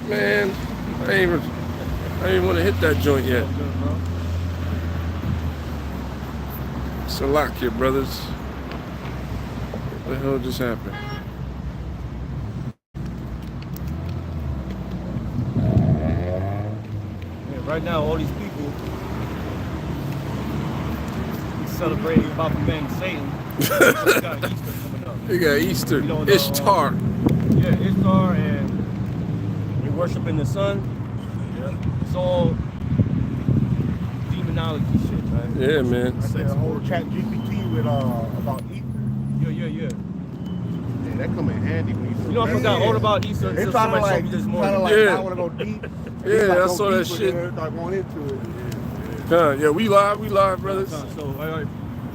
Man, I ain't even want to hit that joint yet. Salakia, brothers. What the hell just happened? Yeah, right now, all these people celebrating Baba Man Satan. We got Easter coming up. You got Easter, You know, Ishtar. Yeah, Ishtar, and we're worshiping the sun. Yeah. It's all demonology shit, man. Yeah, man. I said a whole chat GPT with about Easter. Yeah. Yeah, that come in handy when you. You know, I forgot all about Easter until It's somebody like, showed me this morning. like Yeah. I want to go deep. Yeah, I saw that shit. I want into it. Yeah, we live, brothers. So, all right,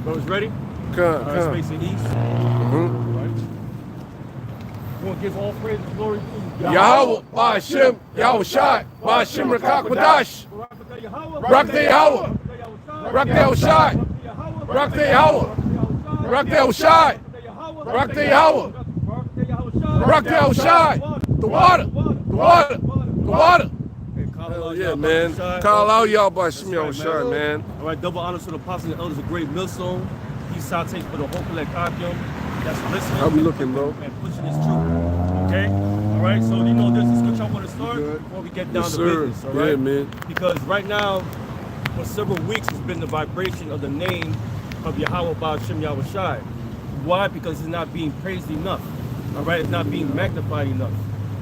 brothers ready? Come. All right, facing east. Mm-hmm. Right. You want to give all praise and glory to Yahweh, Ba'ashem, Yahweh Shai, Ba'ashem Rakak Wadash, Rakte Yahweh, Rakte Shai, Rakte Yahweh, Rakte Shai, Rakte Yahweh, Rakte Shai, the water. Hell yeah, man. Call out y'all Ba'ashem Yahweh Shai, man. All right, double honors to the apostles and elders of Great Millstone. He's Saute for the whole collect Akium. That's listening. How we looking, bro? And pushing his truth. Okay? All right, so you know there's a scripture I want to start before we get down Yes, to sir. business. All right? Yeah, man. Because right now, for several weeks, it's been the vibration of the name of Yahweh Ba'ashem Yahweh Shai. Why? Because it's not being praised enough. All right, it's not being magnified enough.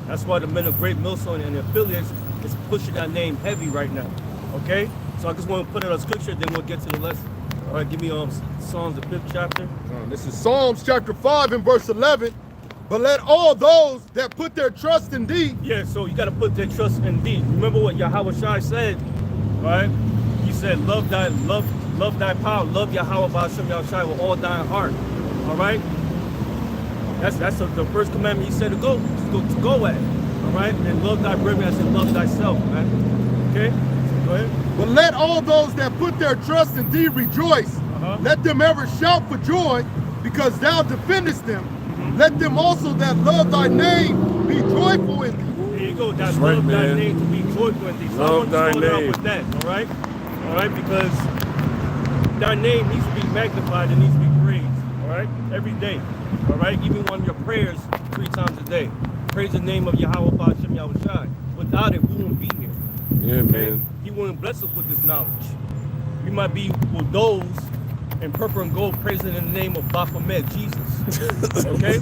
That's why the men of Great Millstone and the affiliates is pushing that name heavy right now. Okay? So I just want to put it on scripture, then we'll get to the lesson. All right, give me Psalms, the 5th chapter. This is Psalms chapter 5 and verse 11. But let all those that put their trust in thee. Yeah, so you got to put their trust in thee. Remember what Yahweh Shai said, right? He said, love thy power, love Yahweh Ba'ashem Yahweh Shai with all thine heart. All right? That's the first commandment he said to go at. All right? And love thy brethren as in love thyself, man. Okay? Go ahead. But let all those that put their trust in thee rejoice. Let them ever shout for joy, because thou defendest them. Let them also that love thy name be joyful in thee. There you go. That's right, love thy man. name to be joyful in thee. So Love I thy want to start out name. with that, all right? All right, because thy name needs to be magnified and needs to be praised, all right? Every day, all right? Even on your prayers 3 times a day. Praise the name of Yahweh Ba'ashem Yahweh Shai. Without it, we won't be here. Yeah, Okay? man. He wouldn't bless us with this knowledge. We might be with those in purple and gold praising in the name of Baphomet, Jesus. Okay?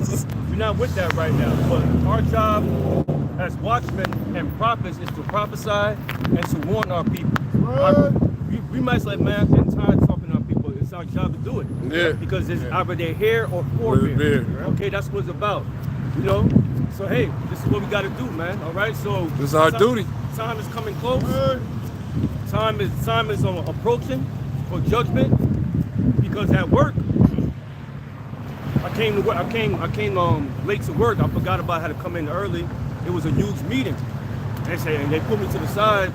We're not with that right now. But our job as watchmen and prophets is to prophesy and to warn our people. We might say, man, I'm getting tired of talking to our people. It's our job to do it. Yeah. Because it's either they're here or forebear. Okay, that's what it's about. You know? So hey, this is what we gotta do, man. All right. So This is our duty. Time is coming close. Time is approaching for judgment. Because at work, I came to work. I came late to work. I forgot about how to come in early. It was a huge meeting. They put me to the side.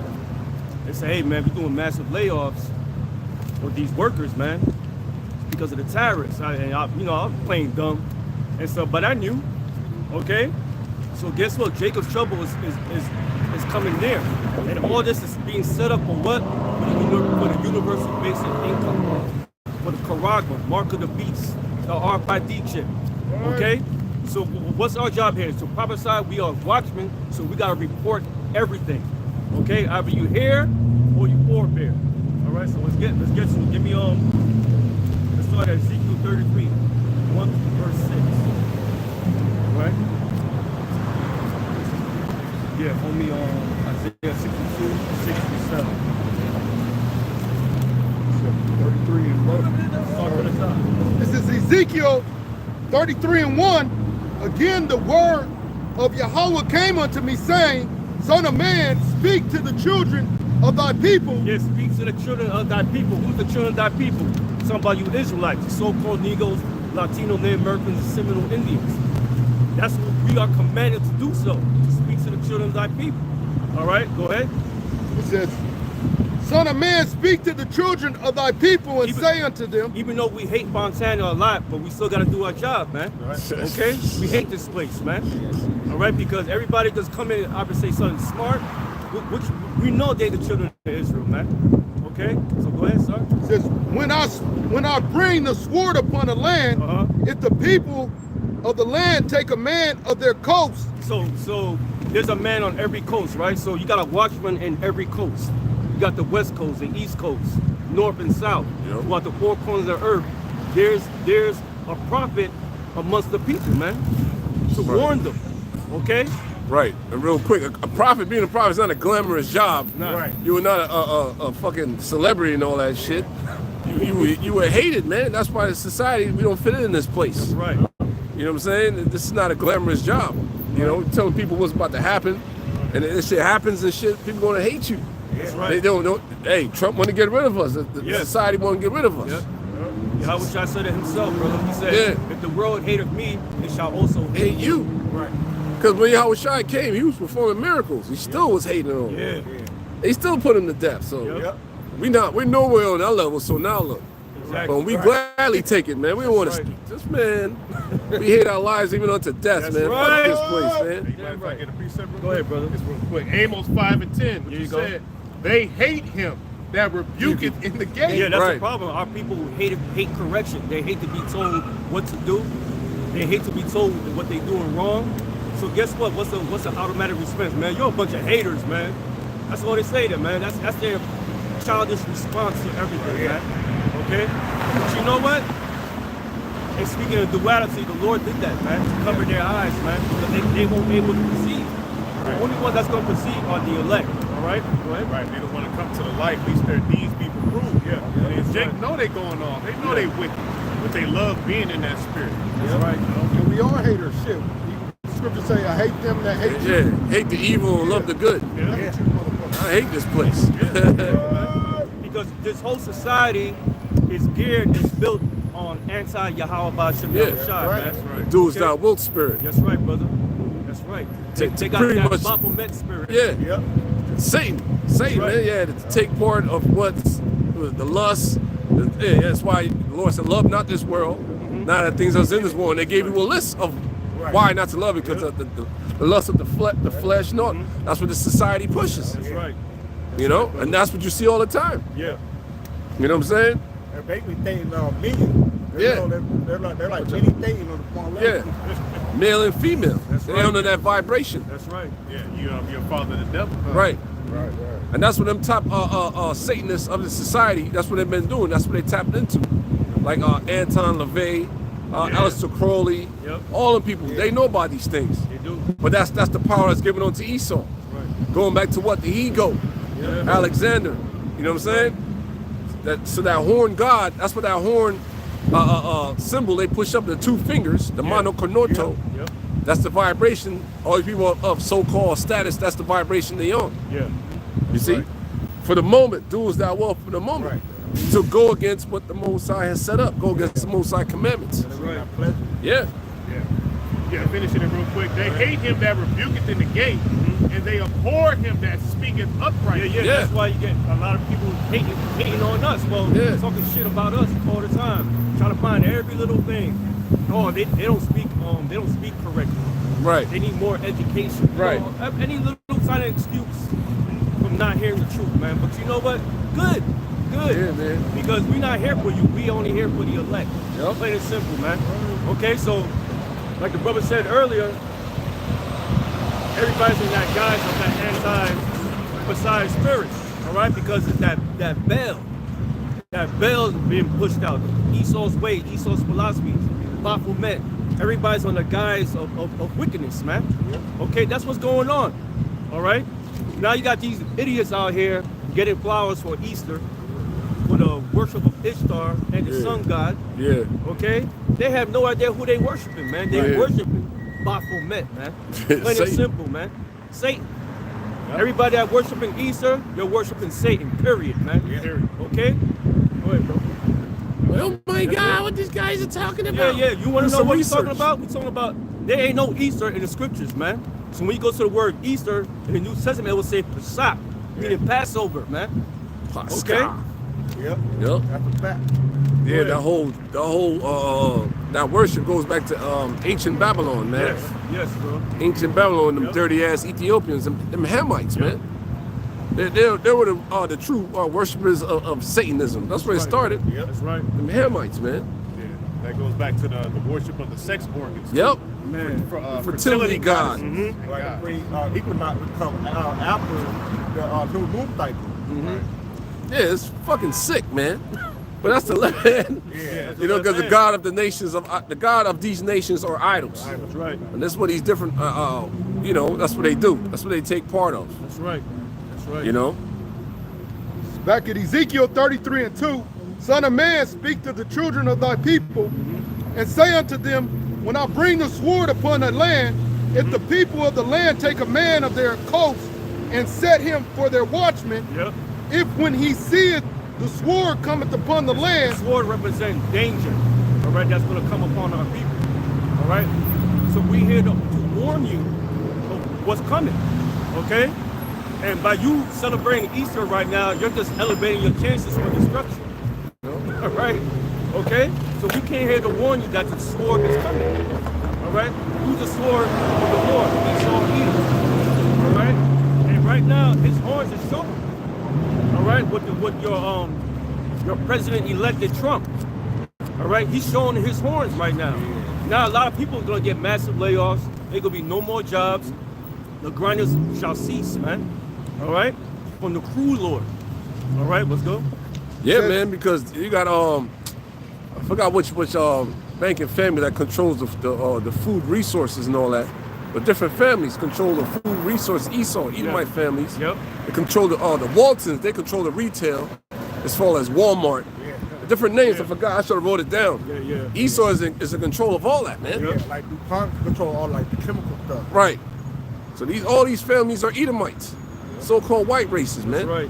They say, hey man, we're doing massive layoffs with these workers, man, because of the tariffs. I'm playing dumb and stuff, but I knew. Okay, so guess what? Jacob's trouble is coming near, and all this is being set up for what? For the universal basic income, for the Karagma, mark of the beast, the RFID chip. Okay, so what's our job here? To prophesy. We are watchmen, so we gotta report everything. Okay, either you here or you forebear. All right, so let's get to it. Give me let's start at Ezekiel 33, 1 verse 6. Right? Yeah, hold me on Isaiah 62, 67. 33 and 1. Start from the top. This is Ezekiel 33 and 1. Again, the word of Yahweh came unto me, saying, Son of man, speak to the children of thy people. Yes, speak to the children of thy people. Who's the children of thy people? Talking about you Israelites, the so-called Negroes, Latino, Native Americans, and Seminole Indians. That's what we are commanded to do so. To speak to the children of thy people. All right, go ahead. It says, Son of man, speak to the children of thy people and say unto them. Even though we hate Montana a lot, but we still got to do our job, man. Right. Okay? We hate this place, man. All right? Because everybody just come in and say something smart, which we know they're the children of Israel, man. Okay? So go ahead, sir. It says, when I bring the sword upon the land, if the people of the land take a man of their coast. So there's a man on every coast, right? So you got a watchman in every coast. You got the west coast, the east coast, north and south. Yep. Throughout the four corners of the earth, there's a prophet amongst the people, man, to warn them. Okay? Right. And real quick, a prophet, being a prophet is not a glamorous job. No. Right. You were not a fucking celebrity and all that shit. You were hated, man. That's why the society, we don't fit in this place. That's right. You know what I'm saying? This is not a glamorous job. You know, telling people what's about to happen, and this shit happens and shit, people gonna hate you. That's right. They don't know. Hey, Trump want to get rid of us. The society want to get rid of us. Yeah. How wish I said it himself, brother. He said, if the world hated me, it shall also hate you. Right. Because when Yahushua came, he was performing miracles. He still was hating on him. Yeah. They still put him to death. So we're nowhere on that level. So now look. Exactly. But we gladly take it, man. We don't want to just, man. We hate our lives even unto death, man. Fuck this place, man. If I get a precept, go ahead, brother. Just real quick. Amos 5 and 10. What you said? They hate him that rebuketh in the gate. Yeah, that's the problem. Our people hate correction. They hate to be told what to do. They hate to be told what they're doing wrong. So guess what? What's the automatic response, man? You're a bunch of haters, man. That's all they say there, man. That's their childish response to everything, man. Okay? But you know what? And speaking of duality, the Lord did that, man, to cover their eyes, man, because they won't be able to perceive. The only one that's going to perceive are the elect. All right? Go ahead. Right. They don't want to come to the light, lest their deeds be reproved. And Jake know they going on. They know they wicked, but they love being in that spirit. That's right. And we are haters. Shit. Scripture say, I hate them that hate you. Yeah, hate the evil and love the good. I hate this place. Because this whole society is built on anti-Yahweh Ba'Shem Yahushua, man. That's right. Dudes that woke spirit. That's right, brother. That's right. They got that Baphomet spirit. Yeah. Satan, right. Man, to take part of what's the lust. That's why the Lord said, love not this world, not the things that's in this world. And they gave you a list of why not to love it, because of the lust of the flesh. No, that's what the society pushes. That's right. You know, and that's what you see all the time. Yeah. You know what I'm saying? They're basically dating million. They're like many dating on the phone level. Yeah. Male and female. They under that vibration. That's right. Yeah, you're a father of the devil. Right. Right. And that's what them top Satanists of the society, that's what they've been doing. That's what they tapped into. Like Anton LaVey, Aleister Crowley, all them people, they know about these things. They do. But that's the power that's given on to Esau. Right. Going back to what? The ego. Alexander. You know what I'm saying? That horn god, that's what that horn symbol they push up, the two fingers, the monocornoto. That's the vibration. All these people of so-called status, that's the vibration they on. Yeah. You see? For the moment, do as thou wilt for the moment. To go against what the Most High has set up, go against the Most High commandments. That's right. Yeah. Yeah, finishing it real quick. They hate him that rebuketh in the gate, and they abhor him that speaketh upright. Yeah. That's why you get a lot of people hating on us. Well, talking shit about us all the time, trying to find every little thing. Oh, they don't speak correctly. Right. They need more education. Right. Any little tiny excuse from not hearing the truth, man. But you know what? Good. Yeah, man. Because we're not here for you. We only here for the elect. Plain and simple, man. Okay, so like the brother said earlier, everybody's in that guise of that anti-Messiah spirit, all right? Because it's that Baal. That Baal is being pushed out. Esau's way, Esau's philosophy, Baphomet. Everybody's on the guise of wickedness, man. Okay, that's what's going on, all right? Now you got these idiots out here getting flowers for Easter, for the worship of Ishtar and the sun god. Yeah. Okay? They have no idea who they worshiping, man. They worshiping Baphomet, man. Plain and simple, man. Satan. Everybody that worshiping Easter, you're worshiping Satan, period, man. Okay? Go ahead, bro. Oh my God, what these guys are talking about? Yeah. You want to know what we're talking about? We're talking about, there ain't no Easter in the scriptures, man. So when you go to the word Easter in the New Testament, it will say Pesach, meaning Passover, man. Pascal. Yep. Yep. That's a fact. Yeah, that whole that worship goes back to ancient Babylon, man. Yes, bro. Ancient Babylon, them Yep. dirty ass Ethiopians, them Hamites, man. They were the true worshippers of Satanism. That's where it started. Yep. That's right. Them Hamites, man. Yeah. That goes back to the worship of the sex organs. too. Yep. Man. Fertility god. goddesses. Like God. the equinox would come after the new moon cycle. Yeah, it's fucking sick, man. But that's the land. Yeah. You know, because the god of the nations the god of these nations are idols. That's right. And that's what these different you know, that's what they do. That's what they take part of. That's right. That's right. You know? Back at Ezekiel 33:2, Son of man, speak to the children of thy people, and say unto them, when I bring the sword upon the land, if the people of the land take a man of their coast and set him for their watchman, Yep. if when he seeth the sword cometh upon the land, Sword represents danger. All right, that's going to come upon our people. All right, so we here to warn you of what's coming. Okay, and by you celebrating Easter right now, you're just elevating your chances for destruction. All right, okay, so we came here to warn you that the sword is coming. All right, use the sword of the Lord. It's all evil. All right, and right now his horns are showing. All right, with your president-elected Trump. All right, he's showing his horns right now. Now a lot of people are gonna get massive layoffs. There's gonna be no more jobs. The grinders shall cease, man. All right, from the cruel Lord. All right, let's go. Yeah, man, because you got I forgot which banking family that controls the food resources and all that. But different families control the food resources. Esau, Edomite families. Yep. They control the Waltons. They control the retail, as far as Walmart. Different names. I forgot. I should have wrote it down. Yeah. Esau is in control of all that, man. Yeah, like DuPont control all like the chemical stuff. Right. So all these families are Edomites, so-called white races, man. That's right.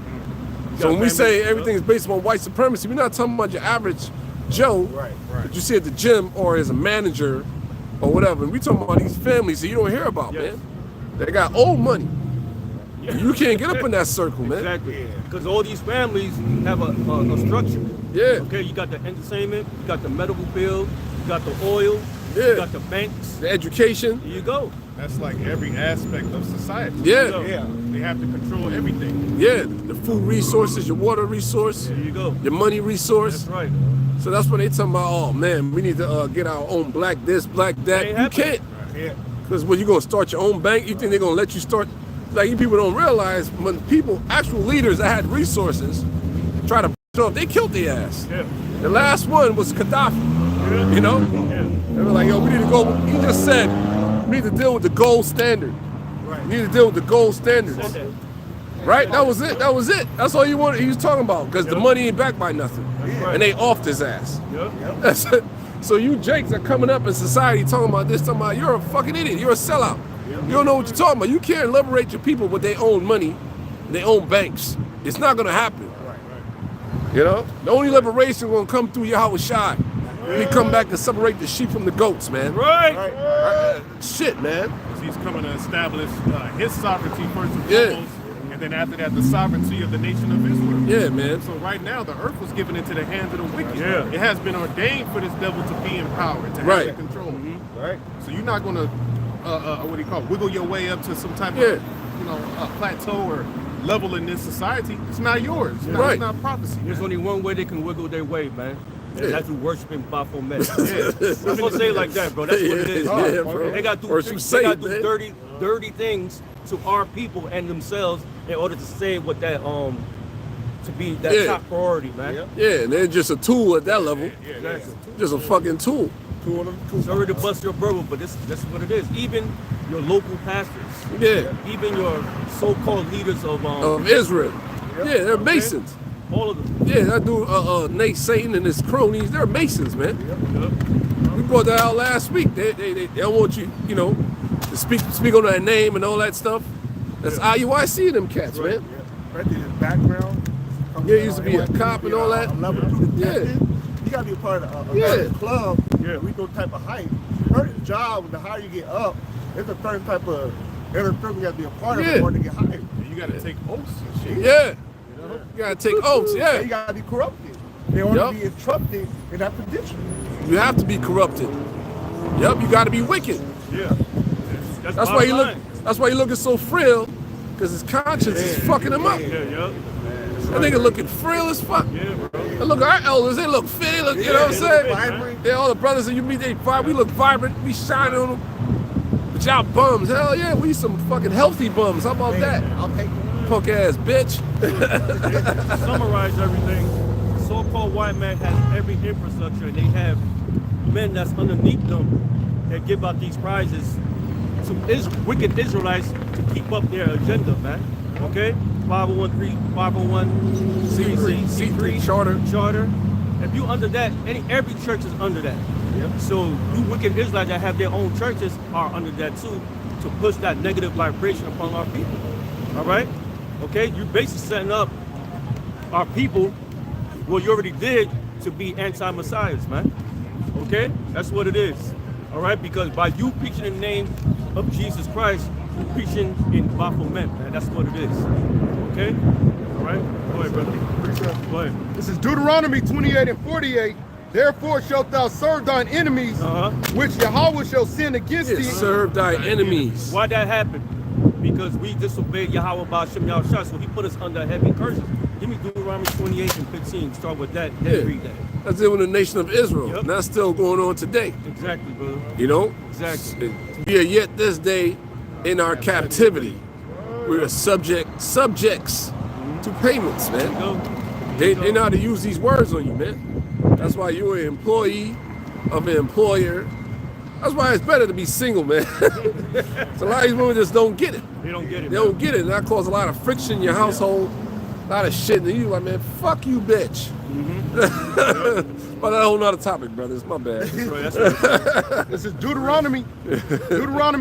So when we say everything is based on white supremacy, we're not talking about your average Joe Right. that you see at the gym or as a manager or whatever. We talking about these families that you don't hear about, Yes. man. They got old money. You can't get up in that circle, man. Exactly. Because all these families have a structure. Yeah. Okay, you got the entertainment, you got the medical field, you got the oil, Yeah. you got the banks. The education. Here you go. That's like every aspect of society. Yeah. Yeah. They have to control everything. Yeah. The food resources, your water resource, Here you go. your money resource. That's right. So that's what they talking about. Oh man, we need to get our own black this, black that. Ain't You happening. can't. Yeah. Because when you gonna start your own bank, you think they're gonna let you start? Like you people don't realize when people, actual leaders that had resources, try to off, they killed their ass. Yeah. The last one was Gaddafi. You know, Yeah. they were like, yo, we need to go. He just said we need to deal with the gold standard. Right. We need to deal with the gold standards. Said that. Right? That was it. That was it. That's all you wanted. He was talking about because the money ain't backed by nothing, right. and they offed his ass. Yep. That's it. So you Jakes are coming up in society talking about this, talking about you're a fucking idiot. You're a sellout. You don't know what you're talking about. You can't liberate your people with their own money, their own banks. It's not gonna happen. You know, the only liberation gonna come through Yahweh Shai. When he come back and separate the sheep from the goats, man. Right. Shit, man. He's coming to establish his sovereignty first and Yeah. foremost, and then after that, the sovereignty of the nation of Israel. Yeah, man. So right now, the earth was given into the hands of the wicked. Yeah. It has been ordained for this devil to be in power, to have Right. that control. Right. So you're not gonna, what do you call it, wiggle your way up to some type Yeah. of, plateau or level in this society. It's not yours. Right. It's not prophecy. There's only one way they can wiggle their way, man. And Yeah. that's through worshiping Baphomet. I'm gonna say it like that, bro. That's what it is. Yeah, bro. They got to Worship do Satan, man. dirty things to our people and themselves in order to say what that to be that Yeah. top priority, man. Yep. Yeah, and they're just a tool at that level. Exactly. Just a fucking tool. Two of them. Two. Sorry to bust your bubble, but this is what it is. Even your local pastors, Yeah. even your so-called leaders of Of Israel. Yeah, they're Masons. all of them. Yeah, that dude, Nate Satan and his cronies, they're Masons, man. We brought that out last week. They don't want you, to speak on their name and all that stuff. That's IUIC them cats, man. Yeah. Right there, his background. Yeah, he used to be a cop and all that. Level 2 detective. Yeah. You gotta be a part of a Yeah. club. Yeah. We those type of height. Certain job, the higher you get up, there's a certain type of inner circle you have to be a part of Yeah. in order to get hired. And you got to take oaths and shit. Yeah. You gotta take oaths, yeah. They gotta be corrupted. They want to be instructed in that position. You have to be corrupted. Yep, you gotta be wicked. Yeah. That's why you look. That's why you looking so frail, because his conscience is fucking him up. Yeah. That nigga looking frail as fuck. Yeah, bro. And look, our elders, they look fit. They look, you know what I'm saying? Yeah, all the brothers that you meet, they vibrant. We look vibrant. We shining on them. But y'all bums, hell yeah, we some fucking healthy bums. How about that? I'll take it. Punk ass bitch. To summarize everything, the so-called white man has every infrastructure, and they have men that's underneath them that give out these prizes to wicked Israelites to keep up their agenda, man. Okay? 501c3 charter. If you under that, every church is under that. Yep. So you wicked Israelites that have their own churches are under that too, to push that negative vibration upon our people. All right? Okay? You're basically setting up our people, well, you already did, to be anti-messiahs, man. Okay? That's what it is. All right? Because by you preaching in the name of Jesus Christ, you're preaching in Baphomet, man. That's what it is. Okay? All right? Go ahead, brother. Go ahead. This is Deuteronomy 28 and 48. Therefore shalt thou serve thine enemies, which Yahweh shall send against thee. Serve thy enemies. Why that happened? Because we disobeyed Yahweh Ba'ashem Yahushua, so he put us under heavy curses. Give me Deuteronomy 28 and 15. Start with that, then read that. That's it with the nation of Israel. Yep. And that's still going on today. Exactly, brother. You know? Exactly. We are yet this day in our captivity. We are subjects to payments, man. They know how to use these words on you, man. That's why you're an employee of an employer. That's why it's better to be single, man. So a lot of these women just don't get it. They don't get it. They don't get it. And that causes a lot of friction in your household. A lot of shit. And you like, man, fuck you, bitch. But that's a whole nother topic, brother. It's my bad. That's right. This is Deuteronomy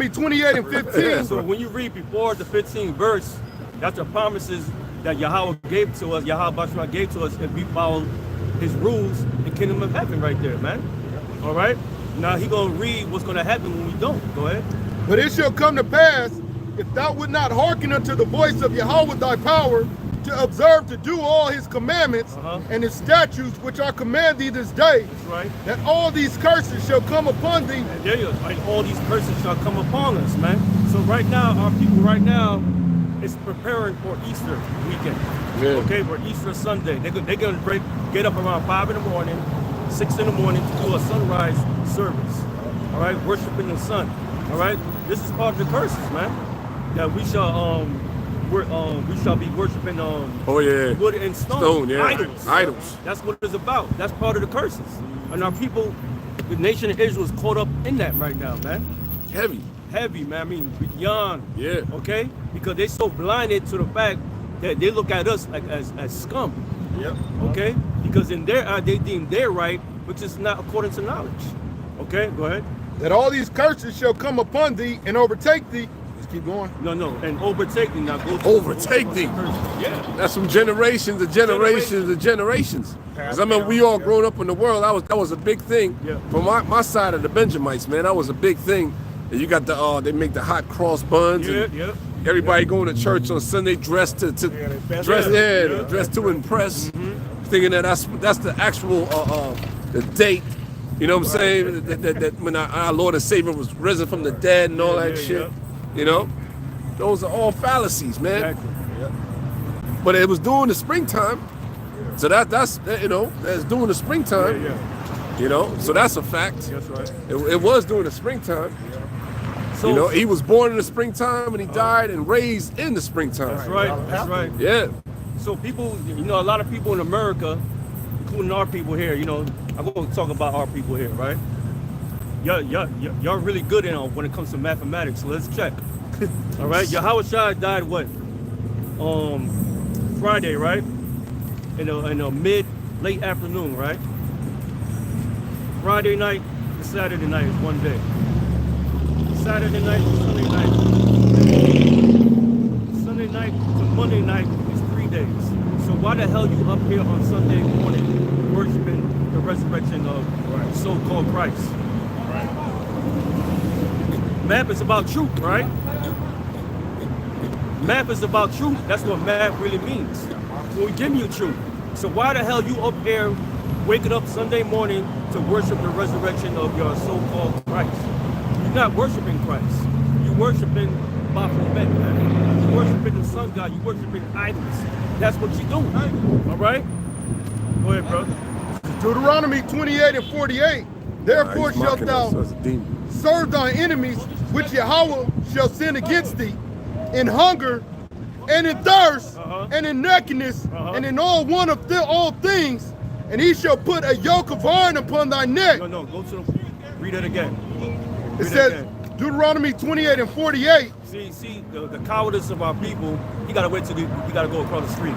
28 and 15. So when you read before the 15th verse, that's the promises that Yahweh gave to us, Yahweh Bashma gave to us if we follow his rules in the kingdom of heaven right there, man. All right? Now he gonna read what's gonna happen when we don't. Go ahead. But it shall come to pass, if thou would not hearken unto the voice of Yahweh thy power, to observe to do all his commandments and his statutes which I command thee this day, that all these curses shall come upon thee. And there you go. And all these curses shall come upon us, man. So right now, our people right now is preparing for Easter weekend. Yeah. Okay, for Easter Sunday. They're gonna get up around 5 in the morning, 6 in the morning to do a sunrise service. All right, worshiping the sun. All right, this is part of the curses, man. That we shall be worshiping wood and stone. Idols. That's what it's about. That's part of the curses. And our people, the nation of Israel is caught up in that right now, man. Heavy, man. I mean, beyond. Yeah. Okay? Because they're so blinded to the fact that they look at us like as scum. Yep. Okay? Because in their eye, they deem their right, which is not according to knowledge. Okay? Go ahead. That all these curses shall come upon thee and overtake thee. Just keep going. No. And overtake thee. Now go to Overtake thee. Yeah. That's from generations to generations to generations. Because I mean, we all grown up in the world. That was a big thing. Yeah. From my side of the Benjamites, man, that was a big thing. And you got they make the hot cross buns. Yeah. Everybody going to church on Sunday dressed to impress. Thinking that that's the actual the date. You know what I'm saying? That when our Lord and Savior was risen from the dead and all that shit. You know, those are all fallacies, man. Exactly. But it was during the springtime, so that's during the springtime. You know, so that's a fact. That's right. It was during the springtime. So, you know, he was born in the springtime and he died and raised in the springtime. That's right. That's right. Yeah. So people, you know, a lot of people in America, including our people here, you know, I'm going to talk about our people here, right? Y'all really good when it comes to mathematics, so let's check. All right, Yahweh Shai died what? Friday, right? In a late afternoon, right? Friday night to Saturday night is one day. Saturday night to Sunday night. Sunday night to Monday night is 3 days. So why the hell you up here on Sunday morning worshiping the resurrection of so-called Christ? Math is about truth, right? Math is about truth. That's what math really means. Well, we give you truth. So why the hell you up here waking up Sunday morning to worship the resurrection of your so-called Christ? You're not worshiping Christ. You're worshiping Baphomet, man. You're worshiping the sun god. You're worshiping idols. That's what you're doing. All right? Go ahead, bro. Deuteronomy 28 and 48. Therefore He's shalt mocking thou us as a demon. serve thine enemies, which Yahweh shall send against thee, in hunger and in thirst and in nakedness and in all one of all things, and he shall put a yoke of iron upon thy neck. No, go to the, read it again. It says, Deuteronomy 28 and 48. See, the cowardice of our people, he gotta wait till he gotta go across the street.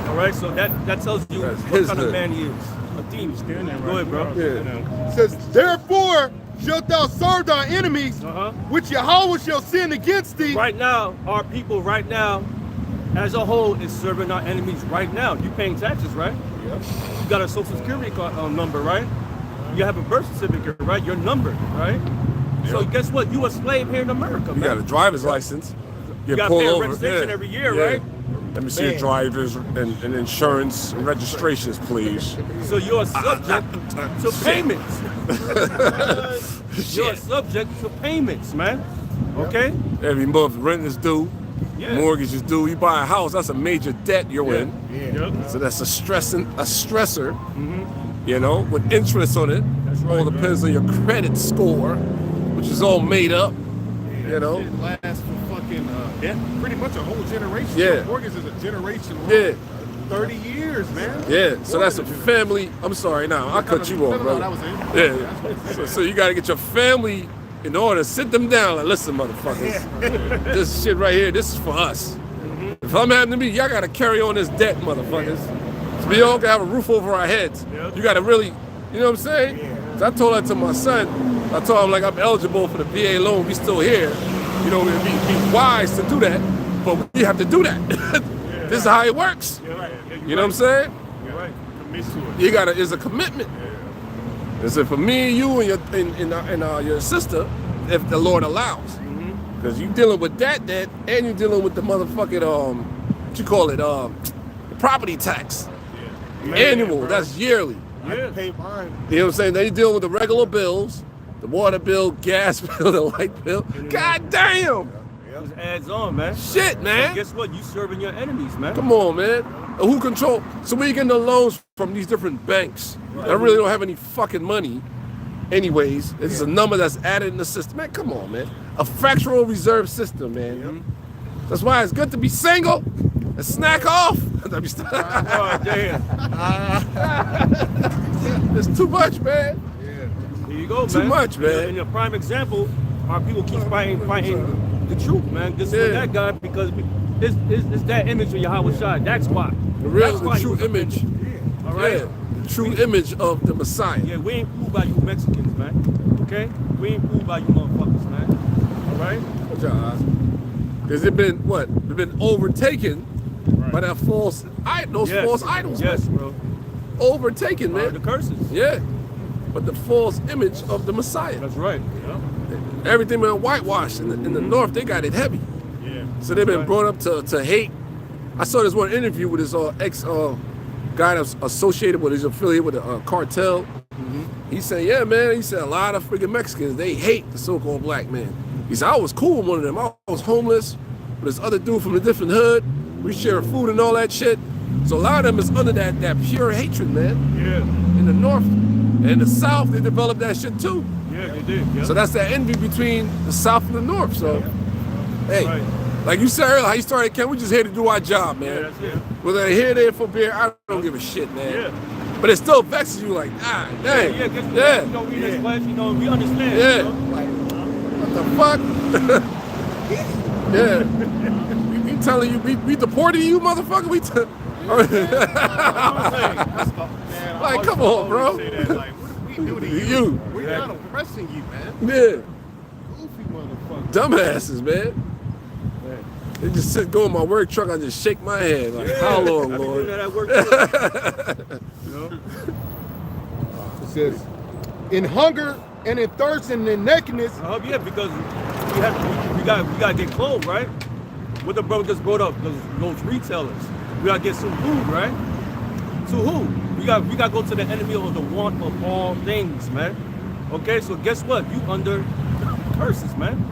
All right, so that tells you That's what his kind of hood. man he is. A demon. Go ahead, bro. Yeah. It says, therefore shalt thou serve thy enemies, which Yahweh shall send against thee. Right now, our people right now, as a whole, is serving our enemies right now. You paying taxes, right? Yep. You got a social security card, number, right? You have a birth certificate, right? You're numbered, right? So guess what? You a slave here in America, You man. got a driver's license. You Get got to pulled pay a over. registration every year, Yeah. right? Let me see your drivers and insurance and registrations, please. So you're subject to payments. You're subject to payments, man. Okay? Every month, rent is due, Yeah. mortgage is due. You buy a house, that's a major debt you're in. Yep. So that's a stressor, you know, with interest on it. That's All right, depends on your credit score, which is all made up, you know. It lasts for fucking pretty much a whole generation. Yeah. Mortgage is a generation. Yeah. 30 years, man. Yeah, so that's a family. I'm sorry, now I cut you off, No, brother. that was it. Yeah, so you got to get your family in order. Sit them down. Like, listen, motherfuckers, this shit right here, this is for us. If I'm happening to me, y'all got to carry on this debt, motherfuckers. So we all can have a roof over our heads. You got to really, you know what I'm saying? So I told that to my son. I told him, like, I'm eligible for the VA loan. We still here. You know, it'd be wise to do that, but we have to do that. This is how it works. You know what I'm saying? You're right. Commit to it. You gotta, it's a commitment. It's for me and you and your sister, if the Lord allows. Because you dealing with that debt and you're dealing with the motherfucking what you call it, the property tax. Annual, that's yearly. I pay mine. You know what I'm saying? Then you dealing with the regular bills, the water bill, gas bill, the light bill. God damn! It adds on, man. Shit, man. And guess what? You serving your enemies, man. Come on, man. Who control? So we getting the loans from these different banks that really don't have any fucking money. Anyways, it's a number that's added in the system. Man, come on, man. A fractional reserve system, man. That's why it's good to be single and snack off. Oh, damn. It's too much, man. Here you go, man. Too much, man. And a prime example, our people keep fighting the truth, man. This is that guy because it's that image of Yahweh Shai. That's why. That's The why he true was image. All right? Yeah, the true image of the Messiah. Yeah, we ain't fooled by you Mexicans, man. Okay? We ain't fooled by you motherfuckers, man. All right? Because they've been what? They've been overtaken by that false, those false idols. Yes, man. bro. Overtaken, man. The curses. Yeah, but the false image of the Messiah. That's right. Everything been whitewashed in the north. They got it heavy. Yeah. So they've been brought up to hate. I saw this one interview with this ex guy that's associated with, he's affiliated with a cartel. He said, yeah, man. He said a lot of freaking Mexicans, they hate the so-called black man. He said, I was cool with one of them. I was homeless with this other dude from a different hood. We share food and all that shit. So a lot of them is under that pure hatred, man. Yeah. In the north and in the south, they developed that shit too. Yeah, they did. Yeah. So that's that envy between the south and the north. So, hey, Right. like you said earlier, how you started, Ken, we just here to do our job, man. Yeah, that's it. Whether they're here, there for beer, I don't give a shit, man. Yeah. But it still vexes you, like, dang. Yeah, guess what? Yeah. You know, we in this class, you know, we understand. Yeah. You know? What the fuck? Yeah. We telling you, we deported you, motherfucker. Man, Like, I come always on, bro. say that, like, what do we do to you? You. We're not oppressing you, man. Yeah. Goofy motherfucker. Dumbasses, man. They just go in my work truck, I just shake my head, like, how long, I be doing Lord? that at work too. You know? It says, in hunger and in thirst and in nakedness. Yeah, because we got to get clothes, right? What the brother just brought up, those retailers. We gotta get some food, right? To who? We got to go to the enemy of the want of all things, man. Okay, so guess what? You under curses, man.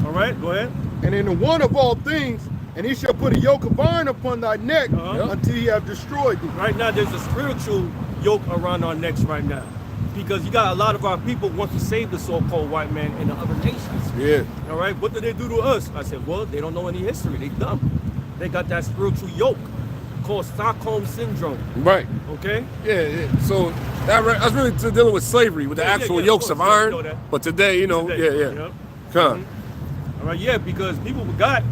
All right, go ahead. And in the one of all things, and he shall put a yoke of iron upon thy neck until he have destroyed thee. Right now, there's a spiritual yoke around our necks right now. Because you got a lot of our people want to save the so-called white man in the other nations. Yeah. All right, what did they do to us? I said, well, they don't know any history. They dumb. They got that spiritual yoke called Stockholm Syndrome. Right. Okay? Yeah. So that's really dealing with slavery, with the actual yokes of iron. You know that. But today, you know, Today, yeah. Yep. Come. All right, yeah, because people forgot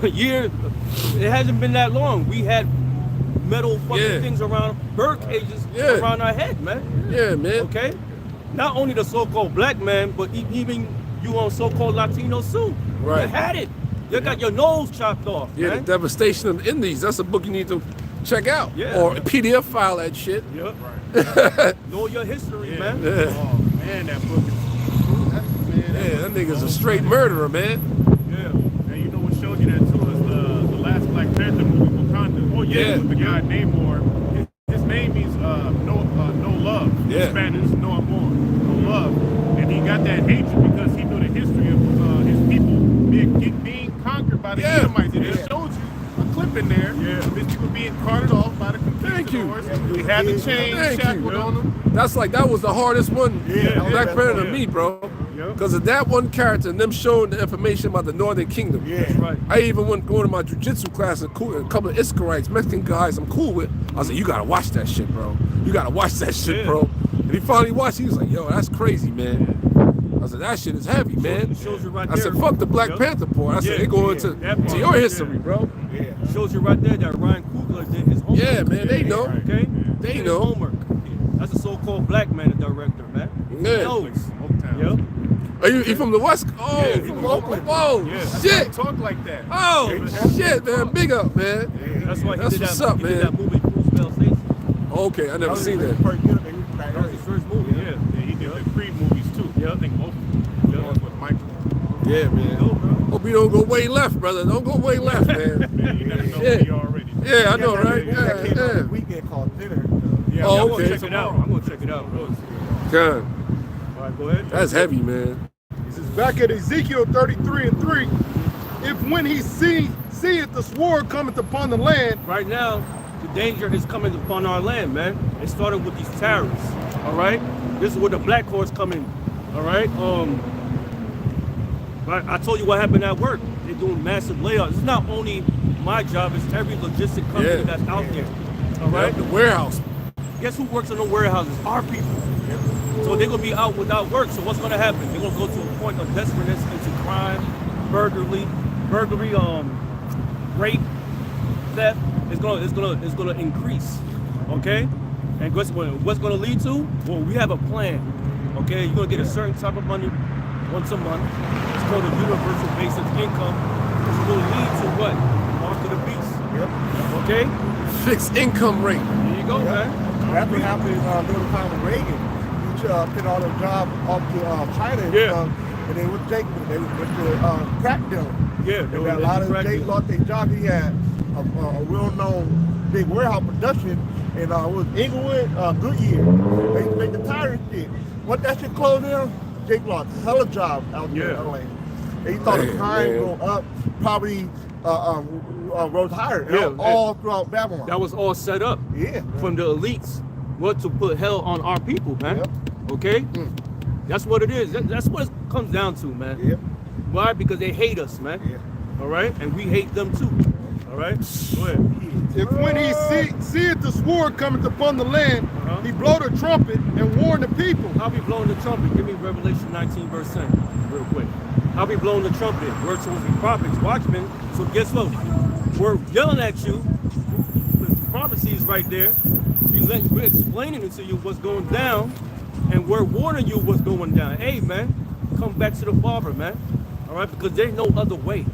years, it hasn't been that long. We had metal fucking things around, bird cages around our head, man. Yeah, man. Okay? Not only the so-called black man, but even you on so-called Latino soon. Right. You had it. You got your nose chopped off, Yeah, man. the devastation of the Indies. That's a book you need to check out. Yeah. Or a PDF file that shit. Yep. Right. Know your history, man. Yeah. Oh man, that book is Yeah, that nigga's a straight murderer, man. Yeah. And you know what showed you that too is the last Black Panther movie, Wakanda. Oh yeah. With the guy Namor. His name means no love. Yeah. In Spanish, no amor, no love. And he got that hatred because he knew the history of his people being conquered by the Edomites. And it showed you a clip in there of his people being carted off by the conquistadors. He had the chains shackled on them. That was the hardest one. Black Panther to me, bro. Because of that one character and them showing the information about the Northern Kingdom. Yeah, right. I even went going to my jujitsu class and a couple of Iskarites, Mexican guys I'm cool with. I was like, you gotta watch that shit, bro. You gotta watch that shit, bro. And he finally watched it. He was like, yo, that's crazy, man. I said, that shit is heavy, man. Shows you right I said, fuck the Black Panther part. I said, they go into to your history, bro. Yeah. Shows you right there that Ryan Coogler did his homework. Yeah, man, they know. Okay? They Did know. his homework. That's a so-called black man, the director, man. He Yeah. knows. Yep. Are you from the West? Oh, Yeah, from from Oakland. Whoa, shit. Talk like that. Oh, shit, man. Big up, man. That's why That's he did what's that, up, he did man. that movie, Cruise Station. Okay, I never seen that. That was his first movie, yeah. Yeah, he did the Creed movies too. Yeah. I think both of them. One's with Michael. Yeah, man. Go, bro. Hope you don't go way left, brother. Don't go way left, man. Man, you never know Shit. me already. Yeah, I know, right? That came out Yeah, this weekend called Dinner. Yeah, Oh, I'm okay. gonna check it out. I'm gonna check it out, bro. God, All right, go ahead. that's heavy, man. This is back at Ezekiel 33:3. If when he seeth the sword cometh upon the land, Right now, the danger is coming upon our land, man. It started with these tariffs, all right? This is where the black horse come in, all right? I told you what happened at work. They're doing massive layoffs. It's not only my job, it's every logistic company that's out there, all right? The warehouse. Guess who works in the warehouses? Our people. So they're gonna be out without work. So what's gonna happen? They're gonna go to a point of desperateness into crime, burglary, rape, theft. It's gonna increase. Okay? And what's gonna lead to? Well, we have a plan. Okay, you're gonna get a certain type of money once a month. It's called a universal basic income. It's gonna lead to what? Mark of the beast. Yep. Okay? Fixed income rate. There you go, man. That's what happened during the time of Reagan. He put all the jobs off to China and stuff, and they would take them. They went to crack them. Yeah, They got a lot of they lost their job. He had a well-known big warehouse production, and it was Inglewood, Goodyear. They used to make the tire and shit. What that shit closed down, Jake lost hella jobs out there in LA. And he thought the crime go up, probably rose higher, all throughout Babylon. That was all set up from the elites. What to put hell on our people, man. Yep. Okay? That's what it is. That's what it comes down to, man. Yep. Why? Because they hate us, man. Yeah. All right? And we hate them too. All right? Go ahead. if when he seeth the sword cometh upon the land, he blow the trumpet and warn the people. How be blowing the trumpet? Give me Revelation 19 verse 10 real quick. How be blowing the trumpet? We're supposed to be prophets, watchmen. So guess what? We're yelling at you. The prophecy is right there. We're explaining it to you what's going down, and we're warning you what's going down. Hey, man, come back to the Father, man. All right, because there's no other way.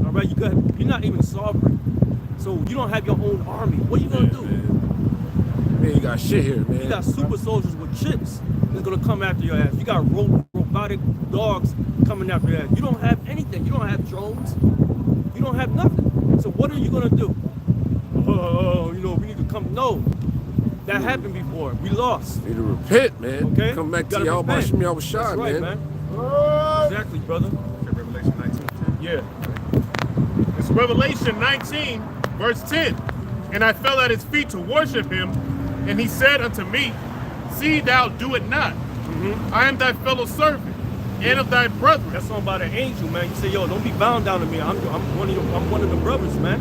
All right, you're not even sovereign, so you don't have your own army. What are you gonna do? Man, you got shit here, man. You got super soldiers with chips that's gonna come after your ass. You got robotic dogs coming after your ass. You don't have anything. You don't have drones. You don't have nothing. So what are you gonna do? we need to come. No, that happened before. We lost. You need to repent, man. Okay. Come back to Gotta y'all repent. Bashim y'all That's shot, right, man. Exactly, brother. Revelation 19:10. Yeah. It's Revelation 19, verse 10. And I fell at his feet to worship him, and he said unto me, See thou do it not. I am thy fellow servant, and of thy brethren. That's something about an angel, man. You say, yo, don't be bound down to me. I'm one of the brothers, man.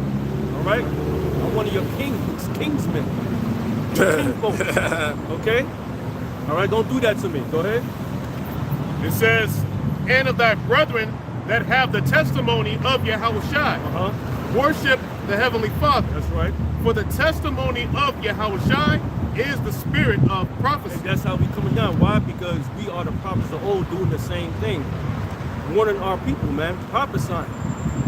All right? I'm one of your kingsmen. Your kinfolk. Okay? All right, don't do that to me. Go ahead. It says, and of thy brethren that have the testimony of Yahushai. Worship the Heavenly Father. That's right. For the testimony of Yahushai is the spirit of prophecy. And that's how we coming down. Why? Because we are the prophets of old doing the same thing. Warning our people, man. Prophesying.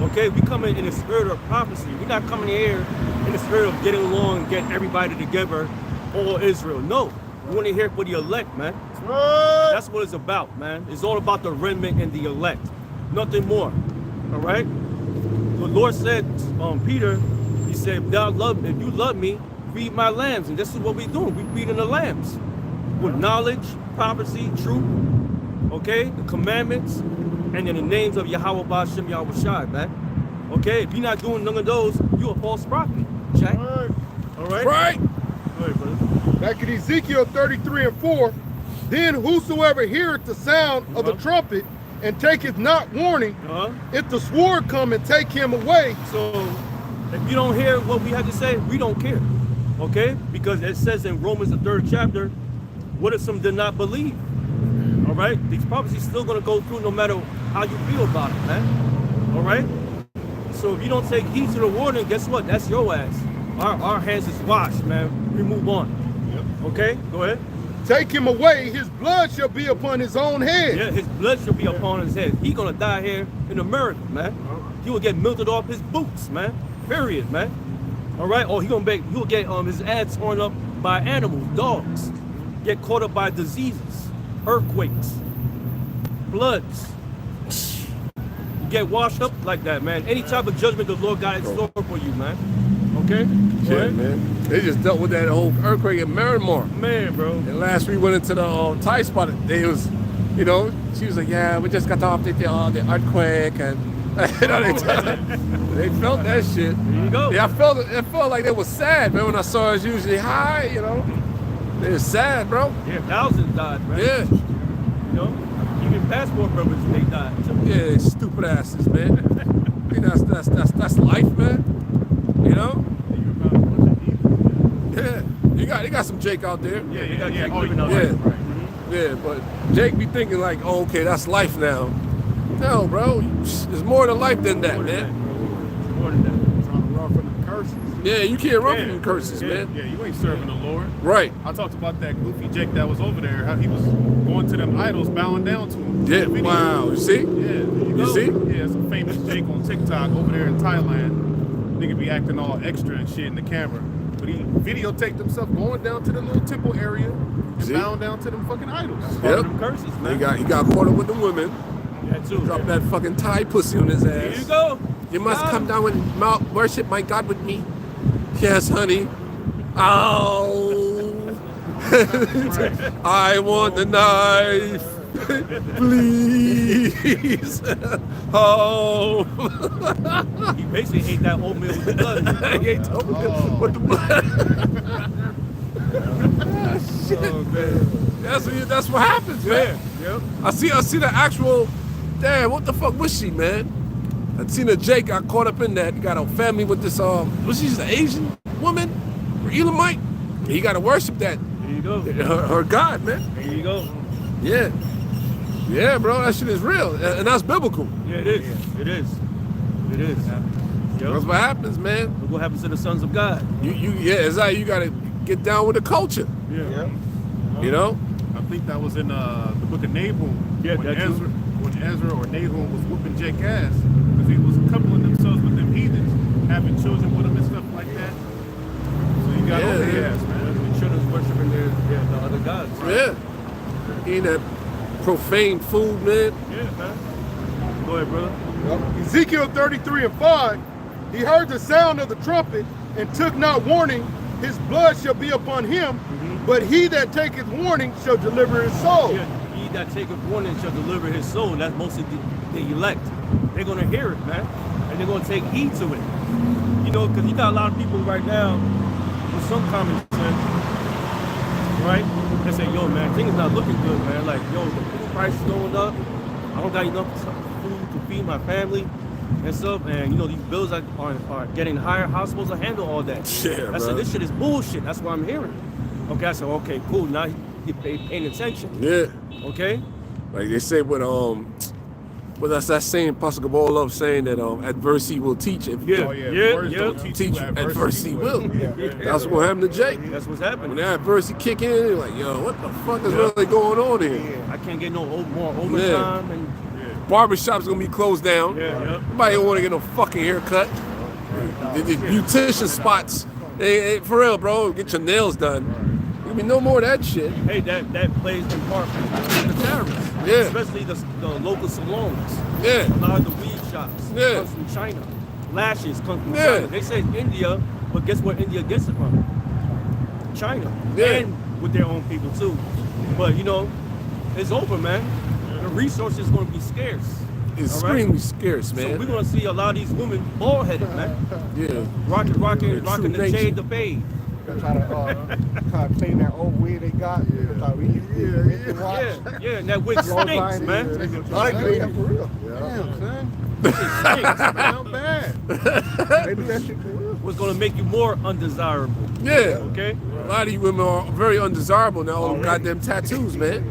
Okay? We coming in the spirit of prophecy. We're not coming here in the spirit of getting along and getting everybody together, all Israel. No. We want to hear for the elect, man. That's what it's about, man. It's all about the remnant and the elect. Nothing more. All right? The Lord said, Peter, he said, if you love me, feed my lambs. And this is what we're doing. We're feeding the lambs with knowledge, prophecy, truth, okay, the commandments, and in the names of Yahweh Ba'Shem Yahushai, man. Okay, if you're not doing none of those, you're a false prophet. Check. All right? Right. Go ahead, brother. Back in Ezekiel 33 and 4, then whosoever heareth the sound of the trumpet and taketh not warning, if the sword come and take him away. So if you don't hear what we have to say, we don't care. Okay? Because it says in Romans the 3rd chapter, what if some did not believe? All right? These prophecies still gonna go through no matter how you feel about it, man. All right? So if you don't take heed to the warning, guess what? That's your ass. Our hands is washed, man. We move on. Okay? Go ahead. Take him away, his blood shall be upon his own head. Yeah, his blood shall be upon his head. He gonna die here in America, man. He will get melted off his boots, man. Period, man. All right? Or he'll get his ass torn up by animals, dogs. Get caught up by diseases, earthquakes, floods. You get washed up like that, man. Any type of judgment the Lord got in store for you, man. Okay? Yeah, man. They just dealt with that whole earthquake in Miramar. Man, bro. And last we went into the Thai spot. They was, she was like, yeah, we just got off the earthquake, and they felt that shit. There you go. Yeah, it felt like they was sad, man. When I saw us usually high, they was sad, bro. Yeah, thousands died, man. Yeah. Even passport brothers, they died. Yeah, they stupid asses, man. I think that's life, man. Yeah, you got some Jake out there. Yeah, you got yeah. Jake Oh, living out yeah. there. Right. Yeah, but Jake be thinking like, oh, okay, that's life now. No, bro, there's more to life than that, man. More than that. Trying to run from the curses. Yeah, you can't run from the curses, man. Yeah, you ain't serving the Lord. Right. I talked about that goofy Jake that was over there, how he was going to them idols, bowing down to him. Yeah, wow, you see? Yeah, You see? Yeah, it's a famous Jake on TikTok over there in Thailand. Nigga be acting all extra and shit in the camera. But he videotaped himself going down to the little temple area and See? bowing down to them fucking idols. Yep. Them curses, man. He got caught up with the women. Yeah, too. Dropped that fucking Thai pussy on his ass. There you go. You must come down and worship my God with me. Yes, honey. Oh. I want the knife. Please. Oh. He basically ate that oatmeal with the blood. He ate the oatmeal with the blood. Shit. Oh, man. That's what happens, man. Yep. I see the actual. Damn, what the fuck was she, man? I seen a Jake got caught up in that. He got a family with this was she an Asian woman or Elamite? He got to worship that. There you go. Her God, man. There you go. Yeah. Yeah, bro, that shit is real. And that's biblical. Yeah, it is. It is. It is. Yep. That's what happens, man. Look what happens to the sons of God. It's like you got to get down with the culture. Yeah. You know? I think that was in the book of Nahum. Yeah, when that's Ezra or Nahum was whooping Jake ass because he was coupling themselves with them heathens, having children with them and stuff like that. So you got over the ass, man. The children's worshiping the other gods. Yeah. Eating that profane food, man. Yeah, man. Go ahead, brother. Ezekiel 33 and 5, he heard the sound of the trumpet and took not warning, his blood shall be upon him, but he that taketh warning shall deliver his soul. Yeah, he that taketh warning shall deliver his soul. And that's mostly the elect. They're going to hear it, man. And they're going to take heed to it. You know, because you got a lot of people right now with some common sense, right? They say, yo, man, things not looking good, man. Like, yo, the food price is going up. I don't got enough food to feed my family and stuff. And, you know, these bills are getting higher. How supposed to handle all that? Yeah, I said, this shit is bullshit. That's what I'm hearing. Okay, I said, okay, cool. Now you're paying attention. Yeah. Okay? Like they say with that's that saying, Pastor Gabolov saying that adversity will teach. If Yeah. Oh, yeah. Yeah, Words yeah. don't teach you, adversity will. Yeah. That's what happened to Jake. That's what's When happening. that adversity kick in, you're like, yo, what the fuck is really going on here? I can't get no more overtime. And Barbershop's gonna be closed down. yeah. Nobody don't want to get no fucking haircut. The beautician spots, hey, for real, bro, get your nails done. There'll be no more of that shit. Hey, that plays in part for the terrorists. Yeah. Especially the local salons. Yeah. A lot of the weed shops Yeah. comes from China. Lashes come from Yeah. China. They say India, but guess where India gets it from? China. Yeah. And with their own people too. But you know, it's over, man. The resources going to be scarce. It's All right? extremely scarce, So man. we're going to see a lot of these women bald-headed, man. Yeah. Rocking True the nature. shade, the fade. They try to clean that old wig they got. Yeah, and that wig stinks, man. I agree. For real. Damn, son. Not bad. They do that shit for real. What's going to make you more undesirable. Yeah. Okay? A lot of you women are very undesirable now. All them goddamn tattoos, man.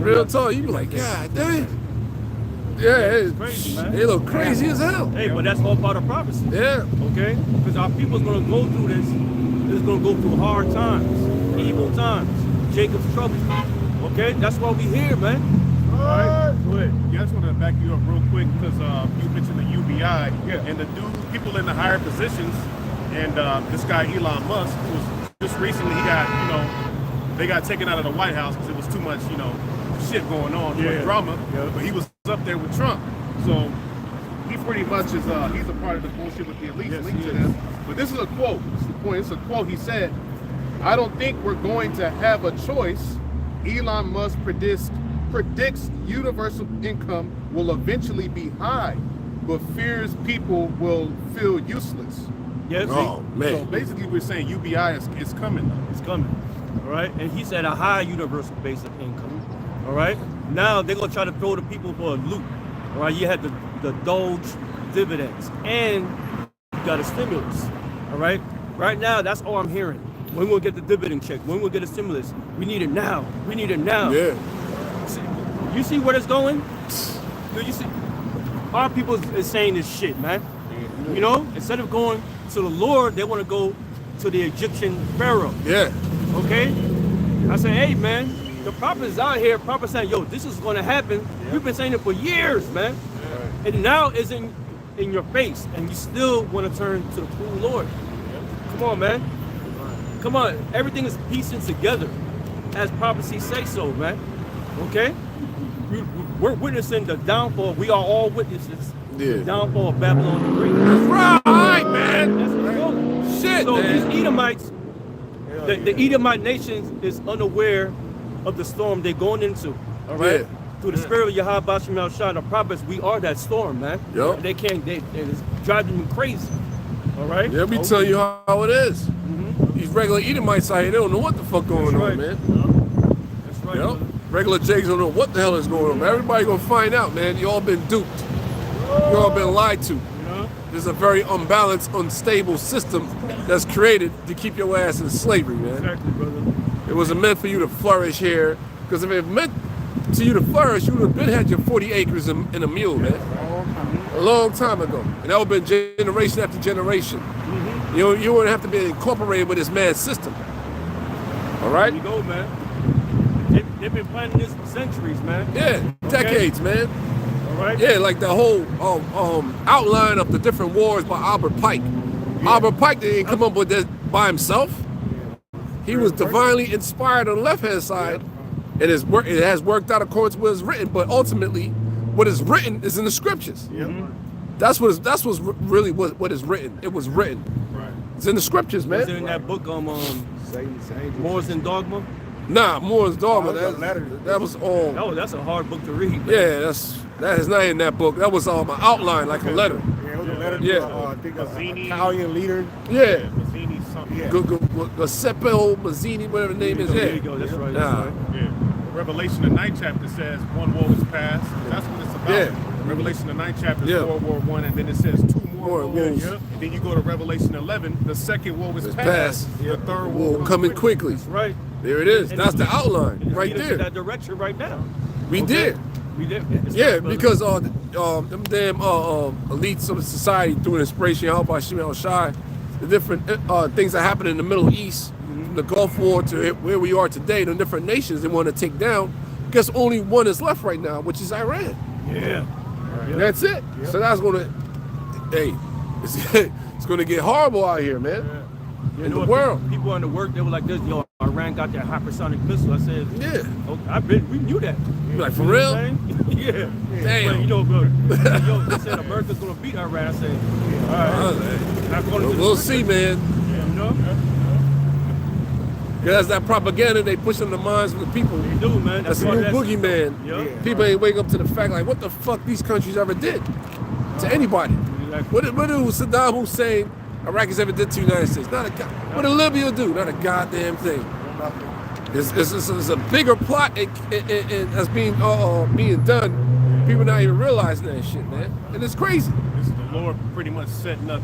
Real talk. You be like, God damn. Yeah, Crazy, man. they look crazy as hell. Hey, but that's all part of prophecy. Yeah. Okay? Because our people's going to go through this. It's going to go through hard times, evil times, Jacob's trouble. Okay? That's why we here, man. All right, go ahead. Yeah, I just want to back you up real quick because you mentioned the UBI and the people in the higher positions, and this guy Elon Musk was just recently they got taken out of the White House because it was too much shit going on, too much drama. But he was up there with Trump, so he pretty much is he's a part of the bullshit with the elites linked to this. But this is a quote. This is the point. It's a quote. He said, "I don't think we're going to have a choice. Elon Musk predicts universal income will eventually be high, but fears people will feel useless." Yes, Oh, So man. basically, we're saying UBI is coming. it's coming. All right? And he said a high universal basic income. All right? Now they're going to try to throw the people for a loop. All right? You had the Doge dividends and you got a stimulus. All right? Right now, that's all I'm hearing. When we'll get the dividend check, when we'll get a stimulus. We need it now. We need it now. Yeah. You see where it's going? Do you see? Our people is saying this shit, man. You know, instead of going to the Lord, they want to go to the Egyptian Pharaoh. Yeah. Okay? I say, hey, man, the prophets out here prophesying, yo, this is going to happen. We've been saying it for years, man. And now it's in your face, and you still want to turn to the true Lord. Come on, man. Come on. Everything is piecing together as prophecy say so, man. Okay? We're witnessing the downfall. We are all witnesses. Yeah. The downfall of Babylon the Great. Right, man. That's what's going. Shit, So man. these Edomites, the Edomite nation is unaware of the storm they're going into. All right. Yeah. Through the spirit of Yahweh Bashim El Shah, the prophets, we are that storm, man. Yup. And they can't. It's driving them crazy. All right. They'll be telling you how it is. These regular Edomites out here, they don't know what the fuck going That's on, right. man. That's right. Yep. brother. Regular Jakes don't know what the hell is going on. But everybody gonna find out, man. You all been duped. You all been lied to. You know? There's a very unbalanced, unstable system that's created to keep your ass in slavery, man. Exactly, brother. It wasn't meant for you to flourish here. Because if it meant to you to flourish, you would have been had your 40 acres and a mule, man. A long time ago. And that would have been generation after generation. You wouldn't have to be incorporated with this man's system. All right? There you go, man. They've been planning this for centuries, man. Yeah, decades, man. All right. Yeah, like the whole outline of the different wars by Albert Pike. Albert Pike didn't come up with this by himself. He was divinely inspired on the left-hand side. It has worked out according to what is written, but ultimately, what is written is in the scriptures. That's what's really what is written. It was written. Right. It's in the scriptures, Was it man. in that book, Satan's angels. Moore's and Dogma? Nah, Moore's Dogma. Oh, that's a letter. That was all. Oh, that's a hard book to read. Man. Yeah, that is not in that book. That was my outline, like a letter. Yeah, it was a letter Yeah. to, I think, an Mazzini. Italian leader. Yeah. Mazzini something. Yeah. Giuseppe Mazzini, whatever the name is. There you Yeah. go. That's right. Nah. That's right. Yeah. Revelation, the 9th chapter says one war was passed. That's what it's about. Yeah. Revelation, the 9th chapter is Yeah. World War I, and then it says two more More wars. wars. And then you go to Revelation 11, the second war was It's passed. passed. The third War war coming quickly. That's right. There it is. And That's the it's- outline it's right leading to there. that direction right now. We Okay? did. We did. It's Yeah, right, brother. because them damn elites of the society through inspiration, help by Shimon al-Shai, the different things that happen in the Middle East, from the Gulf War to where we are today, the different nations they want to take down. Guess only one is left right now, which is Iran. Yeah. And that's it. So that's gonna, hey, it's gonna get horrible out here, man. You In know the what, world. People on the work, they were like this, yo, Iran got that hypersonic missile. I said, Yeah. okay, we knew that. You like, for You know real? what I'm saying? Yeah. Damn. But, you know, bro, yo, they said America's gonna beat Iran. I said, all right. Not going to the We'll see, man. You know? Because that's that propaganda they push in the minds of the people. They do, man. That's a what new that's- boogeyman. Yeah. People ain't wake up to the fact like, what the fuck these countries ever did to anybody? Exactly. What did Saddam Hussein, Iraqis ever did to the United States? Not a god. What did Libya do? Not a goddamn thing. It's a bigger plot and that's being done. People not even realizing that shit, man. And it's crazy. This is the Lord pretty much setting up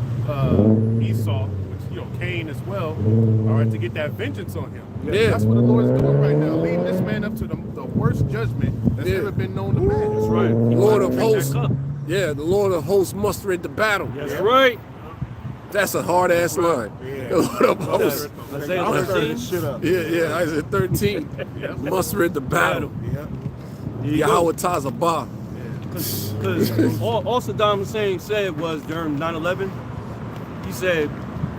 Esau, which, you know, Cain as well, all right, to get that vengeance on him. Yeah. That's what the Lord is doing right now, leading this man up to the worst judgment that's Yeah. ever been known to man. That's right. Lord of Drink that hosts. cup. Yeah, the Lord of hosts muster into battle. That's right. That's a hard ass line. Yeah. The Lord of hosts. Isaiah I'm stirring 13. this shit up. Yeah, Isaiah 13. Muster into battle. Yeah. There you go. Yahweh Tazabah. Because all Saddam Hussein said was during 9/11, he said,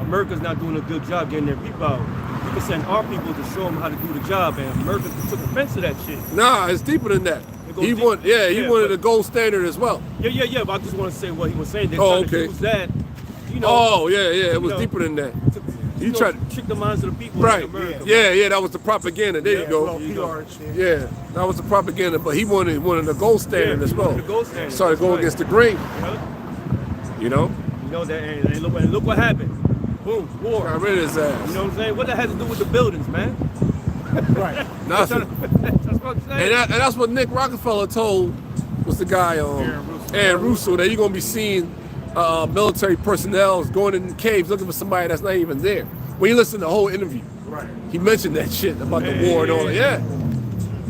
America's not doing a good job getting their people out. We can send our people to show them how to do the job, and America took offense to that shit. Nah, it's deeper than that. It goes He deep. wanted, he Yeah, wanted but- a gold standard as well. Yeah, but I just want to say what he was saying. They're Oh, trying to okay. use that, you know, Oh, yeah, it was know, deeper than that. to You tried, trick the minds of the people right? in America. Yeah, that was the propaganda. There you go. Well, PR and shit. Yeah, that was the propaganda. But he wanted a gold standard Yeah, as he well. wanted the gold standard. Started That's going right. against the grain. Yeah. You know, You know that, and look what happened. Boom, war. got rid of his ass. You know what I'm saying? What that has to do with the buildings, man? Right. Nothing. That's what I'm saying. And that's what Nick Rockefeller told was the guy Aaron Russo that you're gonna be seeing military personnel going in the caves looking for somebody that's not even there. When you listen to the whole interview, Right. he mentioned that shit about the war and all that.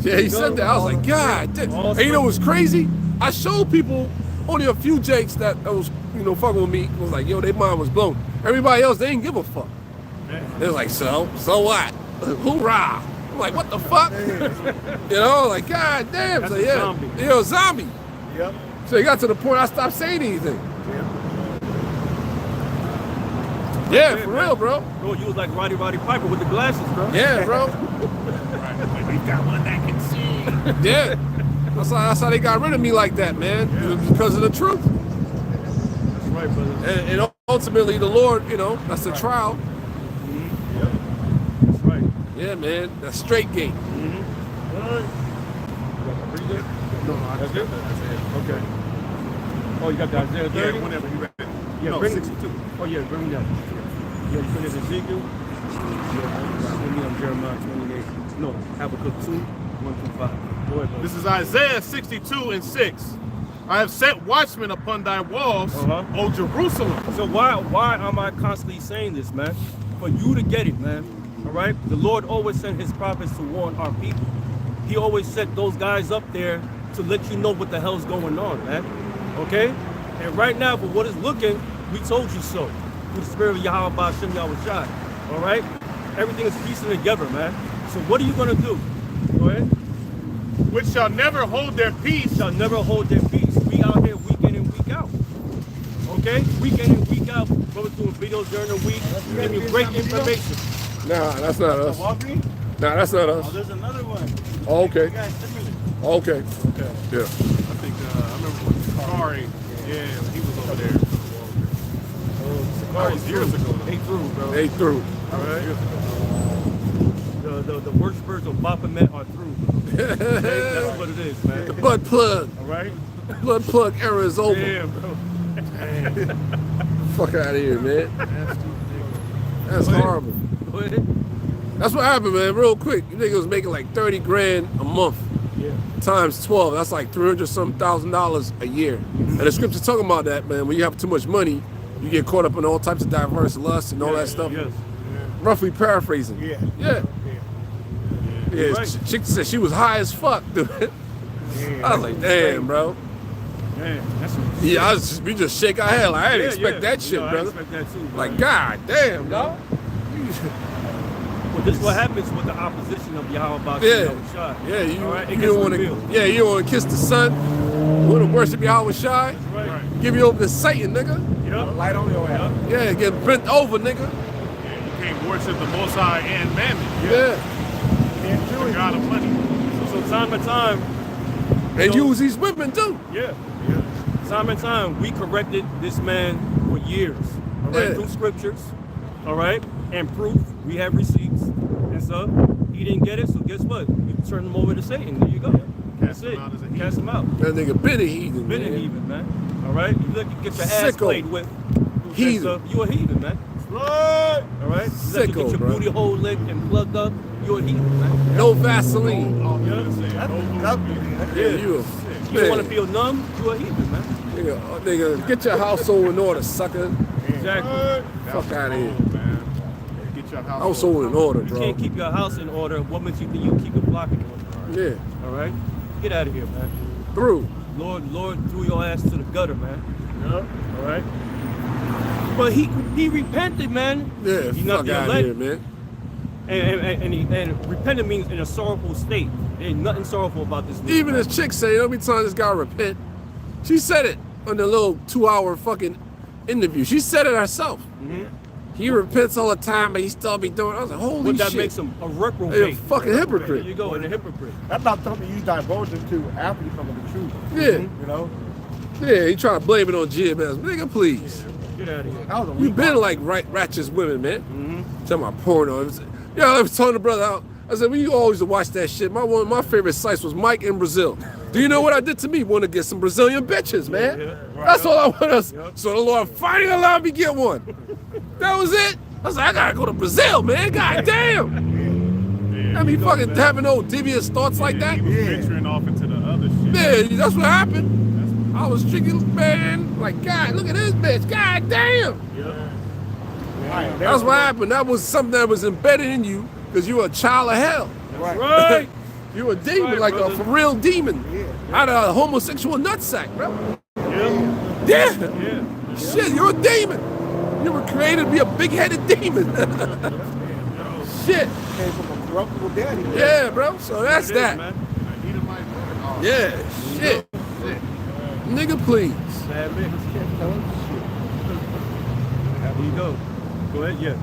Yeah, he said that. I was like, God damn. And you know what's crazy? I showed people, only a few jakes that was fucking with me was like, yo, their mind was blown. Everybody else, they didn't give a fuck. They was like, so what? Hoorah! I'm like, what the fuck? You know, like, God damn. That's So a yeah, zombie. zombie. Yep. So it got to the point I stopped saying anything. Yeah, for real, bro. Bro, you was like Roddy Piper with the glasses, bro. Yeah, bro. Right. We've got one that can see. Yeah. That's how they got rid of me like that, man. Because of the truth. That's right, brother. And ultimately, the Lord, that's the trial. That's right. Yeah, man. That's straight gate. That's good? Okay. Oh, you got the Isaiah 30? Yeah, whenever you're ready. Yeah, No, bring 62. Oh, yeah, bring me that. Yeah, you put it in Ezekiel. Yeah, bring me on Jeremiah 28. No, Habakkuk 2, 1 through 5. Go ahead, brother. This is Isaiah 62:6. I have set watchmen upon thy walls, O Jerusalem. So why am I constantly saying this, man? For you to get it, man. All right? The Lord always sent his prophets to warn our people. He always set those guys up there to let you know what the hell's going on, man. Okay? And right now, for what is looking, we told you so. Through the spirit of Yahweh Ba'Shem Yahweh Shai. All right? Everything is piecing together, man. So what are you going to do? Go ahead. Which shall never hold their peace. Shall never hold their peace. We out here week in and week out. Okay? Week in and week out. Brothers doing videos during the week. Give you great information. Nah, that's not us. Walgreens? Nah, that's not Oh, us. there's another one. Oh, okay. You guys sent me. Okay. Okay. Yeah. I think I remember when Sakari, he was over over there. That was years ago. They through, bro. They through. All right. The worst version of Baphomet are through. That's what it is, man. The butt plug. All right. Blood plug era is over. Damn, bro. Fuck out of here, man. That's horrible. Go ahead. That's what happened, man. Real quick, you niggas was making like 30 grand a month. Yeah. Times 12. That's like $300,000 a year. And the scripture's talking about that, man. When you have too much money, you get caught up in all types of diverse lusts and all that stuff. Yes. Roughly paraphrasing. Yeah. Yeah. Yeah. Right. Chick said she was high as fuck, dude. I was like, damn, bro. Man, that's Yeah, we just shake our head like I didn't expect that shit, I brother. expect that too, Like, god damn, dog. Well, this is what happens with the opposition of Yahweh Yeah. Shai. Yeah, you, All right, it you gets don't want to. revealed. Yeah, you don't want to kiss the sun. You want to worship Yahweh Shai. Right. Give you over to Satan, nigga. Yep. Light on your ass. Yeah, get bent over, nigga. You can't worship the Most High and Mammon. Yeah, The God of money. So time and time, and know- use these women too. yeah. Time and time, we corrected this man for years. All right, Yeah. through scriptures. All right, and proof. We have receipts and stuff. He didn't get it, so guess what? You turn him over to Satan. There you go. That's him it. out as a heathen. Cast him out. That nigga been a heathen, Been a man. heathen, man. All right, you look, you get your ass Sicko. played with. Heathen. Stuff, you a heathen, man. Right. All right, you let you Sicko, get your bro. booty hole licked and plugged up. You a heathen, man. No Vaseline. All you gotta say, That's, no Yeah, you a You don't want to feel numb. You a heathen, man. nigga, get your household in order, sucker. Exactly. Fuck out of here. man. Get your house. Household in order, You bro. can't keep your house in order. What makes you think you keep your block in order? Yeah, All right, get out of here, man. through. Lord threw your ass to the gutter, man. All right. But he repented, man. Yeah, He's not fuck the out of elect. here, man. And repented means in a sorrowful state. There ain't nothing sorrowful about this. nigga, Even man. this chick say, every time this guy repent, she said it on the little 2-hour fucking interview. She said it herself. He repents all the time, but he still be doing. I was like, holy But that shit. makes him a reprobate. Hey, a fucking hypocrite. There you go, and a hypocrite. That's not something you divulge into after you come to the truth. Yeah, You know? yeah. He trying to blame it on GMS. Nigga, please. Get out of here. That was a You weak been one. like ratchet women, man. Talking about porno. Yeah, I was telling the brother out. I said, well, you always used to watch that shit. One of my favorite sites was Mike in Brazil. Do you know what I did to me? Want to get some Brazilian bitches, man. Yeah, right. That's all I want us. Yep. So the Lord finally allowed me to get one. That was it. I was like, I gotta go to Brazil, man. God damn. I mean, fucking having no devious thoughts like that. He was venturing off into the other shit. Yeah, that's what happened. I was drinking, man. Like, God, look at this bitch. God damn. Right. That's what happened. That was something that was embedded in you because you were a child of hell. Right. You were a demon, right, like brother. a for real demon. Out of a homosexual nutsack, bro. Yeah. Yeah. Shit, you're a demon. You were created to be a big-headed demon. Shit. Came from a corruptible daddy. Yeah, bro. So that's It is, that. man. Yeah. Shit. Nigga, please. Bad mix. There you go. Go ahead, yeah.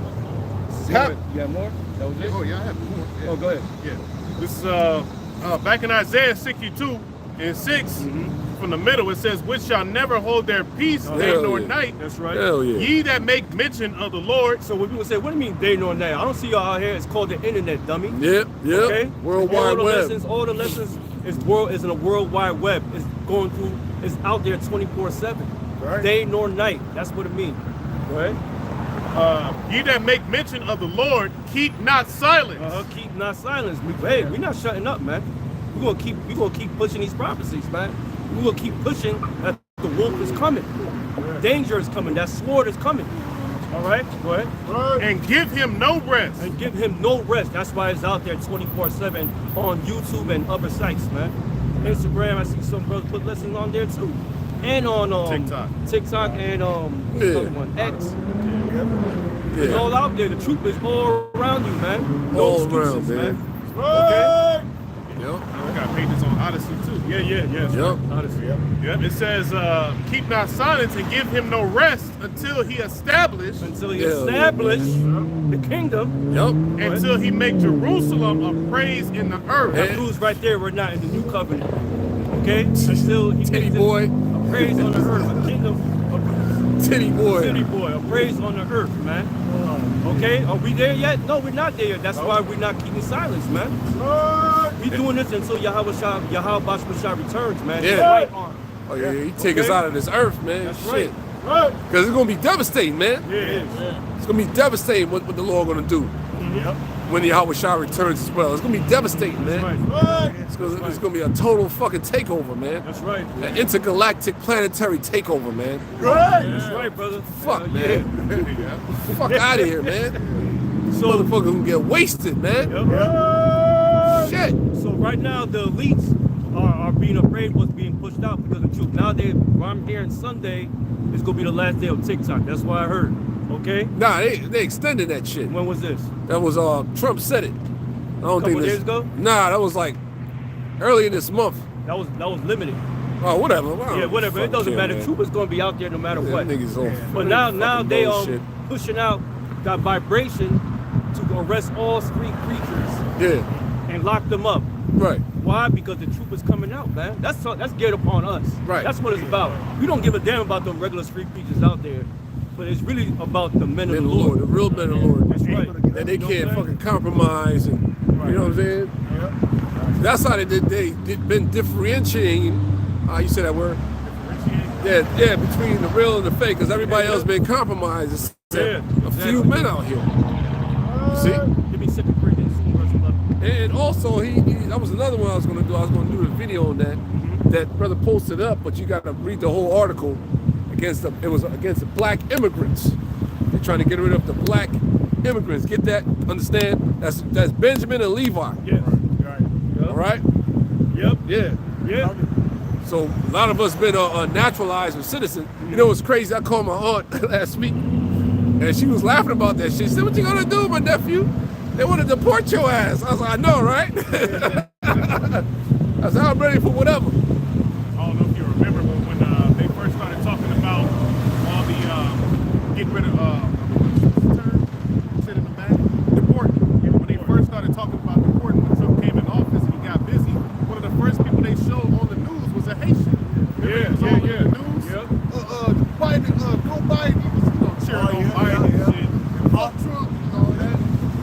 Hap- You got more? That was it? Oh, yeah, I have more. Yeah. Oh, go ahead. Yeah. This is back in Isaiah 62 and 6, from the middle, it says, which shall never hold their peace day Hell nor yeah. night. That's right. Hell yeah. Ye that make mention of the Lord. So when people say, what do you mean day nor night? I don't see y'all out here. It's called the internet, dummy. Yep. Yep. Okay? World all Wide the Web. Lessons, all the lessons is in a World Wide Web. It's going through, it's out there 24/7. Right. Day nor night. That's what it means. Right? Ye that make mention of the Lord, keep not silence. Keep not silence. We're not shutting up, man. We're gonna keep pushing these prophecies, man. We're gonna keep pushing that the wolf is coming. Danger is coming. That sword is coming. All right, go ahead. And give him no rest. And give him no rest. That's why it's out there 24/7 on YouTube and other sites, man. Instagram, I see some brothers put lessons on there too. And on TikTok and what's the other one? X. It's all out there. The truth is all around you, man. No All excuses, around, man. Okay? Yep. I got pages on Odyssey too. Yeah. Yep. Honestly, Yep. It says, keep not silence and give him no rest until he establish, until he Yeah, establish the kingdom. Yep. until he make Jerusalem a praise in the earth. That proves right there we're not in the new covenant. Okay? Until he Titty makes boy. a praise on the earth, a kingdom, City boy. City boy, a praise on the earth, man. Okay, are we there yet? No, we're not there yet. That's why we're not keeping silence, man. We doing this until Yahweh Shah returns, man. Yeah. His right arm. Oh yeah, he take us out of this earth, man. That's Shit. right. Because it's gonna be devastating, man. Yeah, it is. It's gonna be devastating what the Lord gonna do when Yahweh Shah returns as well. It's gonna be devastating, man. Right. It's gonna be a total fucking takeover, man. That's right. An intergalactic planetary takeover, man. That's right, brother. Fuck, man. Fuck out of here, man. So, Motherfuckers gonna get wasted, man. Shit. So right now the elites are being afraid what's being pushed out because of the truth. Now I'm hearing Sunday is gonna be the last day of TikTok. That's what I heard. Okay? Nah, they extended that shit. When was this? That was Trump said it. I don't think Couple this, days ago? Nah, that was like earlier this month. That was limited. Oh, whatever. Yeah, whatever. It doesn't matter. Truth is gonna be out there no matter what. Niggas all But now they bullshit. pushing out that vibration to arrest all street creatures Yeah, and lock them up. right. Why? Because the truth is coming out, man. That's get upon us. Right. That's what it's about. We don't give a damn about them regular street creatures out there, but it's really about the men of the Lord. The real men of the Lord. That's right. That they can't fucking compromise and you know what I'm saying? That's how they been differentiating. You say that word? Yeah, between the real and the fake, because everybody else been compromised. Except a few men out here. You see? Give me 2 Corinthians 2:11. And also, that was another one I was going to do. I was going to do a video on that. That brother posted up, but you got to read the whole article. It was against the black immigrants. They're trying to get rid of the black immigrants. Get that? Understand? That's Benjamin and Levi. Yeah. All right? Yep. Yeah. Yeah. So a lot of us been naturalized or citizen. You know what's crazy? I called my aunt last week, and she was laughing about that shit. She said, "What you gonna do, my nephew? They want to deport your ass." I was like, "I know, right?" I said, "I'm ready for whatever." I don't know if you remember, but when they first started talking about all the getting rid of what's the term? Said in the back, deport. When they first started talking about deporting, when Trump came in office and he got busy, one of the first people they showed on the news was a Haitian. Yeah. The news. Yep. Biden, Joe Biden, he was Cheering on Biden and shit. Trump and all that.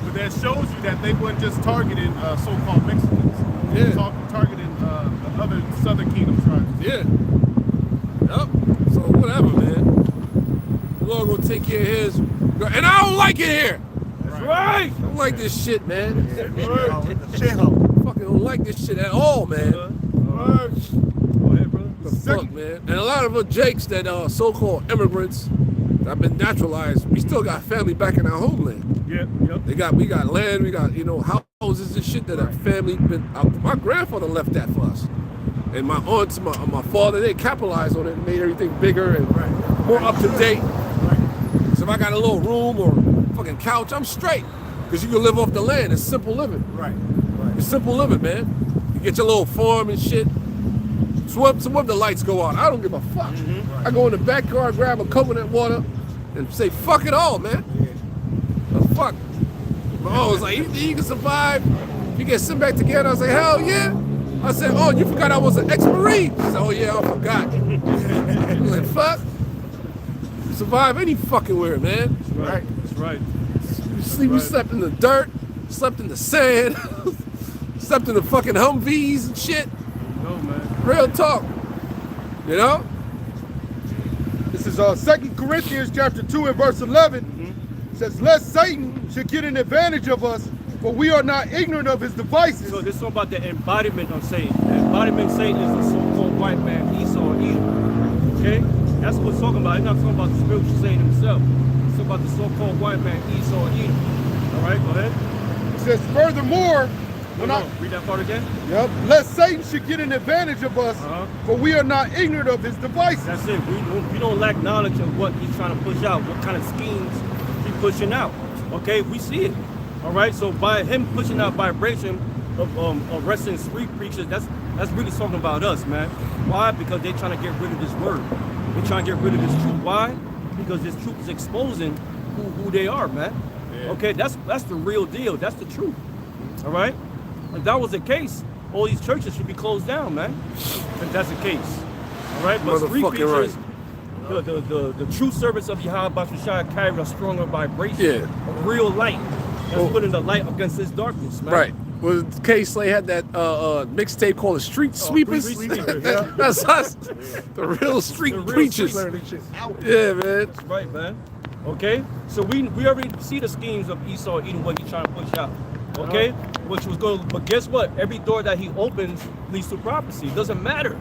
But that shows you that they weren't just targeting so-called Mexicans. They were targeting the other Southern Kingdom tribes. Yeah. Yep. So whatever, man. The Lord gonna take care of his. And I don't like it here. That's right. I don't like this shit, man. Shithole. Fucking don't like this shit at all, man. Go ahead, brother. The fuck, man. And a lot of us jakes that so-called immigrants that have been naturalized, we still got family back in our homeland. Yep. We got land, we got houses and shit that our family been. My grandfather left that for us, and my aunts, my father, they capitalized on it and made everything bigger and more up to date. So if I got a little room or fucking couch, I'm straight, because you can live off the land. It's simple living. Right. It's simple living, man. You get your little farm and shit. So when the lights go out, I don't give a fuck. I go in the backyard, grab a coconut water, and say, fuck it all, man. The fuck? Oh, it's like, you can survive. You get sent back together. I say, hell yeah. I said, oh, you forgot I was an ex-Marine. She said, oh yeah, I forgot. I was like, fuck. Survive any fucking where, man. That's right. We slept in the dirt, slept in the sand, slept in the fucking Humvees and shit. No, man. Real talk. You know? This is 2 Corinthians chapter 2 and verse 11. It says, lest Satan should get an advantage of us, for we are not ignorant of his devices. So this is about the embodiment of Satan. The embodiment of Satan is the so-called white man, Esau, and Edom. Okay? That's what it's talking about. It's not talking about the spiritual Satan himself. It's about the so-called white man, Esau, and Edom. All right, go ahead. It says, furthermore, Read that part again. lest Satan should get an advantage of us, for we are not ignorant of his devices. That's it. We don't lack knowledge of what he's trying to push out, what kind of schemes he's pushing out. Okay, we see it. All right, so by him pushing out vibration of arresting street preachers, that's really talking about us, man. Why? Because they're trying to get rid of this word. They're trying to get rid of this truth. Why? Because this truth is exposing who they are, man. Yeah. Okay, that's the real deal. That's the truth. All right. If that was the case, all these churches should be closed down, man. If that's the case. All right, but street preachers, the true service of Yahweh Shai carried a stronger vibration, a real light. That's putting the light against this darkness, man. Right. Well, K-Slay had that mixtape called the Street Sweepers. That's us, the real street preachers. Yeah, man. That's right, man. Okay, so we already see the schemes of Esau eating what he's trying to push out. Okay, which was going. But guess what? Every door that he opens leads to prophecy. It doesn't matter.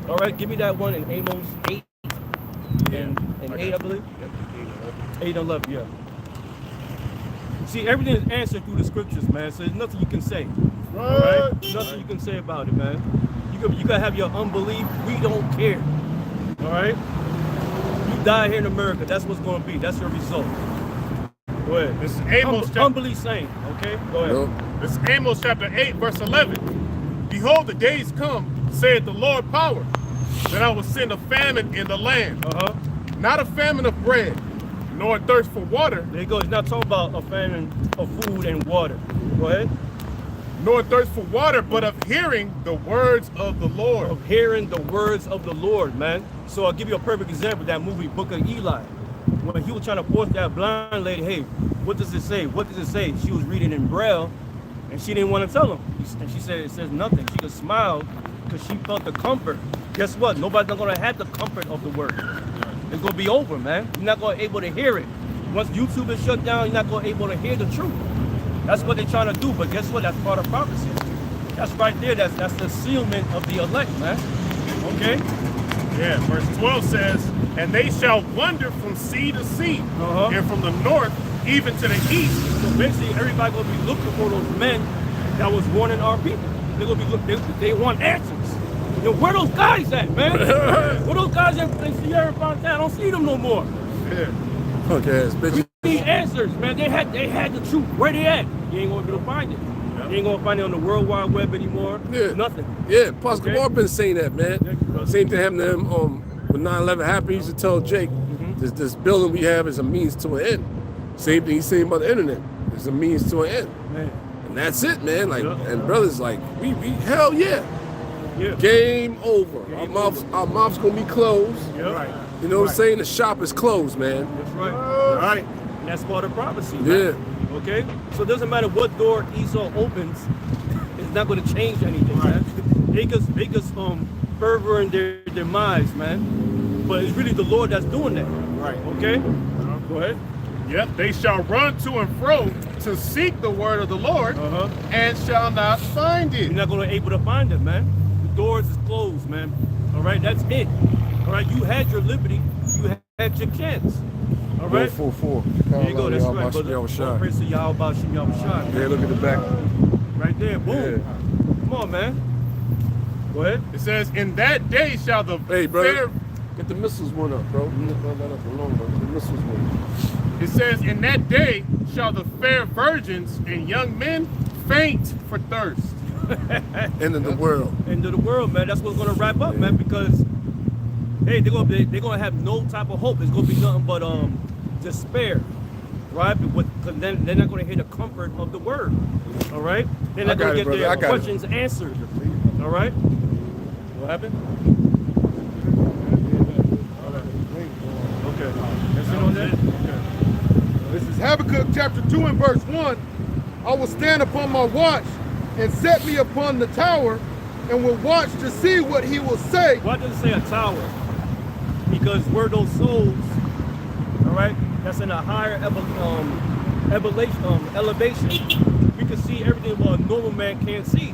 All right, give me that one in Amos 8 and 8, I believe. 8 and 11, yeah. See, everything is answered through the scriptures, man. So there's nothing you can say. All right? Nothing you can say about it, man. You gotta have your unbelief. We don't care. All right? You die here in America. That's what's gonna be. That's your result. Go ahead. This is Amos humbly saying, okay? Go ahead. This is Amos chapter 8, verse 11. Behold, the days come, saith the Lord power, that I will send a famine in the land. Not a famine of bread, nor a thirst for water. There you go. He's not talking about a famine of food and water. Go ahead. Nor a thirst for water, but of hearing the words of the Lord. Of hearing the words of the Lord, man. So I'll give you a perfect example. That movie, Book of Eli. When he was trying to force that blind lady, hey, what does it say? What does it say? She was reading in Braille, and she didn't want to tell him. And she said, it says nothing. She just smiled because she felt the comfort. Guess what? Nobody's not going to have the comfort of the word. It's going to be over, man. You're not going to be able to hear it. Once YouTube is shut down, you're not going to be able to hear the truth. That's what they're trying to do. But guess what? That's part of prophecy. That's right there. That's the sealment of the elect, man. Okay? Yeah, verse 12 says, and they shall wander from sea to sea, and from the north even to the east. So basically, everybody going to be looking for those men that was warning our people. They're going to be looking, they want answers. Yo, where those guys at, man? Where those guys in Sierra Fontana? I don't see them no more. Yeah. Okay, we need answers, man. They had the truth. Where they at? You ain't gonna be able to find it. You ain't gonna find it on the World Wide Web anymore. Yeah. Nothing. Yeah, Pastor Moore been saying that, man. Same thing happened to him when 9/11 happened. He used to tell Jake, this building we have is a means to an end. Same thing he's saying about the internet. It's a means to an end. Man. And that's it, man. Like, and brothers, like, we hell yeah. Yeah. Game over. Our mouth's gonna be closed. Yeah. Right. You know what I'm saying? The shop is closed, man. That's right. All right. And that's part of prophecy. Yeah. Man. Okay. So it doesn't matter what door Esau opens, it's not gonna change anything, man. They just further in their demise, man. But it's really the Lord that's doing that. Right. Okay. Go ahead. Yep. They shall run to and fro to seek the word of the Lord, and shall not find it. You're not gonna be able to find it, man. Doors is closed, man. All right, that's it. All right, you had your liberty, you had your chance. All right. 4-4. There you go. That's right, brother. Praise to Yahweh Shai. Yeah, look at the back. Right there. Boom. Yeah. Come on, man. Go ahead. It says, "In that day shall the brother, get the missiles one up, bro. The missiles one. It says, "In that day shall the fair virgins and young men faint for thirst." End of the world. End of the world, man. That's what's gonna wrap up, man. Because hey, they're gonna have no type of hope. It's gonna be nothing but despair, right? Because then they're not gonna hear the comfort of the word. All right. They're not gonna get their questions answered. All right. What happened? Okay. That's it on that. Okay. This is Habakkuk chapter 2 and verse 1. I will stand upon my watch and set me upon the tower, and will watch to see what he will say. Why does it say a tower? Because we're those souls, all right, that's in a higher elevation. We can see everything what a normal man can't see,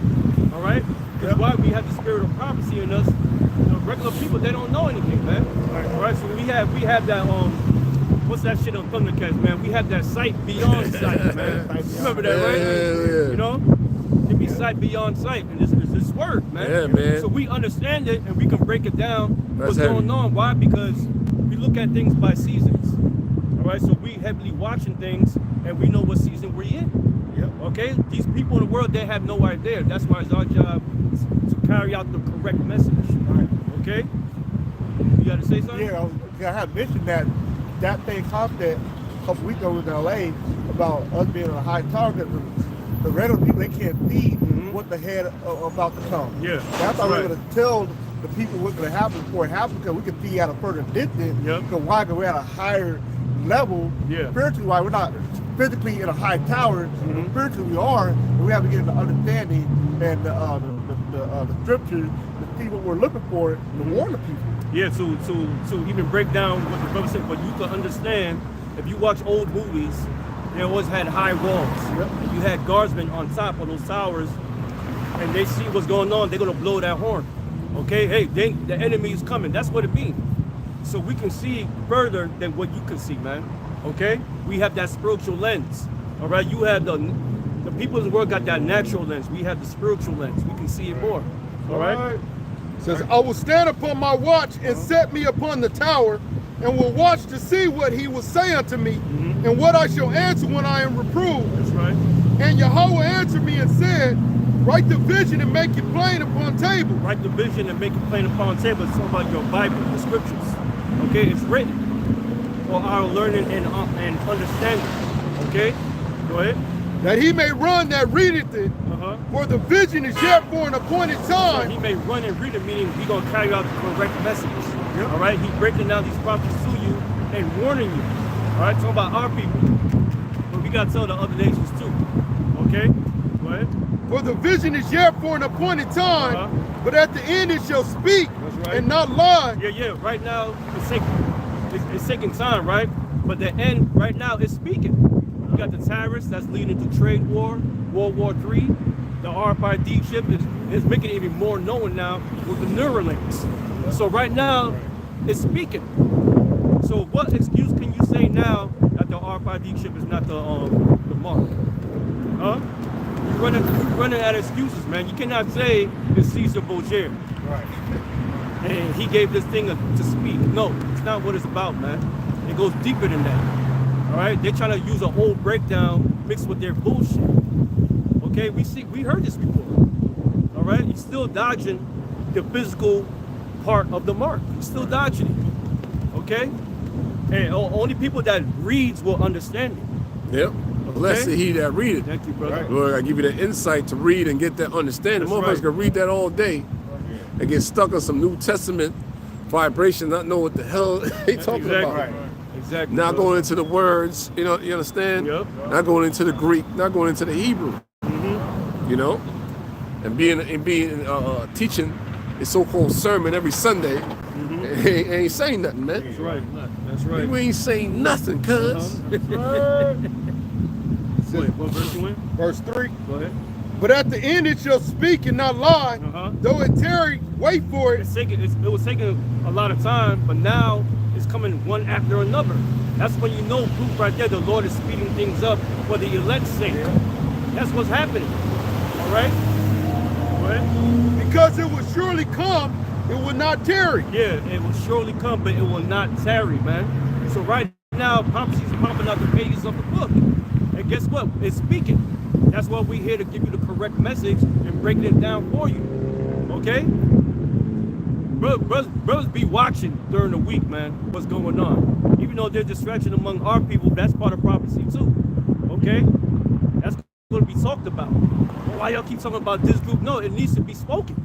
all right? That's why we have the spirit of prophecy in us. The regular people, they don't know anything, man. All right, so we have that, what's that shit on Thundercats, man? We have that sight beyond sight, man. Remember that, right? Yeah. You know? Can be sight beyond sight, and this is this word, man. Yeah, man. So we understand it, and we can break it down. What's going on? Why? Because we look at things by seasons. All right, so we heavily watching things, and we know what season we're in. Yep. Okay. These people in the world, they have no idea. That's why it's our job to carry out the correct message. All right. Okay. You got to say something? Yeah, I have mentioned that thing concept a couple weeks ago in LA about us being on a high target. The regular people, they can't see what the head about to come. Yeah. That's why we're going to tell the people what's going to happen before it happens, because we can see at a further distance. Yep. Because why? Because we're at a higher level. Yeah. Spiritually, why we're not physically in a high tower. Mhm. Spiritually, we are, and we have to get the understanding and the scriptures to see what we're looking for to warn the people. Yeah, to even break down what the brother said, but you can understand, if you watch old movies, they always had high walls. Yep. And you had guardsmen on top of those towers, and they see what's going on, they're gonna blow that horn. Okay, hey, the enemy is coming. That's what it means. So we can see further than what you can see, man. Okay? We have that spiritual lens. All right, you have the people in the world got that natural lens. We have the spiritual lens. We can see it more. All right? Says, I will stand upon my watch and set me upon the tower, and will watch to see what he will say unto me, and what I shall answer when I am reproved. That's right. And Yahweh answered me and said, write the vision and make it plain upon table. Write the vision and make it plain upon table. It's talking about your Bible, the scriptures. Okay, it's written for our learning and understanding. Okay, go ahead. That he may run that readeth it, for the vision is yet for an appointed So time. he may run and read it, meaning he's gonna carry out the correct message. All right, he's breaking down these prophecies to you and warning you. All right, talking about our people, but we gotta tell the other nations too. Okay, go ahead. For the vision is yet for an appointed time, but at the end it shall speak That's right. and not lie. Yeah. Right now, it's taking time, right? But the end right now is speaking. You got the tariffs that's leading to trade war, World War III. The RFID chip is making it even more known now with the Neuralinks. So right now, it's speaking. So what excuse can you say now that the RFID chip is not the mark? Huh? You're running out of excuses, man. You cannot say it's Caesar Borgia. Right. And he gave this thing to speak. No, it's not what it's about, man. It goes deeper than that. All right, they're trying to use an old breakdown mixed with their bullshit. Okay, we heard this before. All right, you're still dodging the physical part of the mark. You're still dodging it. Okay, and only people that reads will understand it. Yep. Blessed he that readeth. Thank you, brother. Right. Lord, I give you that insight to read and get that understanding. That's Motherfuckers right. can read that all day and get stuck on some New Testament vibration, not know what the hell they talking Exactly. about. Right. Exactly. Not brother. going into the words, you know, you understand? Yep. Not going into the Greek, not going into the Hebrew, you know? And being teaching a so-called sermon every Sunday, ain't saying nothing, man. That's right. That's right. We ain't saying nothing, cuz. Go ahead. What verse you in? Verse 3. Go ahead. But at the end it shall speak and not lie. Though it tarry, wait for it. It was taking a lot of time, but now it's coming one after another. That's when you know proof right there. The Lord is speeding things up for the elect's sake. That's what's happening. All right? Go ahead. Because it will surely come, it will not tarry. Yeah, it will surely come, but it will not tarry, man. So right now, prophecies are popping out the pages of the book. And guess what? It's speaking. That's why we're here to give you the correct message and breaking it down for you. Okay? Brothers be watching during the week, man, what's going on. Even though there's distraction among our people, that's part of prophecy too. Okay? That's going to be talked about. Why y'all keep talking about this group? No, it needs to be spoken.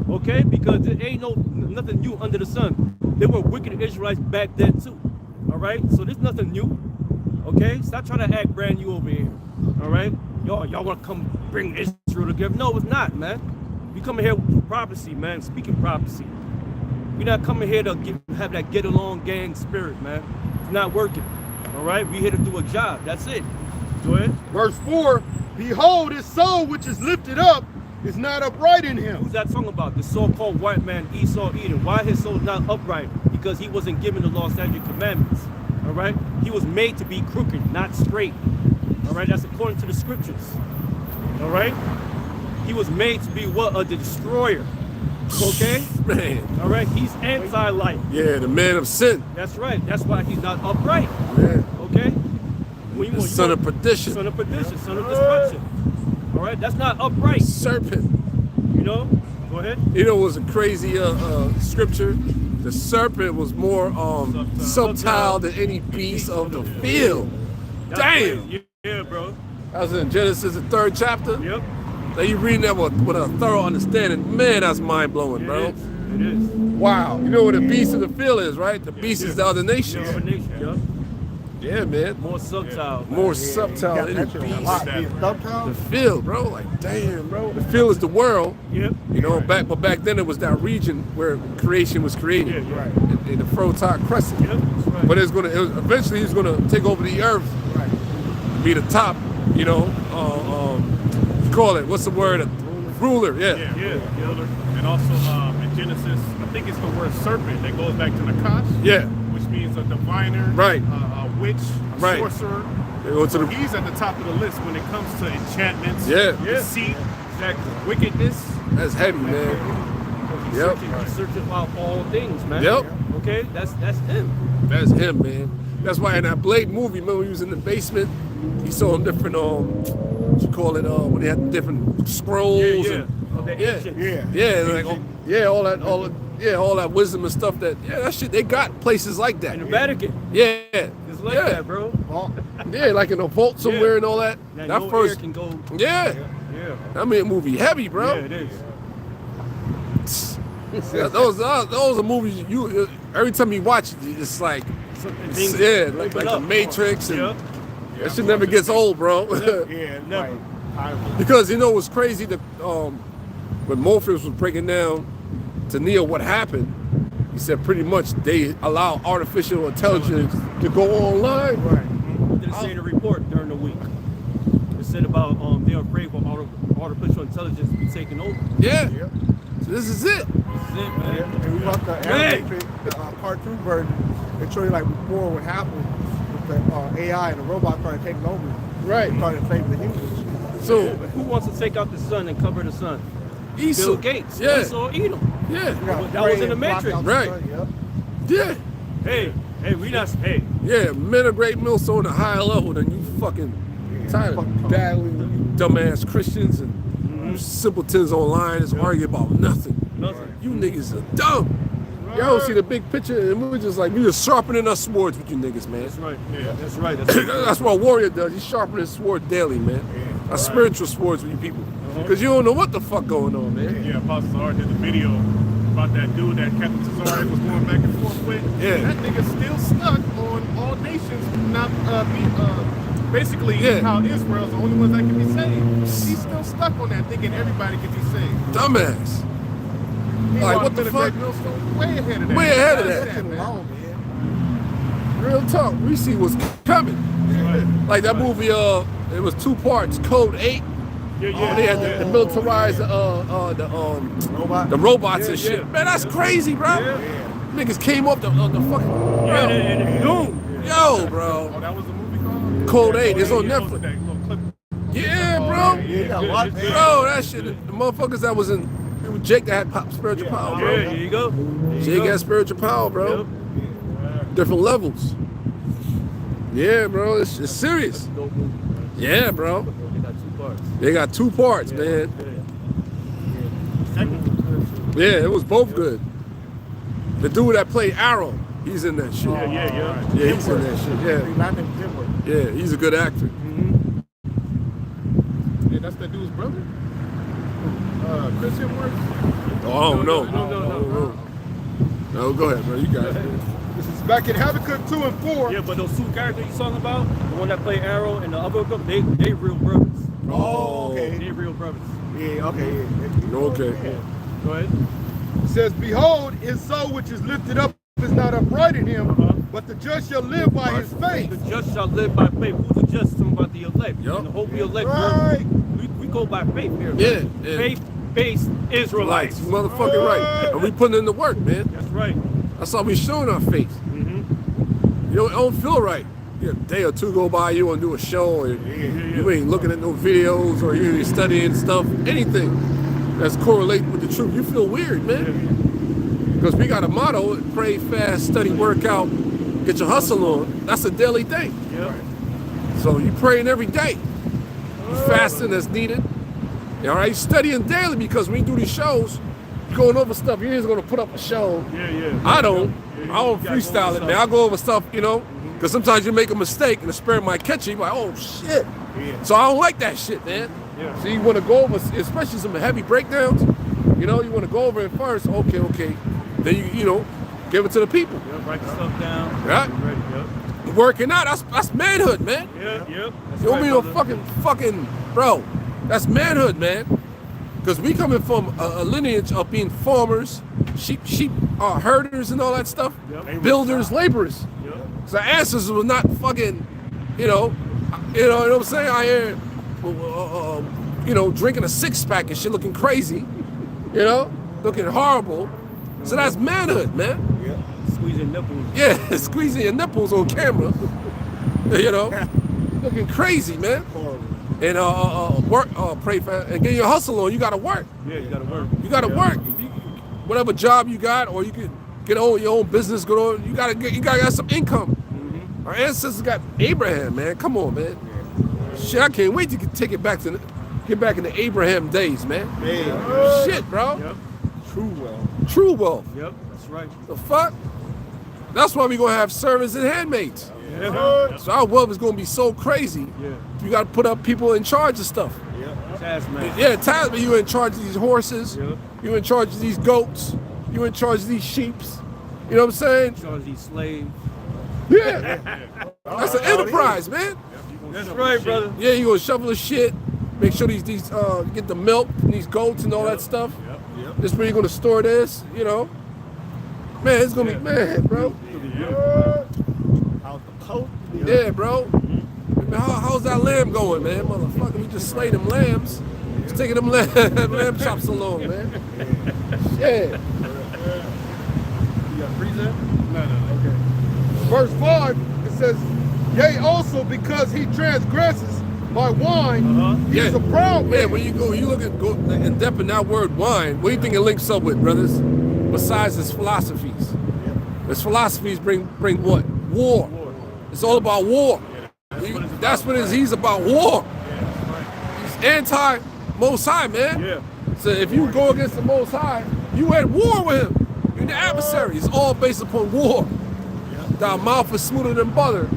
Okay? Because there ain't nothing new under the sun. There were wicked Israelites back then too. All right? So there's nothing new. Okay? Stop trying to act brand new over here. All right? Y'all want to come bring Israel together? No, it's not, man. We coming here with prophecy, man, speaking prophecy. We're not coming here to have that get along gang spirit, man. It's not working. All right? We here to do a job. That's it. Go ahead. Verse 4, behold, his soul which is lifted up is not upright in him. Who's that talking about? The so-called white man, Esau Edom. Why his soul is not upright? Because he wasn't given the law, statute, commandments. All right? He was made to be crooked, not straight. All right? That's according to the scriptures. All right? He was made to be what? A destroyer. Okay? Man. All right? He's anti-light. Yeah, the man of sin. That's right. That's why he's not upright. Yeah. Okay? The son of perdition. Son of perdition. Son of destruction. All right? That's not upright. Serpent. You know? Go ahead. You know, it was a crazy scripture. The serpent was more subtle than any beast of the field. That's Damn. crazy. Yeah, bro. That was in Genesis, the 3rd chapter. Yep. Now you reading that with a thorough understanding. Man, that's mind blowing, It bro. is. It is. Wow. You know what a beast of the field is, right? The beast is the other nations. Yep. Yeah, man. More subtle. More subtle Got than the that shit a beast. lot. Subtle? The field, bro. Like, damn, bro. The field is the world. Yep. You know, back then it was that region where creation was created. Yeah, right. In the Fertile Crescent. Yep. That's right. But eventually he's gonna take over the earth, Right. be the top, you know, call it, what's the word? A ruler, yeah. Yeah. Ruler. And also in Genesis, I think it's the word serpent that goes back to Nakash. Yeah. Which means a diviner, Right. a witch, a Right. sorcerer. They go to So the, he's at the top of the list when it comes to enchantments, Yeah. deceit, Exactly. wickedness. that's heavy, man. Yep. He's searching out all things, man. Yep. Okay, that's him. That's him, man. That's why in that Blade movie, remember he was in the basement, he saw them different, what you call it, when they had different scrolls. Yeah. And, Of the Yeah. ancients. Yeah. yeah, like, all that wisdom and stuff that shit, they got places like that. In the Vatican. Yeah. It's like yeah. that, bro. Well, Yeah, like in a vault somewhere Yeah. and all that. Now, That no first, air can go. yeah. Yeah. I mean, a movie heavy, bro. Yeah, it is. Yeah, those are movies you every time you watch it, it's like Things yeah, like open the up. Matrix, and Yeah. that shit never gets old, bro. yeah, Never. right. Because you know what's crazy, that when Morpheus was breaking down to Neo what happened, he said pretty much they allow artificial intelligence to go online. Right. What did it say in the report during the week? It said about they're afraid for artificial intelligence to be taken over. Yeah. Yep. So this is it. That's it, Yeah. man. And we watched the Man. animated cartoon version and show you like before what happened with the AI and the robot started taking over. Right. Started saving the humans. So But who wants to take out the sun and cover the sun? Esau. Bill Gates. Yeah. Esau Edom. Yeah. You got That was in spray the and block Matrix. out the Right. sun, Yep. Yeah. Hey, we not. Hey, Yeah, men are great mills on a higher level than you fucking tired of battling with you dumbass Christians and you simpletons online that's arguing about nothing. nothing. You niggas are dumb. Y'all don't see the big picture, and we're just like, we just sharpening our swords with you niggas, man. That's right. Yeah, that's right. That's right. That's what a warrior does. He's sharpening his sword daily, man. Our spiritual swords with you people. Because you don't know what the fuck going on, man. Yeah, Apostle Art did the video about that dude that Captain Cesare was going back and forth with. Yeah. That nigga's still stuck on all nations not basically Yeah. how Israel's the only ones that can be saved. He's still stuck on that, thinking everybody can be saved. Dumbass. Meanwhile, what the Billy fuck? Graham Millstone way ahead of that. Way ahead of Leave that. shit alone, man. Real talk. We see what's coming. Like that movie, it was 2 parts, Code 8. Yeah. They had the militarized Robot. the robots and Yeah, shit. yeah. Man, that's crazy, bro. Yeah. Niggas came up the fucking Yeah, and boom. yo, bro. Oh, that was the movie called? Code 8 is on Yeah, Netflix. that little clip. Yeah, bro. Yeah, you got a lot. Bro, that shit, the motherfuckers that was in, it was Jake that had spiritual power, Yeah, bro. there you go. There you Jake go. had spiritual power, bro. Yep. Different levels. Yeah, bro, it's serious. Dope movie. Yeah, bro. They got 2 parts. They got 2 parts, man. Yeah, it was both good. The dude that played Arrow, he's in that shit. Yeah. Yeah, he's in that shit. Yeah, Not named Timber. yeah, he's a good actor. Yeah, that's that dude's brother? Chris Hemsworth? Oh, I don't know. No. No, go ahead, bro. You got it. This is back in Habakkuk 2 and 4. Yeah, but those 2 characters you talking about, the one that played Arrow and the other group, they real brothers. Oh, okay. They real brothers. Yeah, okay. Yeah. Okay. Go ahead. It says, Behold, his soul which is lifted up is not upright in him, but the just shall live by his The faith. just shall live by faith. Who's the just? Talking about the elect. Yup. And the hope we elect. Right. We go by faith here. Yeah, man. yeah. Faith-based Israelites. You motherfucking right. And we putting in the work, man. That's right. That's how we showing our faith. You don't feel right. A day or 2 go by, you want to do a show, or you ain't looking at no videos, or you ain't studying stuff, anything that's correlating with the truth. You feel weird, man. Because we got a motto: pray, fast, study, work out, get your hustle on. That's a daily thing. Yeah. So you praying every day. You fasting as needed. All right, you studying daily, because when you do these shows, you're going over stuff. You ain't gonna put up a show. Yeah. I don't. Yeah, I don't you gotta freestyle go it, over man. I go over stuff, because sometimes you make a mistake and the spirit might catch you. You're like, oh shit. So I don't like that shit, man. Yeah. So you want to go over, especially some heavy breakdowns. You know, you want to go over it first. Okay. Then you know, give it to the people. Yep, write the stuff down. Right? Ready, yep. Working out, that's manhood, man. Yep. You don't mean no fucking, bro. That's manhood, man. Because we coming from a lineage of being farmers, sheep herders and all that stuff. Yep. Builders, laborers. Yep. So our ancestors were not fucking, you know what I'm saying? I hear, you know, drinking a 6-pack and shit, looking crazy, you know, looking horrible. So that's manhood, man. Yeah. Squeezing nipples. Yeah, squeezing your nipples on camera, you know, looking crazy, man. Horrible. And work, pray for, and get your hustle on. You gotta work. Yeah, you gotta work. You gotta work. Whatever job you got, or you can get on your own business. Go on. You gotta have some income. Our ancestors got Abraham, man. Come on, man. Shit, I can't wait to get back in the Abraham days, man. Shit, bro. Yep. True wealth. Yep, that's right. The fuck? That's why we gonna have servants and handmaids. Yeah. So our wealth is gonna be so crazy. Yeah. You gotta put up people in charge of stuff. Taskmaster. Yeah, Tasman, you in charge of these horses. Yep. You in charge of these goats. You in charge of these sheeps. You know what I'm saying? Charge these slaves. Yeah. That's an enterprise, man. That's right, brother. Yeah, you gonna shovel the shit. Make sure these get the milk from these goats and all that stuff. This is where you're gonna store this, you know. Man, it's gonna be mad, bro. Out the coast. Yeah, bro. Man, how's that lamb going, man? Motherfucker, we just slayed them lambs. Just taking them lamb chops along, man. Yeah. You got freezer? No. Okay. Verse 5, it says, yea, also because he transgresses my wine, he is a proud man. Yeah, when you look at go in depth in that word wine, what do you think it links up with, brothers? Besides his philosophies. His philosophies bring what? War. It's all about war. That's what it is. He's about war. He's anti-Most High, man. Yeah. So if you go against the Most High, you at war with him. You're the adversary. It's all based upon war. Thy mouth is smoother than butter.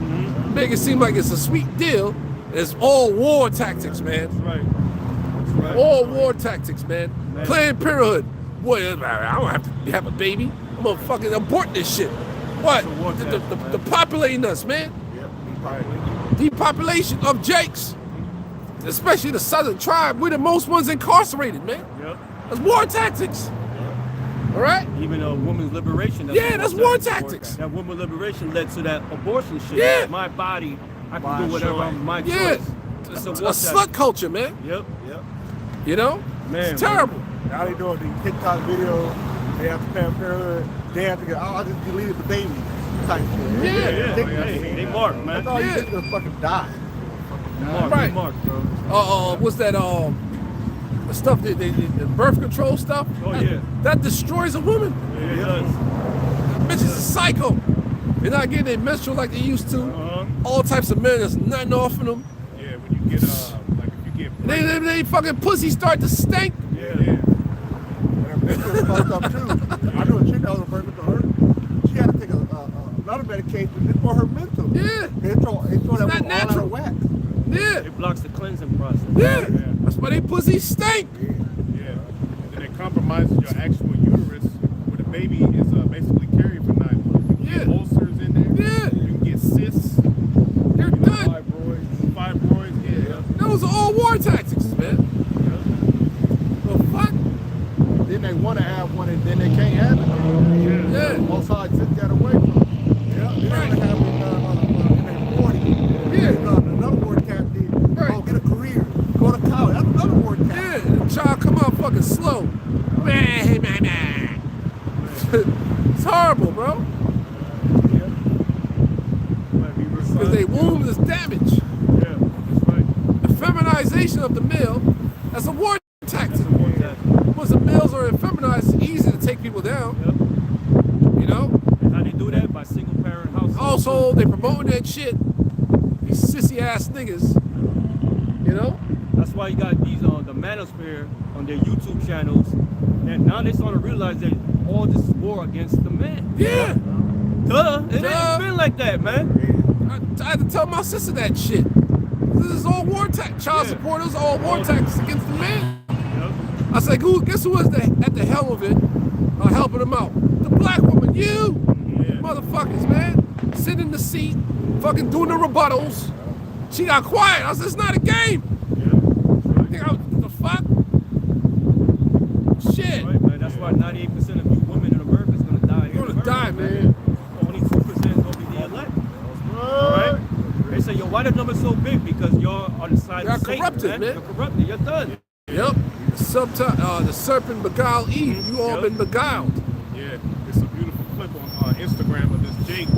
Make it seem like it's a sweet deal. It's all war tactics, man. That's right. All war tactics, man. Planned Parenthood. Boy, I don't have to have a baby. I'm gonna fucking abort this shit. What? The populating us, man. Depopulation of Jakes. Especially the southern tribe. We're the most ones incarcerated, man. Yep. That's war tactics. All right? Even women's liberation. That's war tactics. That women's liberation led to that abortion shit. Yeah. My body, I can do whatever, my Yeah. choice. It's A a war slut tactic. culture, man. Yep. You know? Man, It's terrible. Now they doing these TikTok videos. They have to Planned Parenthood. They have to get, I just deleted the baby type shit. Yeah. They mark, man. That's all Yeah. you think gonna fucking die. Mark, Right. mark, bro. What's that? The stuff the birth control stuff. Oh, yeah. That destroys a woman. Yeah, it does. Bitches is psycho. They're not getting their menstrual like they used to. All types of men, there's nothing off of them. Yeah, when you get like if you get They fucking pussy start to stink. yeah. And her mental was fucked up too. I knew a chick that was a birth to her. She had to take another medication just for her mental. Yeah. They throw that not woman all out natural. of whack. Yeah. It blocks the cleansing process. Yeah. That's why they pussy stink. Yeah, and then it compromises your actual uterus, where the baby is basically carried for 9 months. You can get Yeah. ulcers in there. Yeah. You can get cysts, They're done. fibroids. Yeah. Those are all war tactics, man. The fuck? Then they want to have one and then they can't have it. Yeah. Most High took that away from them. Yeah, they have to have it in their 40s. Yeah. Another war tactic. Right. Oh, get a career. Go to college. That's another war tactic. Yeah, and the child come out fucking slow. It's horrible, bro. Because their womb is damaged. Yeah, that's right. The feminization of the male, that's a war tactic. War tactic. Once the males are effeminized, it's easy to take people down. Yep. You know? And how they do that? By single parent household. Also, they promoting that shit. These sissy ass niggas. You know? That's why you got these on the Manosphere on their YouTube channels. And now they're starting to realize that all this is war against the man. Yeah. Duh. It Duh. ain't been like that, man. I had to tell my sister that shit. This is all war tactics. Child Yeah. support is all war tactics against the man. Yep. I said, guess who was at the helm of it, helping them out? The black woman, you motherfuckers, man. Sitting in the seat, fucking doing the rebuttals. She got quiet. I said, it's not a game. The fuck? Shit. Right, man. That's why 98% of you women in America is gonna die. You're gonna die, man. Only 2% gonna be the elect. All right. They say, yo, why the number's so big? Because you're on the side of Satan, corrupted, man. You're corrupted. You're done. Yep. The serpent beguiled Eve. You all been beguiled. Yeah, it's a beautiful clip on Instagram of this Jake.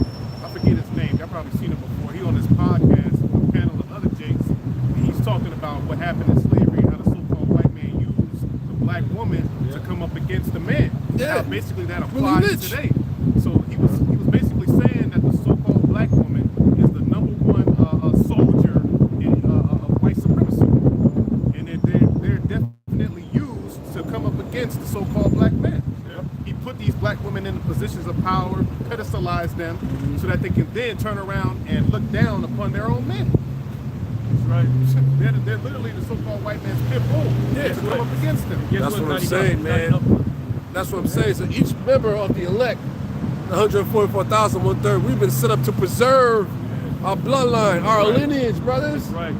I forget his name. Y'all probably seen it before. He on this podcast with a panel of other Jakes. And he's talking about what happened in slavery, how the so-called white man used the black woman to come up against the man. Yeah. How basically that Really applies rich. today. So he was basically saying that the so-called black woman is the number one soldier in of white supremacy, and they're definitely used to come up against the so-called black man. He put these black women in positions of power, pedestalize them, so that they can then turn around and look down upon their own men. That's right. They're literally the so-called white man's pit bull to come up against them. That's what I'm saying, man. That's what I'm saying. So each member of the elect, 144,000, 1/3, we've been set up to preserve our bloodline, our lineage, brothers. That's right.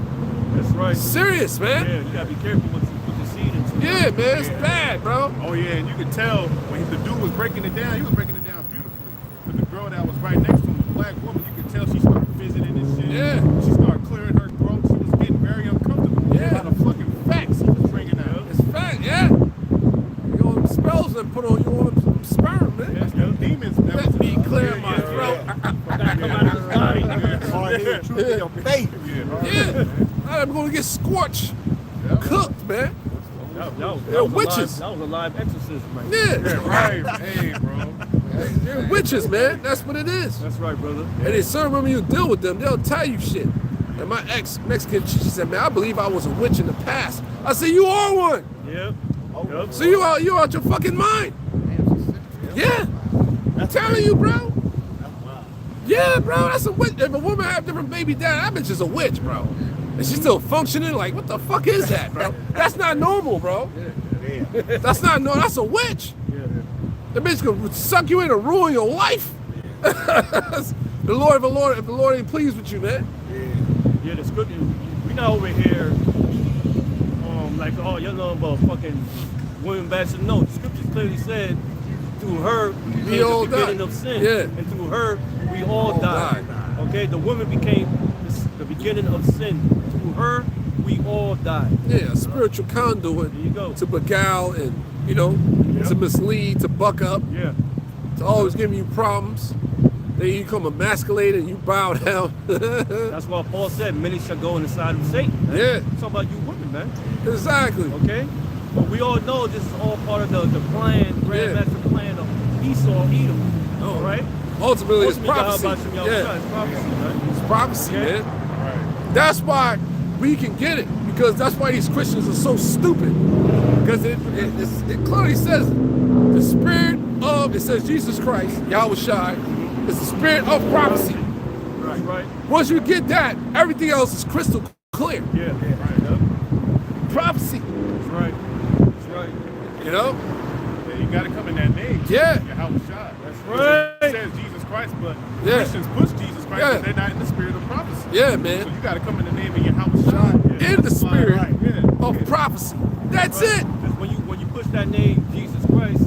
That's right. Serious, man. Yeah, you gotta be careful what you put your seed into. Yeah, man, it's bad, bro. Oh yeah, and you could tell when the dude was breaking it down, he was breaking it down beautifully. But the girl that was right next to him, the black woman, you could tell she started visiting and shit. Yeah. She started clearing her throat. She was getting very uncomfortable. Yeah. By the fucking facts he was bringing out. It's fact, yeah. You want spells and put on your sperm, man. That's the demons. That Let was me clear my throat. Yeah. I'm gonna get scorched, cooked, man. They're witches. That was a live exorcism, right? Yeah. Right. Hey, bro. They're witches, man. That's what it is. That's right, brother. And then certain women, you deal with them, they'll tell you shit. And my ex Mexican, she said, man, I believe I was a witch in the past. I said, you are one. Yep. Yep. So you out your fucking mind. Yeah. I'm telling you, bro. Yeah, bro, that's a witch. If a woman have different baby dad, that bitch is a witch, bro. And she's still functioning, like, what the fuck is that, bro? That's not normal, bro. That's not normal, that's a witch. The bitch can suck you in and ruin your life. If the Lord ain't pleased with you, man. Yeah, the scripture, we not over here, like, oh, you know about fucking women bashing. No, the scripture clearly said, through her, we all the beginning died. of sin. Yeah. And through her, we all died. Okay, the woman became the beginning of sin. Through her, we all died. Yeah, a spiritual conduit There you go. to beguile and, to mislead, to buck up, Yeah. to always giving you problems. Then you become emasculated and you bow down. That's why Paul said, many shall go in the side of Satan. Man. Yeah. It's talking about you women, man. Exactly. Okay? But we all know this is all part of the plan, grandmaster plan of Esau, Edom. Oh. All right? Ultimately, it's Ultimately, prophecy. God about Yeah, it's prophecy, man. it's prophecy, Okay. man. That's why we can get it, because that's why these Christians are so stupid. Because it clearly says the spirit of, it says Jesus Christ, Yahweh Shai, is the spirit of prophecy. Right. Right. Once you get that, everything else is crystal clear. Yeah. Right. Prophecy, That's right. That's right. you know? Yeah, you got to come in that name. Yeah. Yahweh Shai. That's right. It says Jesus Christ, but Yeah. Christians push Jesus Christ, Yeah. but they're not in the spirit of prophecy. Yeah, So man. you got to come in the name of Yahweh Shai. In the spirit Yeah. of prophecy. That's it. Because when you push that name, Jesus Christ,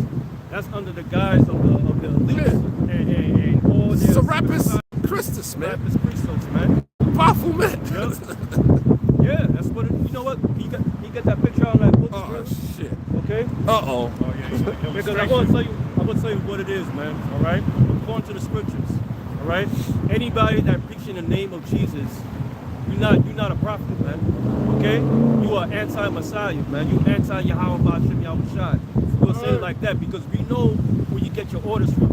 that's under the guise of the elites and all their Serapis Christus, man. Serapis Christos, man. Baphomet. Yeah, that's what you know what? He got that picture on that book. Oh, shit. Okay? Uh-oh. Oh, yeah. Because I'm gonna tell you what it is, man. All right? According to the scriptures. All right? Anybody that preaches in the name of Jesus, you're not a prophet, man. Okay? You are anti-Messiah, man. You anti-Yahweh Ba'ashem Yahweh Shai. We'll say it like that because we know where you get your orders from.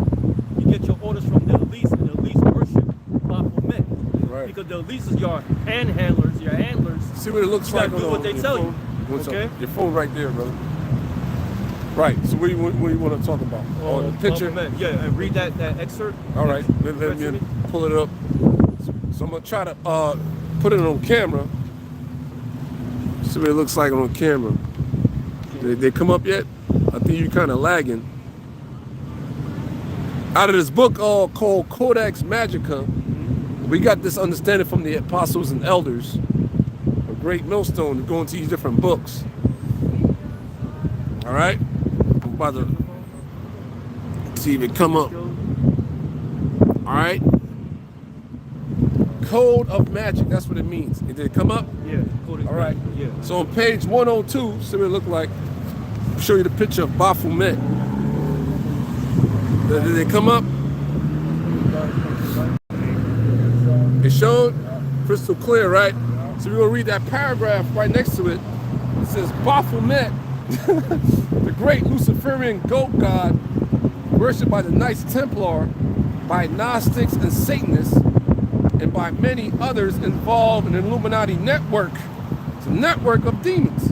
You get your orders from the elites, and the elites worship Baphomet. Right. Because the elites is your handlers, your handlers. See what it looks You like gotta do what they your tell phone? you. What's up? Okay? Your phone right there, brother. Right. So what do you want to talk about? Oh, the picture? Baphomet. Yeah, and read that excerpt. All right. Let me pull it up. So I'm going to try to put it on camera. See what it looks like on camera. They come up yet? I think you're kind of lagging. Out of this book called Codex Magica, we got this understanding from the apostles and elders. A great millstone to go into these different books. All right? I'm about to see if it come up. All right? Code of Magic, that's what it means. Did it come up? Yeah. Codex All right. Magica, yeah. So on page 102, see what it look like. I'll show you the picture of Baphomet. Did it come up? It showed crystal clear, right? So we're gonna read that paragraph right next to it. It says Baphomet, the great Luciferian goat god, worshipped by the Knights Templar, by Gnostics and Satanists, and by many others involved in the Illuminati network. It's a network of demons.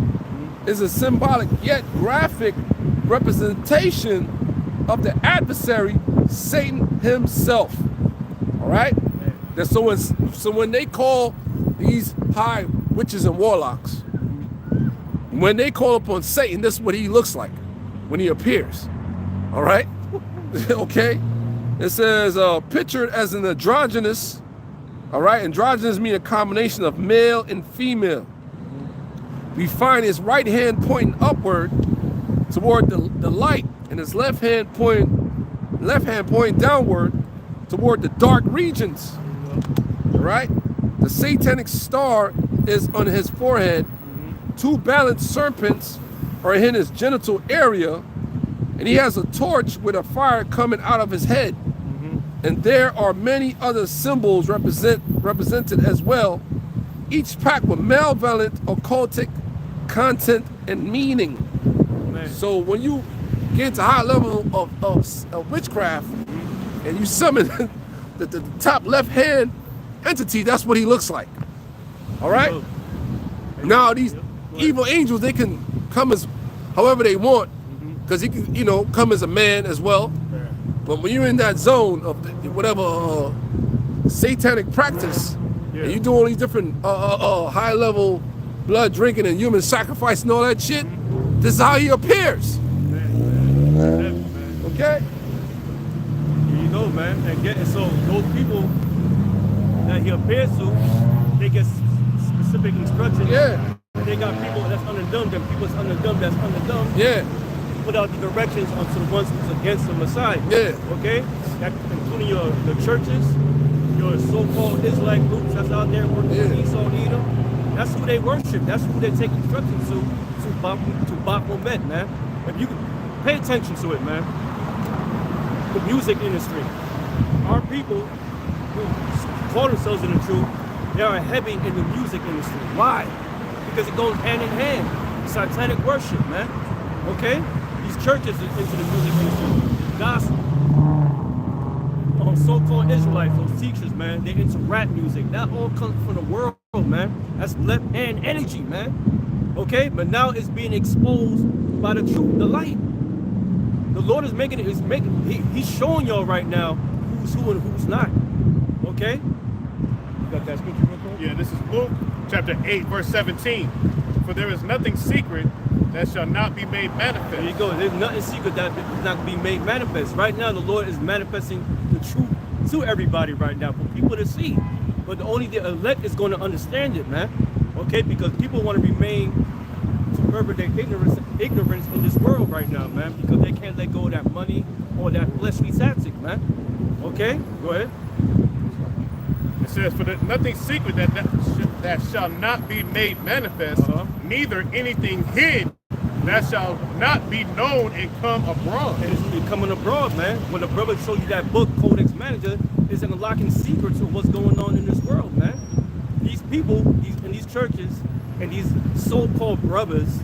Is a symbolic yet graphic representation of the adversary, Satan himself. All right? So when they call these high witches and warlocks, when they call upon Satan, this is what he looks like when he appears. All right? Okay? It says, pictured as an androgynous, all right? Androgynous means a combination of male and female. We find his right hand pointing upward toward the light, and his left hand pointing downward toward the dark regions. All right? The satanic star is on his forehead. Two balanced serpents are in his genital area, and he has a torch with a fire coming out of his head. And there are many other symbols represented as well, each packed with malevolent occultic content and meaning. Man. So when you get into high level of witchcraft and you summon the top left hand entity, that's what he looks like. All right? Now these evil angels, they can come as however they want, because he can, come as a man as well. But when you're in that zone of whatever satanic practice, and you do all these different high level blood drinking and human sacrifice and all that shit, this is how he appears. Okay? You know, man. And so those people that he appears to, they get specific instructions. Yeah. They got people that's under them, and people that's under them that's under them. Yeah. Put out the directions onto the ones who's against the Messiah. Yeah. Okay? That including the churches, your so-called Israelite groups that's out there working with Esau and Edom. That's who they worship. That's who they take instructions to Baphomet, man. If you pay attention to it, man. The music industry. Our people who call themselves in the truth, they are heavy in the music industry. Why? Because it goes hand in hand. Satanic worship, man. Okay? These churches are into the music industry. Gospel. So-called Israelites, those teachers, man, they into rap music. That all comes from the world, man. That's left-hand energy, man. Okay? But now it's being exposed by the truth, the light. The Lord is he's showing y'all right now who's who and who's not. Okay? You got that scripture real quick? Yeah, this is Luke chapter 8, verse 17. For there is nothing secret that shall not be made manifest. There you go. There's nothing secret that is not be made manifest. Right now, the Lord is manifesting the truth to everybody right now for people to see. But only the elect is going to understand it, man. Okay? Because people want to remain to pervert their ignorance in this world right now, man. Because they can't let go of that money or that fleshly tactic, man. Okay? Go ahead. It says, for there's nothing secret that shall not be made manifest, neither anything hid that shall not be known and come abroad. And it's coming abroad, man. When the brother showed you that book, Codex Manager, is unlocking secrets of what's going on in this world, man. These people in these churches and these so-called brothers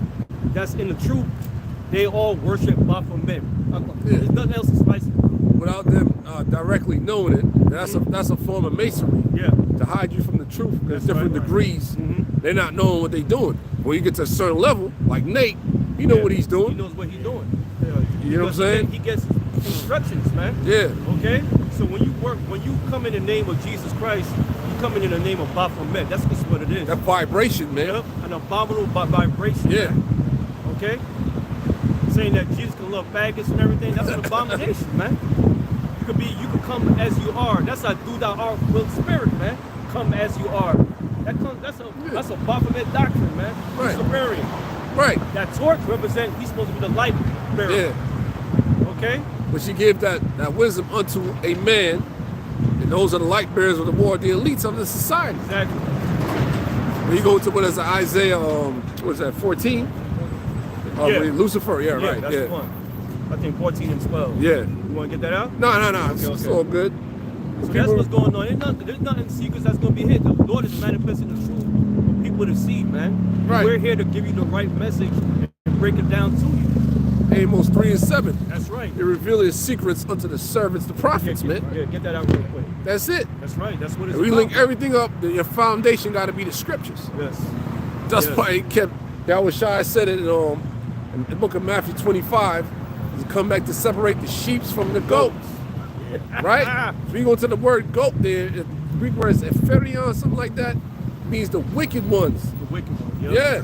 that's in the truth, they all worship Baphomet. There's nothing else to spice it. Without them directly knowing it, that's a form of masonry. Yeah. To hide you from the truth. There's different degrees. They're not knowing what they're doing. When you get to a certain level, like Nate, he know what he's doing. He knows what he's doing. You know what I'm saying? He gets instructions, man. Yeah. Okay? So when you come in the name of Jesus Christ, you come in the name of Baphomet. That's just what it is. That vibration, man. Yep. An abominable vibration. Yeah. Man. Okay? saying that Jesus can love faggots and everything, that's an abomination, man. You could come as you are. That's a do thou art will spirit, man. Come as you are. That's a Baphomet doctrine, man. Right. Sumerian. Right. That torch represents he's supposed to be the light bearer. Yeah. Okay? But she gave that wisdom unto a man, and those are the light bearers of the war, the elites of the society. Exactly. When you go to what is it, Isaiah, what is that, 14? Yeah. Lucifer, yeah, right. That's the one. I think 14 and 12. Yeah. You want to get that out? No, it's all good. So that's what's going on. There's nothing secrets that's going to be hid. The Lord is manifesting the truth for people to see, man. Right. We're here to give you the right message and break it down to you. Amos 3 and 7. That's right. He revealed his secrets unto the servants, the prophets, man. Yeah, get that out real quick. That's it. That's right. That's what it's And we about. link everything up. Your foundation got to be the scriptures. Yes. That's Yes. why he kept, Yahweh Shai said it in the book of Matthew 25, to come back to separate the sheep from the goats. Right? So you go to the word goat there, the Greek word is epherion, something like that, means the wicked ones. The wicked one. Yeah.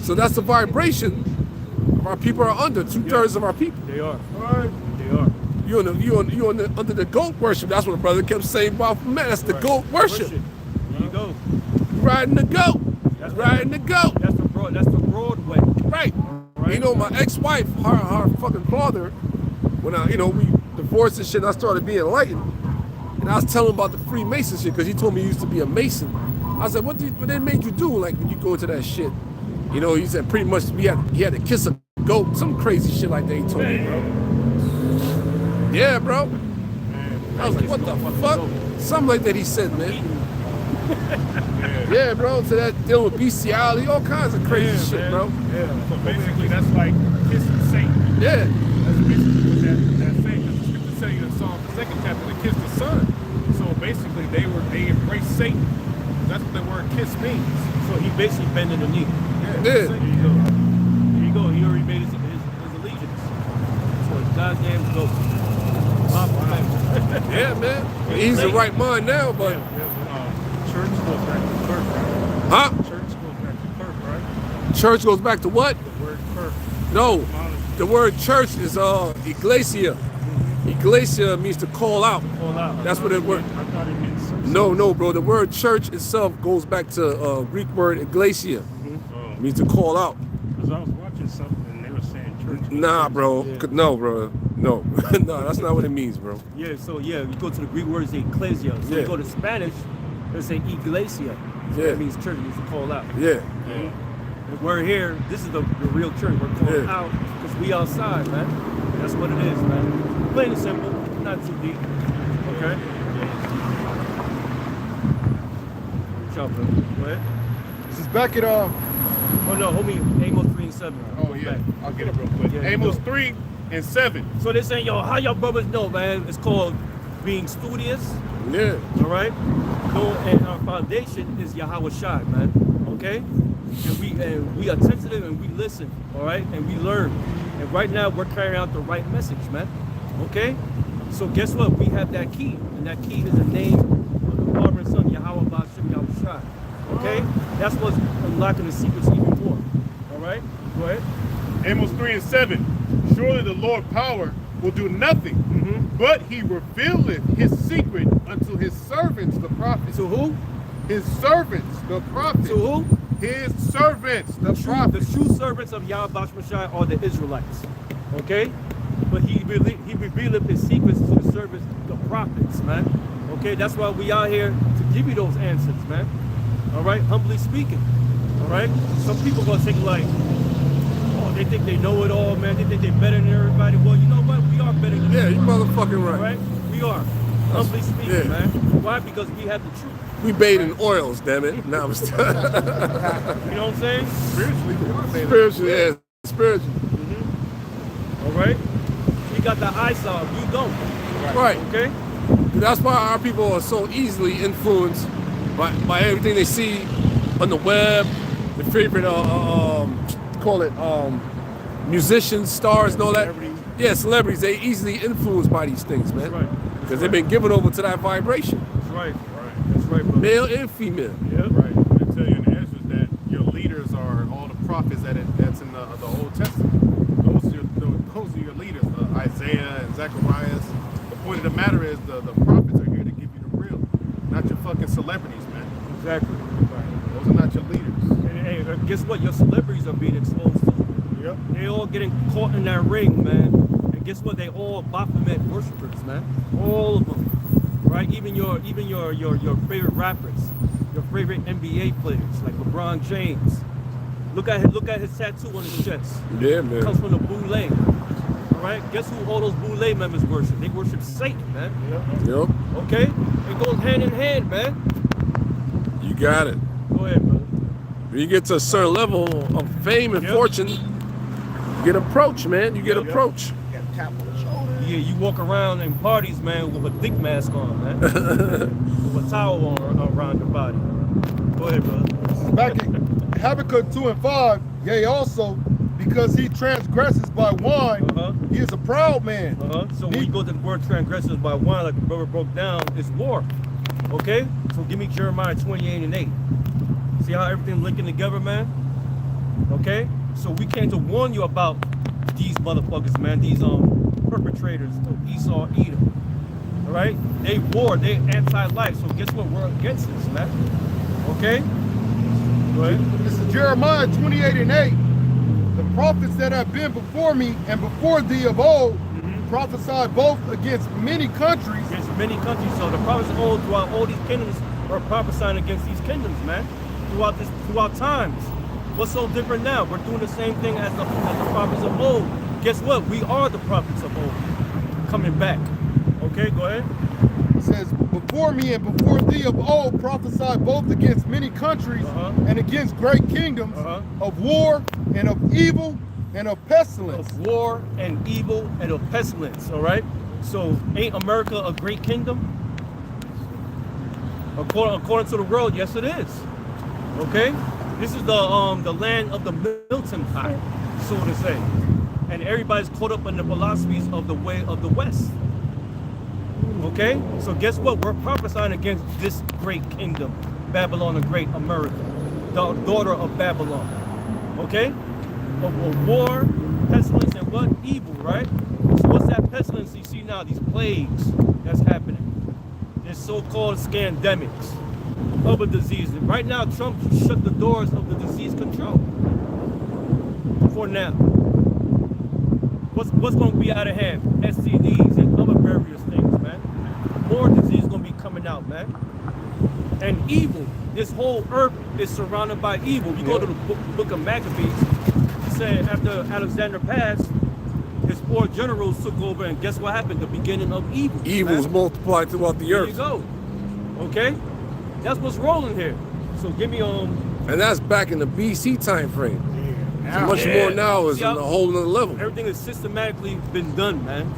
So that's the vibration our people are under. 2/3 of our people. They are. They are. You under the goat worship. That's what the brother kept saying about man. That's the goat worship. There you go. You riding the goat. That's Riding the goat. That's the broad way. Right. Right. You know, my ex-wife, her fucking father, when we divorced and shit, I started being enlightened. And I was telling him about the Freemason shit because he told me he used to be a Mason. I said, what they made you do, like, when you go to that shit? You know, he said pretty much he had to kiss a goat, some crazy shit like that he told me, bro. Yeah, bro. I was like, what the fuck? Something like that he said, man. Yeah, bro. So that dealing with bestiality, all kinds of crazy shit, man. bro. Yeah. So basically, that's like kissing Satan. Yeah. That's basically what that's saying. Because the scripture tell you in Psalm, the 2nd chapter, to kiss the Son. So basically, they embraced Satan. That's what the word kiss means. So he basically bending the knee. Yeah. There you go. He already made his allegiance. So it's goddamn goat. Yeah, man. He's the right mind now, but Church goes back to Kirk, right? huh? Church goes back to Kirk, right? Church goes back to what? The word Kirk. No, the word church is iglesia. Iglesia means to call out. Call out. That's what it word. I thought it meant something. No, bro. The word church itself goes back to Greek word iglesia. It means to call out. Because I was watching something and they were saying church. Nah, bro. Yeah. No, bro. No, no, that's not what it means, bro. Yeah, so you go to the Greek word, it's ecclesia. So Yeah. you go to Spanish, it's a iglesia. Yeah. That means church, it means to call out. Yeah. And we're here, this is the real church. We're calling out because we outside, man. That's what it is, man. Plain and simple, not too deep. Okay? Jump, go ahead. This is back at Oh no, homie, Amos 3 and 7. Oh, Go yeah. back. I'll get it real quick. Yeah, Amos go. 3 and 7. So they're saying, yo, how y'all brothers know, man? It's called being studious. Yeah. All right, and our foundation is Yahweh Shai, man. Okay, and we are sensitive and we listen. All right, and we learn. And right now we're carrying out the right message, man. Okay, so guess what? We have that key, and that key is the name of the Father and Son, Yahweh Ba'ashem Yahweh Shai. Okay, that's what's unlocking the secrets even more. All right, go ahead. Amos 3 and 7. Surely the Lord power will do nothing, but he revealeth his secret unto his servants, the prophets. To who? His servants, the prophets. To who? His servants, the The prophets. true servants of Yahweh Ba'ashem Shai are the Israelites. Okay? But he revealed his secrets to the servants, the prophets, man. Okay? That's why we are here to give you those answers, man. All right? Humbly speaking. All right? Some people gonna think like, oh, they think they know it all, man. They think they're better than everybody. Well, you know what? We are better than Yeah, you everybody. motherfucking All right. right? We are. Humbly speaking, yeah. man. Why? Because we have the truth. We bathe in oils, damn it. Now I'm You know what I'm saying? Spiritually, we are made of- spiritual, yeah, spiritual. All right? We got the eye salve. You don't. Right. Okay? That's why our people are so easily influenced by everything they see on the web, the favorite musicians, stars, and all that. Celebrities. Yeah, celebrities. They easily influenced by these things, man. That's right. Because they've been given over to that vibration, That's right. That's right, bro. male and female. Yeah. Right. I tell you in the answer is that your leaders are all the prophets that's in the Old Testament. Exactly. Those are not your leaders. And guess what? Your celebrities are being exposed to. Yep. They all getting caught in that ring, man. And guess what? They all Baphomet worshipers, man. All of them, right? Even your favorite rappers, your favorite NBA players like LeBron James. Look at his tattoo on his chest. Yeah, It man. comes from the Boule. All right. Guess who all those Boule members worship? They worship Satan, man. Yep. Okay. It goes hand in hand, man. You got it. Go ahead, brother. When you get to a certain level of fame and Yep. fortune, you get approached, man. You get Yep. approached. Got a tap on the shoulder. Yeah, you walk around in parties, man, with a dick mask on, man. With a towel on around your body. Go ahead, brother. Back in Habakkuk 2 and 5, yea, also, because he transgresses by wine, he is a proud man. So when you go to the word transgressors by wine, like the brother broke down, it's war. Okay? So give me Jeremiah 28 and 8. See how everything linking together, man? Okay? So we came to warn you about these motherfuckers, man. These perpetrators of Esau, Edom. All right? They war. They anti-life. So guess what? We're against this, man. Okay? Go ahead. This is Jeremiah 28 and 8. The prophets that have been before me and before thee of old prophesied both against many countries. Against many countries. So the prophets of old throughout all these kingdoms are prophesying against these kingdoms, man. Throughout times. What's so different now? We're doing the same thing as the prophets of old. Guess what? We are the prophets of old. Coming back. Okay, go ahead. It says, before me and before thee of old prophesied both against many countries and against great kingdoms of war and of evil and of pestilence. Of war and evil and of pestilence, all right? So ain't America a great kingdom? According to the world, yes it is. Okay? This is the land of the Milton pot, so to say. And everybody's caught up in the philosophies of the way of the West. Okay? So guess what? We're prophesying against this great kingdom, Babylon the Great, America, the daughter of Babylon. Okay? Of war, pestilence, and what? Evil, right? So what's that pestilence you see now? These plagues that's happening. There's so-called scandemics, other diseases. Right now, Trump shut the doors of the disease control. For now. What's going to be out of hand? STDs and other various things, man. More disease going to be coming out, man. And evil. This whole earth is surrounded by evil. You go to the book of Maccabees. It said after Alexander passed, his 4 generals took over, and guess what happened? The beginning of evil. Evil's multiplied throughout the earth. There you go. Okay? That's what's rolling here. So give me And that's back in the BC time frame. So much more now is on a whole nother level. Everything has systematically been done, man.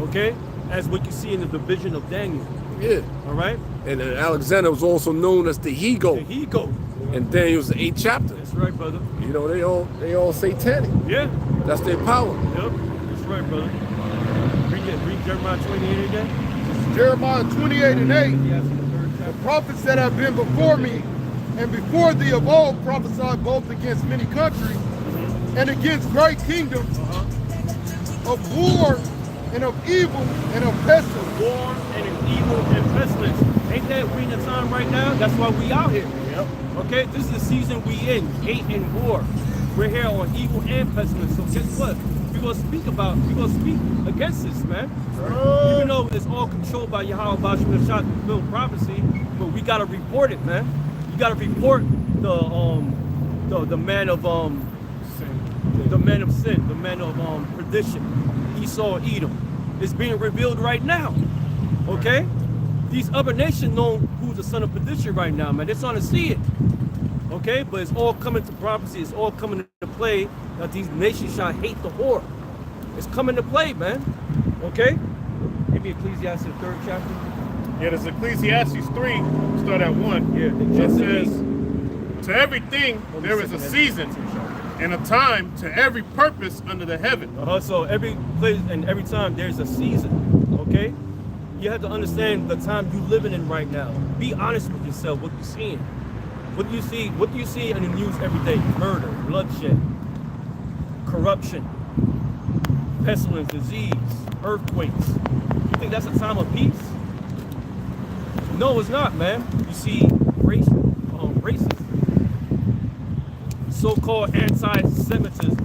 Okay? As what you see in the division of Daniel. Yeah. All right? And Alexander was also known as the he-goat. The he-goat. And Daniel's the 8th chapter. That's right, brother. You know, they all satanic. Yeah. That's their power. Yep. That's right, brother. Read Jeremiah 28 again. Jeremiah 28 and 8. Yes, in the 3rd chapter. The prophets that have been before me and before thee of old prophesied both against many countries and against great kingdoms of war and of evil and of pestilence. War and of evil and pestilence. Ain't that we in the time right now? That's why we out here. Yep. Okay, this is the season we in, hate and war. We're here on evil and pestilence. So guess what? We're gonna speak against this, man. Even though it's all controlled by Yahweh Bashim shot fulfilled prophecy, but we gotta report it, man. You gotta report the man of sin, the man of perdition, Esau, Edom. It's being revealed right now. Okay? These other nations know who's the son of perdition right now, man. They're starting to see it. Okay? But it's all coming to prophecy. It's all coming to play that these nations shall hate the whore. It's coming to play, man. Okay? Give me Ecclesiastes 3rd chapter. Yeah, there's Ecclesiastes 3, start at 1. Yeah, It says, to everything there is a season and a time to every purpose under the heaven. So every place and every time there's a season, okay? You have to understand the time you're living in right now. Be honest with yourself, what you're seeing. What do you see? What do you see in the news every day? Murder, bloodshed, corruption, pestilence, disease, earthquakes. You think that's a time of peace? No, it's not, man. You see racial racism, so-called anti-Semitism.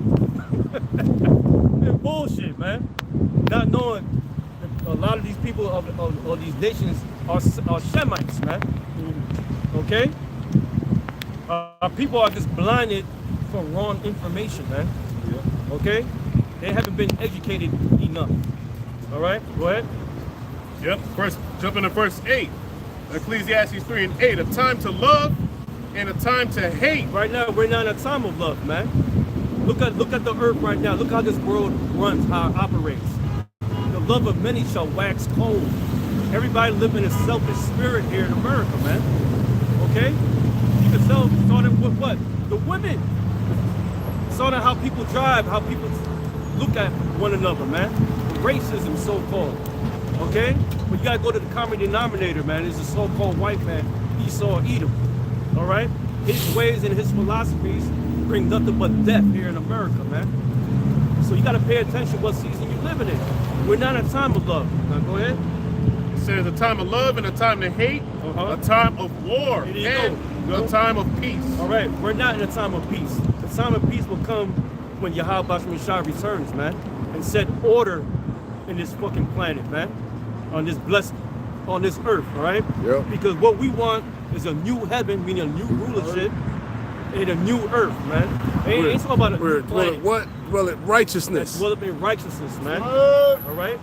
And bullshit, man. Not knowing that a lot of these people of these nations are Semites, man. Okay? People are just blinded for wrong information, man. Okay? They haven't been educated enough. All right? Go ahead. Yep. First, jump into verse 8. Ecclesiastes 3 and 8. A time to love and a time to hate. Right now, we're not in a time of love, man. Look at the earth right now. Look how this world runs, how it operates. The love of many shall wax cold. Everybody living a selfish spirit here in America, man. Okay? You can tell, starting with what? The women. Starting how people drive, how people look at one another, man. Racism, so-called. Okay? But you gotta go to the common denominator, man. It's a so-called white man, Esau, Edom. All right? His ways and his philosophies bring nothing but death here in America, man. So you gotta pay attention what season you're living in. We're not in a time of love. Now go ahead. It says a time of love and a time to hate, a time of war, There you and go. a time of peace. All right, we're not in a time of peace. The time of peace will come when Yahweh Shah returns, man, and set order in this fucking planet, man, on this earth, all right? Yep. Because what we want is a new heaven, meaning a new rulership, and a new earth, man. Ain't talking about a new planet. Well, righteousness. Well, in righteousness, man. All right?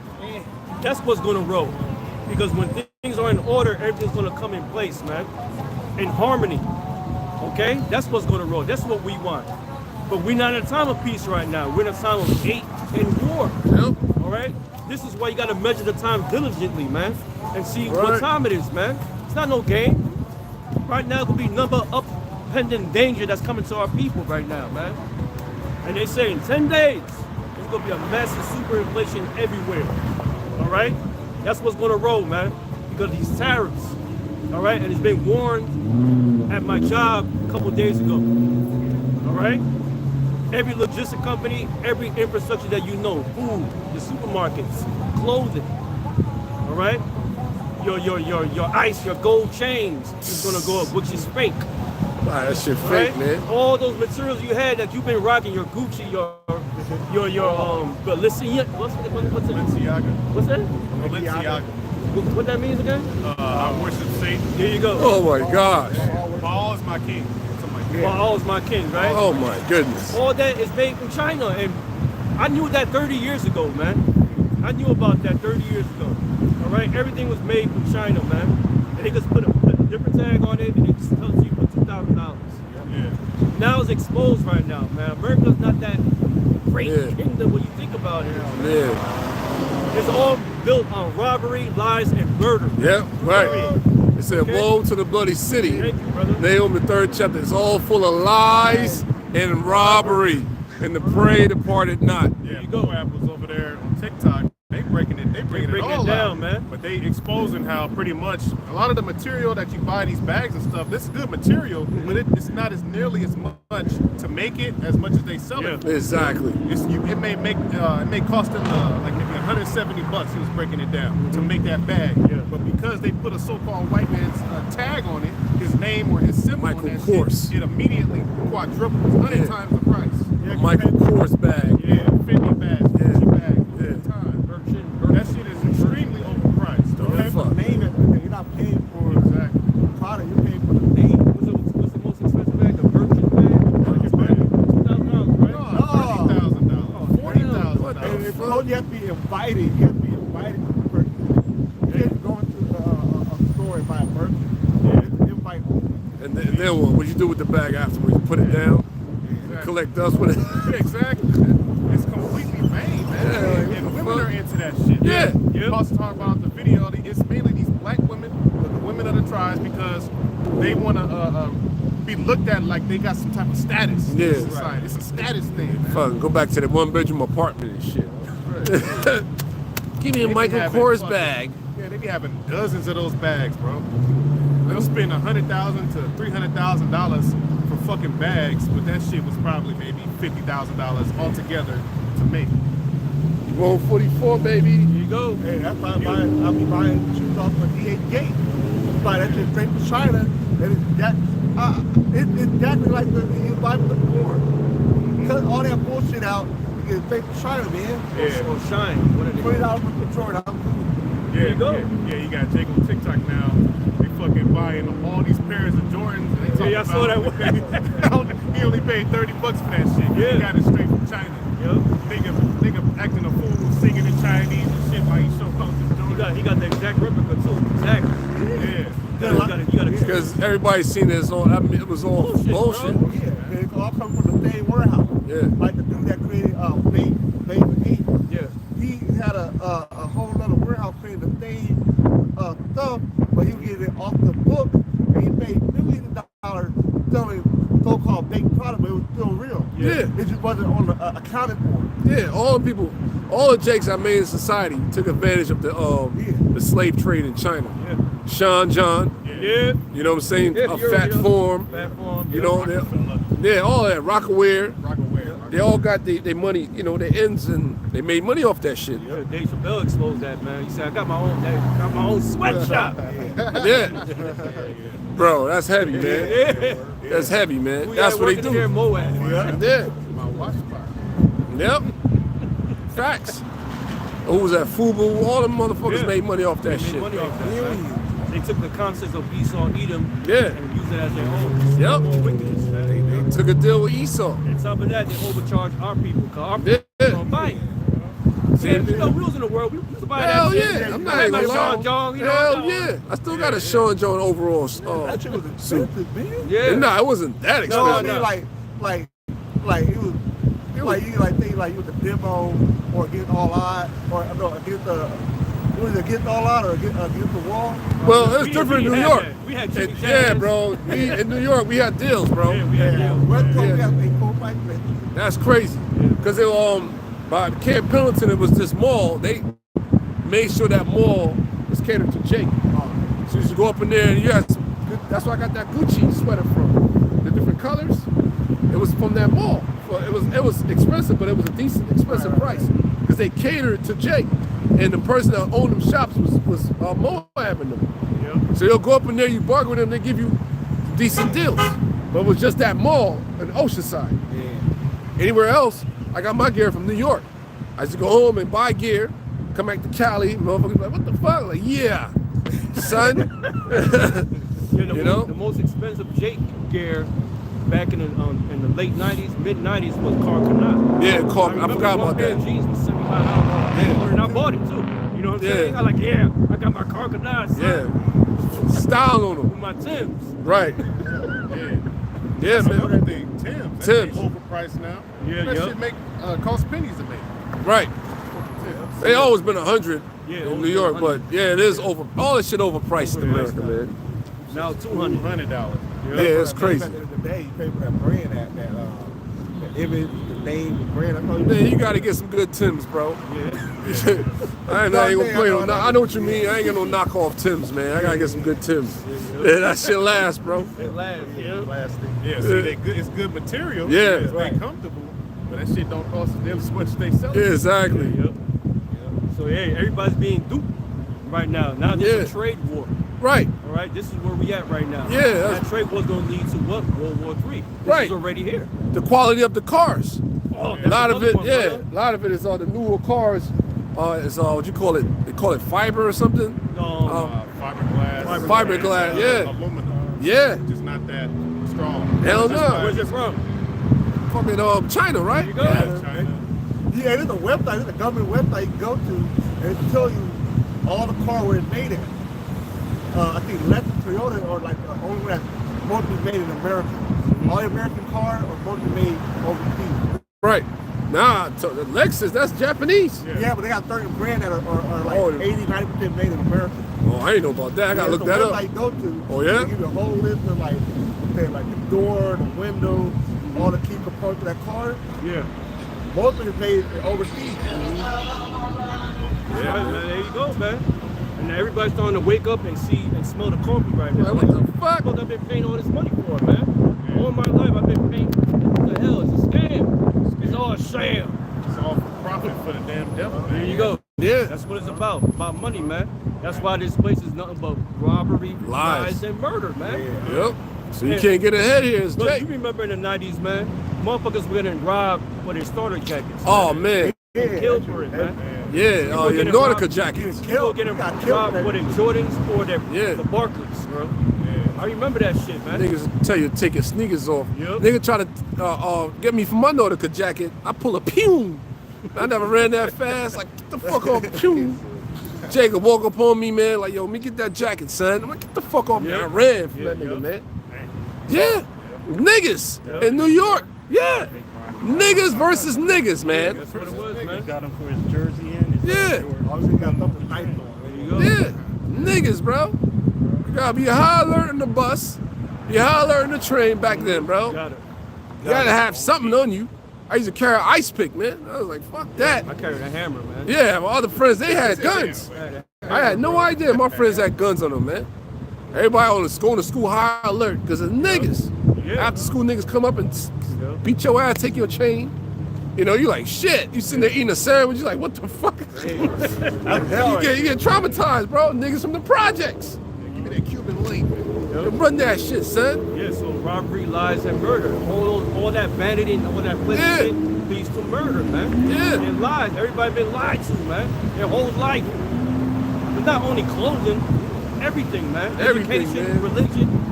That's what's going to roll. Because when things are in order, everything's going to come in place, man. In harmony. Okay? That's what's going to roll. That's what we want. But we're not in a time of peace right now. We're in a time of hate and war. Yep. All right? This is why you got to measure the time diligently, man. And see what time it is, man. It's not no game. Right now, it could be number of pending danger that's coming to our people right now, man. And they say in 10 days, there's going to be a massive superinflation everywhere. All right? That's what's going to roll, man. Because of these tariffs. All right? And it's been warned at my job a couple days ago. All right? Every logistic company, every infrastructure that you know, food, the supermarkets, clothing. All right? Your ice, your gold chains is going to go up, which is fake. Wow, that shit fake, Right? man. All those materials you had that you've been rocking, your Gucci, your Balenciaga, what's it? Balenciaga. What's that? Balenciaga. What that means again? I worship Satan. There you go. Oh my gosh. Baal is my king. Something like that. Well, all's my king, right? Oh my goodness. All that is made from China, and I knew that 30 years ago, man. I knew about that 30 years ago. All right, everything was made from China, man. And they just put a different tag on it, and it just tells you for $2,000. Yeah. Now it's exposed right now, man. America's not that great Yeah. kingdom when you think about it. Yeah. It's all built on robbery, lies, and murder. Yep, right. It said, Okay. woe to the bloody city. Thank you, brother. Nahum, the 3rd chapter. It's all full of lies and robbery. And the prey departed not. Yeah, Moab was over there on TikTok. They breaking it breaking all it down, out, man. But they exposing how pretty much a lot of the material that you buy these bags and stuff, this is good material, but it's not as nearly as much to make it as much as they sell it. For. Exactly. It may cost them like maybe $170. He was breaking it down to make that bag. Yeah. But because they put a so-called white man's tag on it, his name or his symbol Michael on that Kors. shit, it immediately quadruples, 100 times the price. A Michael Kors bag. Yeah, 50 bags, 50 bags, Yeah. time. That shit is extremely overpriced. The Okay? fuck? Name it. You're not paying for Exactly. the product. You're paying for the name. What's the most expensive bag? The Virgin bag? $2,000, right? $30,000, And $40,000. it's called, you have to be invited. You have to be invited to the purchase. You can't go into a store and buy a purchase. It's invite only. And then what you do with the bag afterwards? You put it down? You collect dust with it? Exactly. It's completely vain, man. Yeah, like, and what the women fuck? are into that shit. Yeah. You also talk about the video. It's mainly these black women, the women of the tribes, because they want to be looked at like they got some type of status in Yeah. society. It's a status thing, man. Fuck, go back to that 1-bedroom apartment and shit. Give me a They be Michael having Kors fucking- bag. Yeah, they be having dozens of those bags, bro. They'll spend $100,000 to $300,000 for fucking bags, but that shit was probably maybe $50,000 altogether to make. You want 44, baby? Here you go. Hey, that's why I'll be buying shoes off of D8 Gate. Buy that shit straight from China. And that It's exactly like the Bible before. Cut all that bullshit out. You get fake China, man. Yeah. Or Shine. What are they? $20 for Jordan. There you go. Yeah, you got Jake on TikTok now. They fucking buying all these pairs of Jordans. And they Yeah, I saw that one. He only paid $30 for that shit. Yeah. He got it straight from China. Yep. Nigga acting a fool, singing in Chinese and shit while he show up the Jordan. He got the exact replica too. Exactly. Yeah. You gotta Because everybo's seen it as all, I mean, it was all bullshit. Yeah, it all come from the same warehouse. Yeah. Like the dude that created Babe 8. Yeah. He had a whole other warehouse creating the same stuff, but he was getting it off the book, and he made millions of dollars selling so-called fake product, but it was still real. Yeah. It just wasn't on the accounted for. Yeah, all the people, all the Jakes I made in society took advantage of the slave trade in China. Yeah. Sean John, Yeah. you know what I'm saying? Yeah, A you Fat already Form, Fat Form. you know, yeah, all that. Rockaware, Rockaware. they all got their money, you know, their ends, and they made money off that shit. Yeah, Dave Chappelle exposed that, man. He said, I got my own sweatshop. Yeah. Bro, that's heavy, man. Yeah. That's heavy, man. We That's got what they working here in do. Moab. Yeah. My watch bar. Yep. Facts. Who was that? Fubu? All them motherfuckers Yeah. made money off that They made shit. money off that, man. They took the concepts of Esau, Edom, Yeah. and used it as their own. Yep. Wickedness, man. They took a deal with Esau. On top of that, they overcharge our people, because our Yeah. people don't buy it. See, Yeah, you know, we was in the world, we used to buy hell that shit. yeah. I'm not Like even Sean lying. John, you know, Hell yeah. I still got a Sean John overall That shit was suit. expensive, man. Yeah. Nah, it wasn't that No, I expensive. mean like it was like you like think like you was a demo or against all odds or no against the was it against all odds or against the wall? Well, it's We- different in we New had York. that. We had Jimmy Yeah, Jazz. bro. In New York, we had deals, bro. Yeah, we had deals. West Coast Yeah. we have a full fight fit. That's crazy. Because by Camp Pendleton, it was this mall. They made sure that mall was catered to Jake. So you should go up in there and you had some good, that's where I got that Gucci sweater from. The different colors. It was from that mall. Well, it was expensive, but it was a decent, expensive price. Because they catered to Jake. And the person that owned them shops was Moab in them. Yep. So you'll go up in there, you bargain with them, they give you decent deals. But it was just that mall in Oceanside. Anywhere else, I got my gear from New York. I used to go home and buy gear, come back to Cali, motherfuckers like, what the fuck? Like, yeah, son. Yeah, You know? the most expensive Jake gear back in the late 90s, mid 90s was Car Canal. Yeah, I forgot about pair that. of jeans was $75. And I bought it too. You know what I'm Yeah. saying? I got my Car Canal, son, Yeah. Style on with them. my Timbs. Right. Yeah, That's another man. thing. Tim's. That Tim's. shit overpriced now. Yeah, That yep. shit cost pennies to make. Right. They always been 100 Yeah, in always New York, been but 100. yeah, it is over. All this shit overpriced in America, man. Now $200. $200. Yeah, it's crazy. Back in the day, you pay for that brand, that image, the name, the brand. I thought Man, you gotta get some good Timbs, bro. Yeah. I ain't gonna play no. I know what you mean. I ain't got no knockoff Timbs, man. I gotta get some good Timbs. Yeah, that shit lasts, bro. It lasts, yeah. Plastic. Yeah, see, they good. It's good material. Yeah. It's very comfortable, but that shit don't cost as much as they sell. Yeah, exactly. Yep. So hey, everybody's being duped right now. Now there's Yeah. a trade war. Right. All right, this is where we at right now. Yeah, that's- That trade war is going to lead to what? World War III. This Right. is already here. The quality of the cars. Oh, A lot of that's it, another yeah. one, A lot of it is the newer cars. It's what you call it? They call it fiber or something. brother. Fiberglass. Fiberglass, yeah. Aluminum. Yeah. Just not that strong. Hell no. Where's it from? Fucking China, right? There you go. Yeah, China. Yeah, there's a website, there's a government website you can go to, and it tell you all the car where it's made at. I think less than Toyota or like the only one that's mostly made in America. All the American cars are mostly made overseas. Right. Nah, the Lexus, that's Japanese. Yeah, but they got certain brands that are like Oh, 80-90% made in America. Oh, I ain't know about that. I gotta look that There's a up. website you go to. Oh, yeah? They give you a whole list of like the door, the window, all the key components of that car. Yeah. Most of it is made overseas. Yeah, man, there you go, man. And everybody's starting to wake up and see and smell the coffee right now. Like, what the fuck? I've been paying all this money for it, man. All my life I've been paying. What the hell? It's a scam. It's all a sham. It's all for profit for the damn devil. There you go. Yeah. That's what it's about money, man. That's why this place is nothing but robbery, Lies. lies, and murder, man. Yep. So you can't get ahead here. It's Look, Jake. you remember in the 90s, man, motherfuckers were getting robbed for their starter jackets. Oh man. Killed for it, man. Yeah. Oh, your getting Nautica robbed. jackets. People getting robbed for their Jordans or their the Barclays, bro. I remember that shit, man. Niggas tell you to take your sneakers off. Yep. Nigga try to get me from my Nautica jacket. I pull a pew. I never ran that fast. Like, get the fuck off, pew. Jacob walk up on me, man, like, yo, let me get that jacket, son. I'm like, get the fuck off, man. I ran from that nigga, man. Yeah. Niggas in New York. Yeah. Niggas versus niggas, man. That's what it was, man. Got him for his jersey and his Yeah. Yeah. Niggas, bro. You gotta be a high alert in the bus, be a high alert in the train back then, bro. Got it. You gotta have something on you. I used to carry an ice pick, man. I was like, fuck that. I carried a hammer, man. Yeah, my other friends, they had guns. I had no idea my friends had guns on them, man. Everybody on going to school high alert because of niggas. Yeah. After school niggas come up and beat your ass, take your chain. You know, you like, shit. You sitting there eating a sandwich, you like, what the fuck? you get traumatized, bro. Niggas from the projects. Give me that Cuban link, man. Run that shit, son. Yeah, so robbery, lies, and murder. All that vanity and all that pleasant shit leads to murder, man. Yeah. And lies. Everybody been lied to, man. Their whole life. But not only clothing, everything, man. Everything, education, man. religion.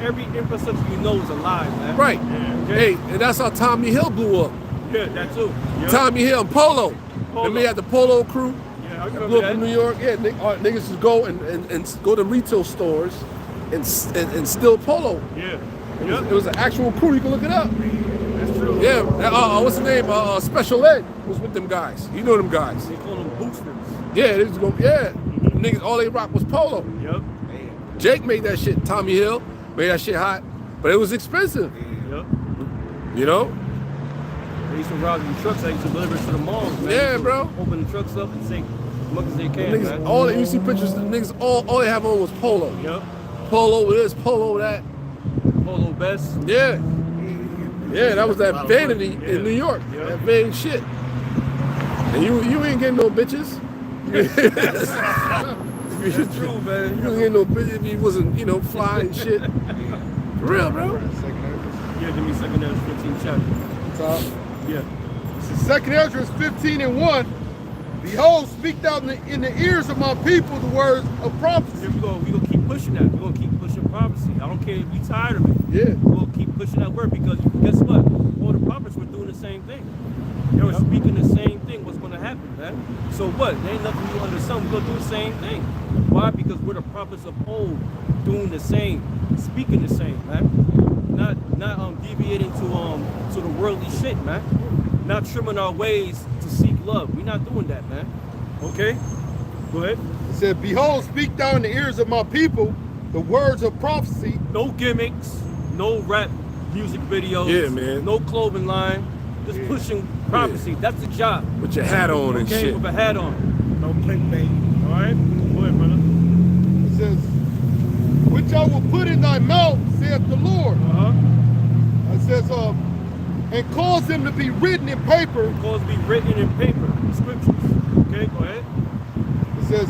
Every infrastructure you know is a lie, man. Right. Okay? Hey, and that's how Tommy Hill blew up. Yeah, that too. Yep. Tommy Hill and Polo. And we had the Polo crew. Yeah, I Blew remember up that. in New York. Yeah, niggas would go and go to retail stores and steal Polo. Yeah. It was an actual crew. You can look it up. That's true. Yeah. What's the name? Special Ed was with them guys. You know them guys. They call them boosters. Yeah, they just go. Yeah. Niggas, all they rock was Polo. Yep. Jake made that shit. Tommy Hill made that shit hot, but it was expensive. Yep. You know? They used to rob these trucks. They used to deliver to the malls, man. Yeah, They used to bro. Open the trucks up and take as much as they can, Niggas, man. all you see pictures. The niggas, all they have on was Polo. Yep. Polo this, Polo that. Polo best. Yeah. Yeah, that was that vanity in New York. Yeah. That vain shit. And you ain't getting no bitches. That's true, man. You ain't getting no bitches if you wasn't, fly and shit. For real, bro. Yeah, give me second Ezra 15 chapter. Yeah. This is 2 Ezra 15:1. Behold, speak thou in the ears of my people the words of prophecy. Here we gonna keep pushing that. We're gonna keep pushing prophecy. I don't care if you tired of it. Yeah. We're gonna keep pushing that word because guess what? All the prophets were doing the same thing. They were speaking the same thing. What's gonna happen, man? So what? There ain't nothing new under the sun. We're gonna do the same thing. Why? Because we're the prophets of old, doing the same, speaking the same, man. Not deviating to the worldly shit, man. Not trimming our ways to seek love. We're not doing that, man. Okay? Go ahead. It said, behold, speak thou in the ears of my people the words of prophecy. No gimmicks, no rap music videos. Yeah, man. No clothing line. Just pushing prophecy. That's the job. With your hat on and Okay, shit. with a hat on. No clickbait. All right? Go ahead, brother. It says, which I will put in thy mouth, saith the Lord. Uh-huh. It says, and cause them to be written in paper. Cause be written in paper, scriptures. Okay, go ahead. It says,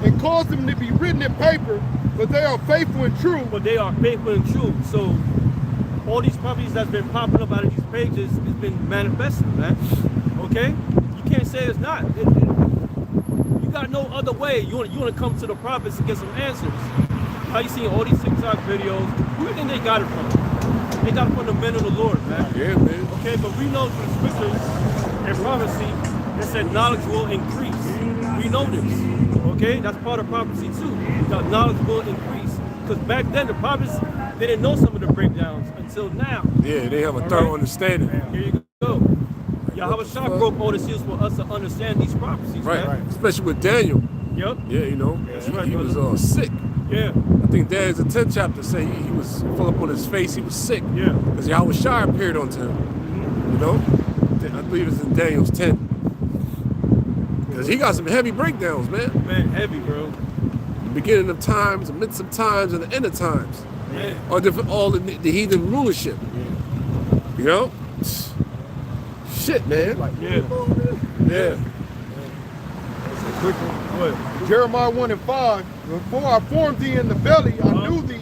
and cause them to be written in paper, but they are faithful and true. But they are faithful and true. So all these prophecies that's been popping up out of these pages has been manifested, man. Okay? You can't say it's not. You got no other way. You want to come to the prophets to get some answers. How you seeing all these TikTok videos? Who do you think they got it from? They got it from the men of the Lord, man. Yeah, man. Okay, but we know through scriptures and prophecy that said knowledge will increase. We know this. Okay, that's part of prophecy too. The knowledge will increase. Because back then the prophets, they didn't know some of the breakdowns until now. Yeah, they have a All thorough right. understanding. Here you go. Yahweh Shah broke all the seals for us to understand these prophecies, Right. man. Especially with Daniel. Yep. Yeah, That's right, he was brother. sick. Yeah. I think Daniel's the 10th chapter say he was full up on his face. He was sick. Yeah. Because Yahweh Shai appeared unto him. You know? I believe it's in Daniel's 10. Because he got some heavy breakdowns, man. Man, heavy, bro. The beginning of times, the midst of times, and the end of times. Yeah. All the heathen rulership. You know? Shit, man. Yeah. Yeah. Quick one. Go ahead. Jeremiah 1:5. Before I formed thee in the belly, I knew thee,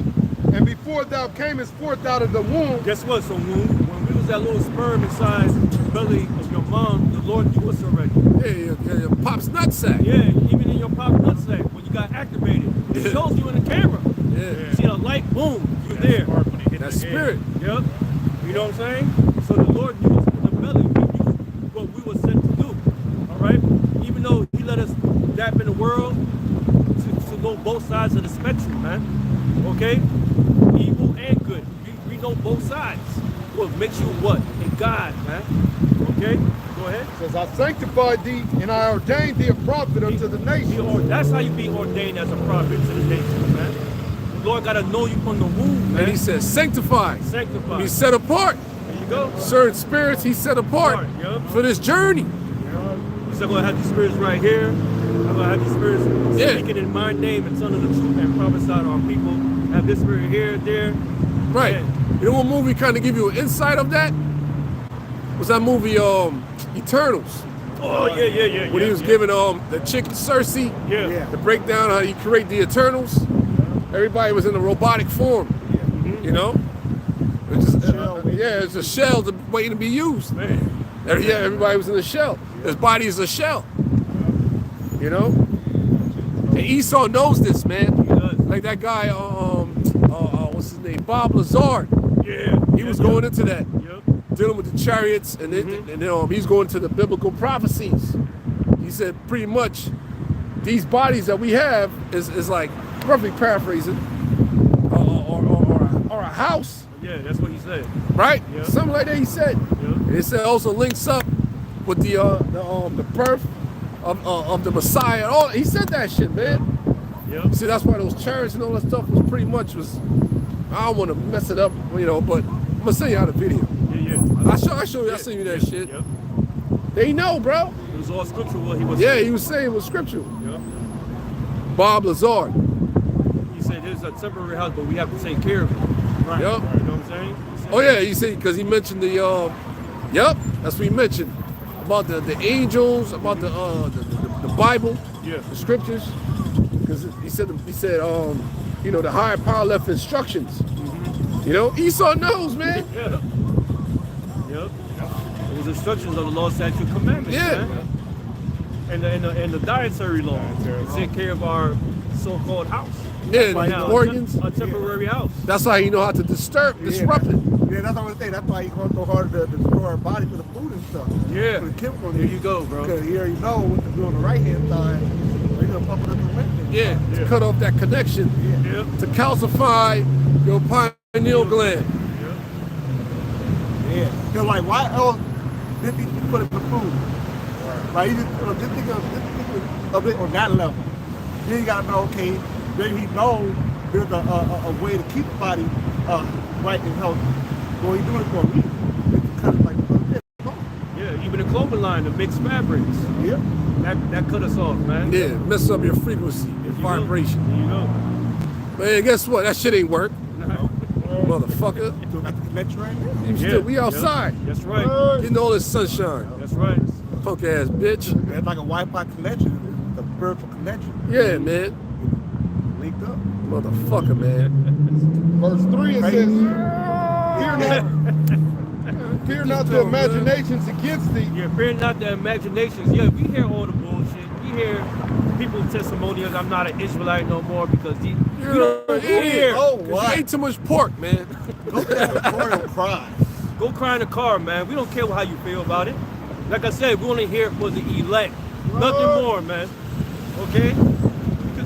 and before thou camest forth out of the womb. Guess what? So when we was that little sperm inside the belly of your mom, the Lord knew us already. Yeah, your pop's nutsack. Yeah, even in your pop nutsack, when you got activated, it shows you in the camera. Yeah. You see the light, boom, you're there. That spirit. Yep. You know what I'm saying? So the Lord knew us in the belly. We knew what we were sent to do. All right? Even though he let us dap in the world to know both sides of the spectrum, man. Okay? Evil and good. We know both sides. What makes you what? A God, man. Okay? Go ahead. Says, I sanctified thee and I ordained thee a prophet unto the nation. That's how you be ordained as a prophet to the nation, man. The Lord got to know you from the womb, man. And he says, sanctified. Sanctified. He's set apart. There you go. Certain spirits he's set apart Yep. for this journey. He's not going to have these spirits right here. I'm going to have these spirits speaking in my name and telling the truth and prophesy to our people. Have this spirit here, there. Right. Yeah. You know what movie kind of give you an insight of that? Was that movie Eternals? Oh, yeah. When he was giving the chick Cersei Yeah. the breakdown how you create the Eternals. Everybody was in a robotic form. You know? It's just, it's a shell waiting to be used. Man. Everybody was in a shell. His body is a shell. You know? And Esau knows this, man. He does. Like that guy, what's his name? Bob Lazard. Yeah. He was going into that, Yep. dealing with the chariots, and then he's going to the biblical prophecies. He said pretty much these bodies that we have is like, roughly paraphrasing, or a house, Yeah, that's what he said. right? Yeah. Something like that he said. Yeah. And it said also links up with the birth of the Messiah. All he said that shit, man. Yep. See, that's why those chariots and all that stuff was pretty much I don't want to mess it up, you know, but I'm gonna send you out a video. Yeah. I show you. I send you that shit. Yep. They know, bro. It was all scriptural what he was Yeah, saying. he was saying it was scriptural. Yep. Bob Lazard. He said this is a temporary house, but we have to take care of it. Yep. Right. You know what I'm saying? He said Oh yeah, you see, because he mentioned the that's what he mentioned about the angels, about the Bible, the scriptures. Because he said you know, the higher power left instructions. You know, Esau knows, man. Yeah. Yep. It was instructions of the law, statute, commandments. Yeah. Man. And the dietary law to take care of our so-called house. Yeah, Right the now, organs. a temporary house. That's how you know how to disrupt it. Yeah, that's what I'm saying. That's why he's going so hard to destroy our body for the food and stuff. Yeah. For the chemicals. There you go, bro. Because he already know what to do on the right hand side. He's going to pump it up the left hand. Yeah, to cut off that connection, Yeah. to calcify your pineal gland. Yeah. Because like, why else did he put it in the food? Like, he just think of it on that level. Then you got to know, okay, maybe he knows there's a way to keep the body right and healthy. Well, he's doing it for a reason. It's cut it like Yeah, even the clothing line, the mixed fabrics. yeah. That cut us off, man. Yeah, mess up your frequency, your vibration. There you go. Man, guess what? That shit ain't work, motherfucker. So that's the connection right there. You still, we outside, That's right. getting all this sunshine. That's right. Punk ass bitch. It's like a Wi-Fi connection. It's a spiritual connection. Yeah, man. Linked up. Motherfucker, man. Verse 3, it says, Fear not the imaginations against thee. Yeah, fear not the imaginations. Yeah, we hear all the bullshit. We hear people's testimonials. I'm not an Israelite no more because we don't hear. Oh, You what? ate too much pork, man. Go to the auditorium and cry. Go cry in the car, man. We don't care how you feel about it. Like I said, we only here for the elect. Nothing more, man. Okay?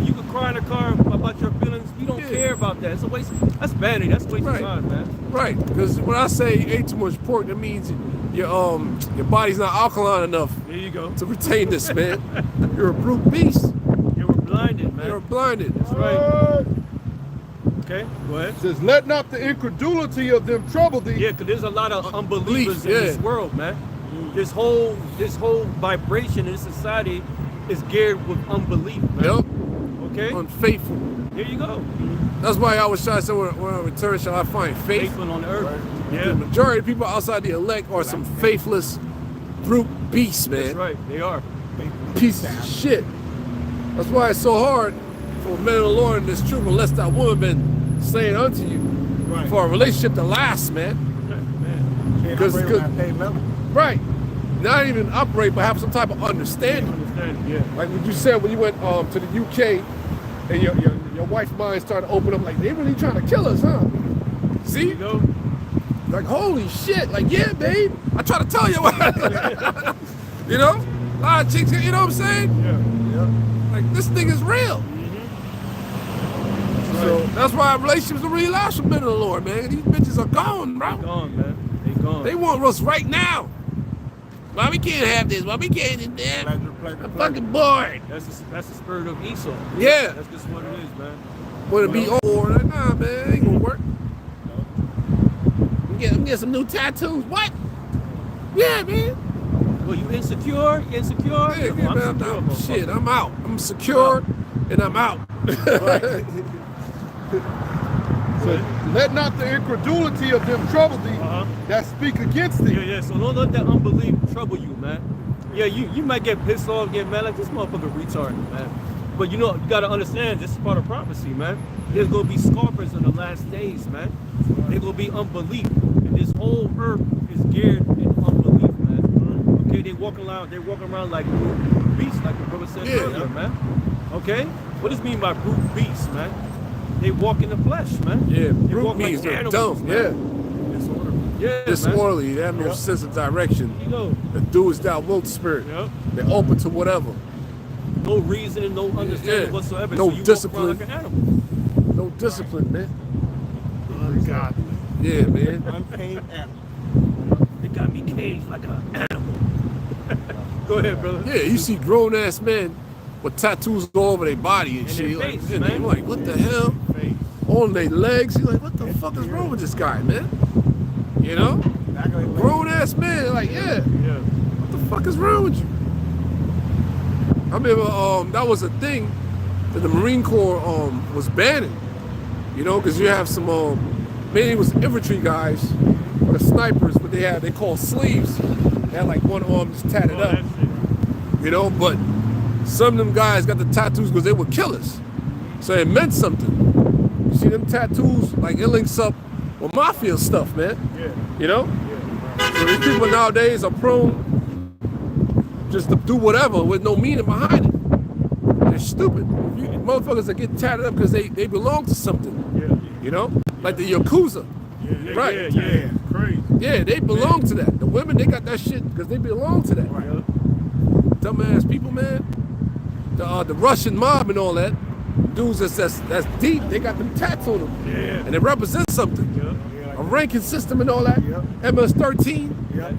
You can cry in the car about your feelings. We don't care about that. It's a waste. That's vanity. That's a waste of time, man. Right, because when I say you ate too much pork, that means your body's not alkaline enough There you go. to retain this, man. You're a brute beast. You were blinded, man. You're blinded. That's right. Okay, go ahead. It says, let not the incredulity of them trouble thee. Yeah, because there's a lot of unbelievers Belief, in this yeah. world, man. This whole vibration in this society is geared with unbelief, man. Yep. Okay? Unfaithful. Here you go. That's why I always try to say, when I return, shall I find faith? Faithful on the earth. The Yeah, majority of people outside the elect are some faithless brute beasts, man. that's right. They are. Pieces of shit. That's why it's so hard for men of the Lord in this truth, unless that woman been saying unto you. Right. for a relationship to last, man. Can't 'Cause- operate on that same level. Right. Not even operate, but have some type of understanding. Yeah. Like what you said when you went to the UK and your wife's mind started to open up, like, they really trying to kill us, huh? See? You know? Like, holy shit. Like, yeah, babe. I try to tell you what. You know? A lot of chicks, you know what I'm saying? Yeah. Like, this thing is real. So that's why relationships don't really last for men of the Lord, man. These bitches are gone, bro. They gone, man. They gone. They want us right now. Why we can't have this? Why we can't do that? I'm fucking bored. That's the spirit of Esau. Yeah. That's just what it is, man. Want to be old? Like, nah, man, ain't gonna work. I'm getting some new tattoos. What? Yeah, man. Well, you insecure? You insecure? Yeah, Well, man, I'm secure, not, shit, motherfucker. I'm out. I'm secured and I'm out. So let not the incredulity of them trouble thee that speak against thee. Yeah. So don't let that unbelief trouble you, man. Yeah, you might get pissed off, get mad like this motherfucker retarded, man. But you know, you gotta understand, this is part of prophecy, man. There's gonna be scoffers in the last days, man. There's gonna be unbelief. And this whole earth is geared in unbelief, man. Okay, they're walking around like brute beasts, like the brother said earlier, man. Okay? What does it mean by brute beasts, man? They walk in the flesh, man. Yeah, They brute walk means they're animals, dumb, man. yeah. Yeah, Disorderly, they have no sense of direction. You know, The do as thou wilt spirit. Yep. They're open to whatever. no reasoning, no understanding Yeah. whatsoever. No so you discipline. walk around like an animal. No discipline, man. Ungodly. Yeah, man. Untamed animal. They got me caged like an animal. Go ahead, brother. Yeah, you see grown ass men with tattoos all over their body and And shit. their Like, face, and man. you're like, what the hell? On their legs. You're like, what the fuck is wrong with this guy, man? You know? Back of their leg. Grown ass men, like, yeah. Yeah. What the fuck is wrong with you? I remember that was a thing that the Marine Corps was banning. You know, because you have some mainly it was infantry guys or the snipers, but they call sleeves. They had like one arm just tatted up. You know, but some of them guys got the tattoos because they were killers. So it meant something. You see them tattoos, like it links up with mafia stuff, man. Yeah. You know? So these people nowadays are prone just to do whatever with no meaning behind it. They're stupid. Motherfuckers that get tatted up because they belong to something. Yeah. You know? Like the Yakuza. Yeah. Right. Yeah. Crazy. Yeah, they belong to that. The women, they got that shit because they belong to that. Yeah. Dumbass people, man. The Russian mob and all that. Dudes that's deep, they got them tats on them. Yeah. And it represents something. Yeah. A ranking system and all that. MS-13. Yeah.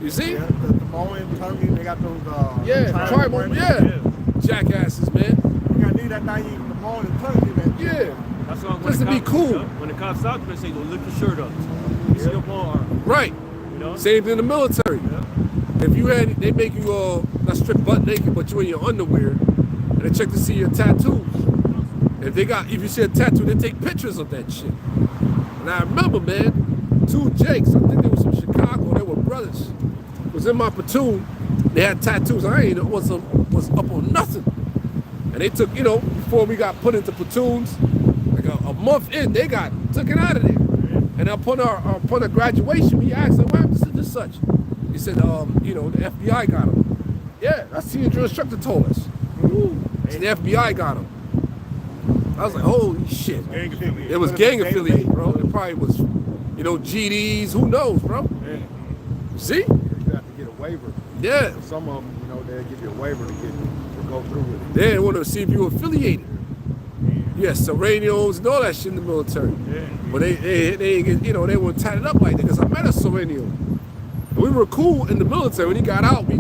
You see? Yeah, the Samoan, Turkey, they got those Tribal, yeah. Jackasses, man. You gotta need that naive Samoan and Turkey, man. Yeah. That's why when Just the to be cops- cool. When the cops stop, they say, "Go lift your shirt up." You see your arm. Right. You know. Same thing in the military. Yeah. If you had, they make you not strip butt naked, but you in your underwear, and they check to see your tattoos. If you see a tattoo, they take pictures of that shit. And I remember, man, two Jakes, I think they was from Chicago, they were brothers, was in my platoon. They had tattoos. I ain't was up on nothing. And they took, before we got put into platoons, like a month in, they got took it out of there. And upon our graduation, we asked them, what happened to such and such? He said, the FBI got him. Yeah, that's the drill instructor told us. The FBI got him. I was like, holy shit. Gang affiliated. It was gang affiliated, bro. It probably was, GDs, who knows, bro? See? You have to get a waiver. Yeah. Some of them, they'll give you a waiver to go through with it. They want to see if you affiliated. Yes, Serranios and all that shit in the military. Yeah. But they they weren't tied up like that because I met a Serranio. And we were cool in the military. When he got out, he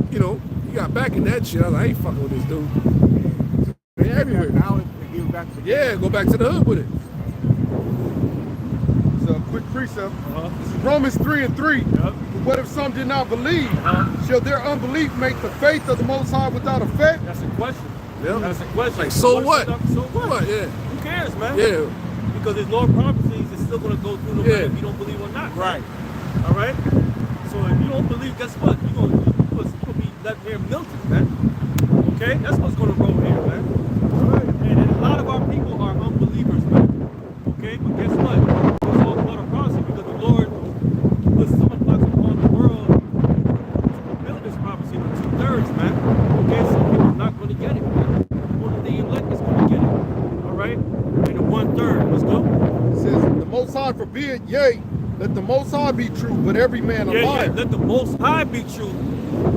got back in that shit. I was like, I ain't fucking with this dude. They everywhere. Now they give back to Yeah, go back to the hood with it. So a quick precept. This is Romans 3:3. Yep. What if some did not believe? Shall their unbelief make the faith of the Most High without effect? That's a question. Yeah. That's a question. Like, so what? So what? Yeah. Who cares, man? Yeah. Because his Lord prophecies is still going to go through no matter if you don't believe or not. Right. All right? So if you don't believe, guess what? You're going to be left here melted, man. Okay? That's what's going to roll here, man. All right? And a lot of our people are unbelievers, man. Okay? But guess what? It's all part of Yea, let the Most High be true, but every man a liar. Let the Most High be true,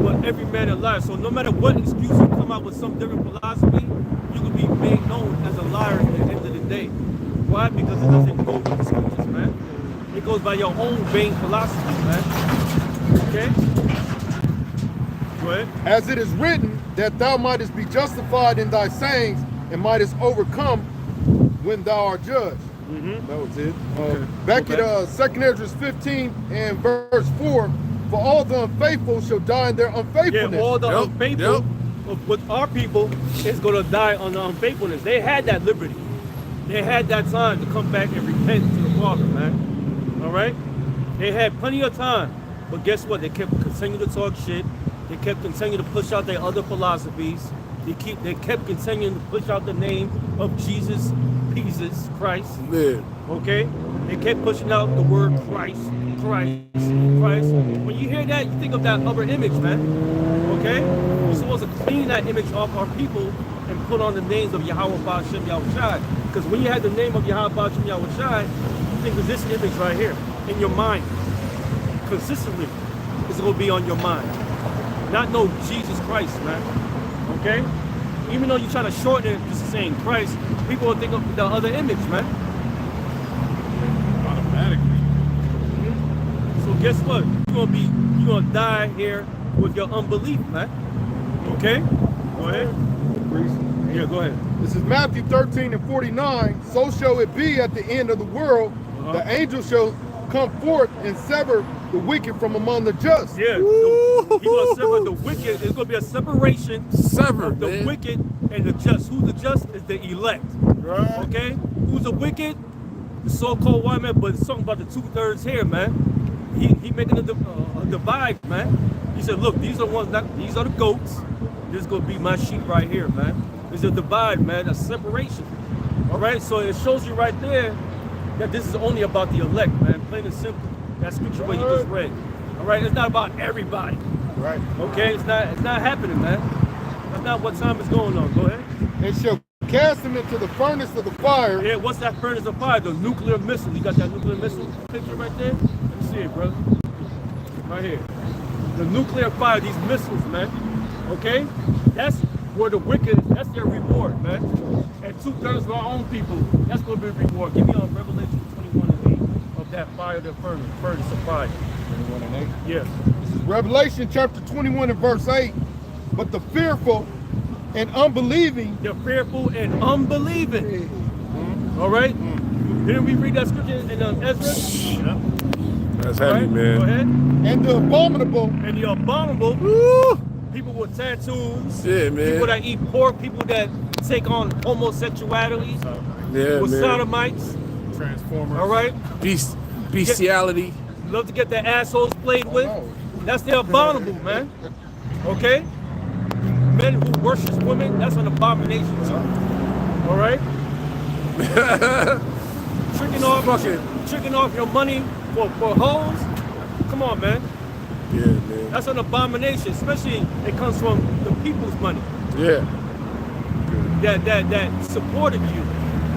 but every man a liar. So no matter what excuse you come out with some different philosophy, you can be made known as a liar at the end of the day. Why? Because it doesn't go with excuses, man. It goes by your own vain philosophy, man. Okay? Go ahead. As it is written, that thou mightest be justified in thy sayings and mightest overcome when thou art judged. That was it. Back at 2nd Ezra 15 and verse 4, for all the unfaithful shall die in their unfaithfulness. Yeah, all the unfaithful with our people is going to die on the unfaithfulness. They had that liberty. They had that time to come back and repent to the Father, man. All right? They had plenty of time. But guess what? They kept continuing to talk shit. They kept continuing to push out their other philosophies. They kept continuing to push out the name of Jesus Christ. Yeah. Okay? They kept pushing out the word Christ. When you hear that, you think of that other image, man. Okay? You're supposed to clean that image off our people and put on the names of Yahweh Ba'ashem Yahushai. Because when you have the name of Yahweh Ba'ashem Yahushai, you think of this image right here in your mind. Consistently, it's going to be on your mind. Not no Jesus Christ, man. Okay? Even though you're trying to shorten it, just saying Christ, people will think of the other image, man. Automatically. So guess what? You're gonna die here with your unbelief, man. Okay? Go ahead. Yeah, go ahead. This is Matthew 13 and 49. So shall it be at the end of the world. The angel shall come forth and sever the wicked from among the just. Yeah, he's gonna sever the wicked. There's gonna be a separation of the wicked and the just. Who's the just is the elect. Right. Okay? Who's the wicked? The so-called white man, but it's talking about the 2/3 here, man. He making a divide, man. He said, look, these are these are the goats. This is gonna be my sheep right here, man. There's a divide, man, a separation. All right, so it shows you right there that this is only about the elect, man. Plain and simple. That scripture what you just read. All right, it's not about everybody. Right. Okay, it's not happening, man. That's not what time is going on. Go ahead. And shall cast him into the furnace of the fire. Yeah, what's that furnace of fire? The nuclear missile. You got that nuclear missile picture right there? Let me see it, brother. Right here. The nuclear fire, these missiles, man. Okay? That's where the wicked, that's their reward, man. And 2/3 of our own people, that's going to be a reward. Give me on Revelation 21 and 8 of that fire, the furnace of fire. 21 and 8. Yes. This is Revelation chapter 21 and verse 8. But the fearful and unbelieving. They're fearful and unbelieving. All right? Didn't we read that scripture in Ezra? Yep. That's heavy, man. Go ahead. And the abominable. And the abominable. People with tattoos. Yeah, man. People that eat pork. People that take on homosexuality. Yeah, with man. sodomites. Transformers. All right? Bestiality. Love to get their assholes played with. That's the abominable, man. Okay? Men who worship women, that's an abomination too. All right? tricking off your money for hoes. Come on, man. Yeah, man. That's an abomination, especially it comes from the people's money. Yeah. That supported you.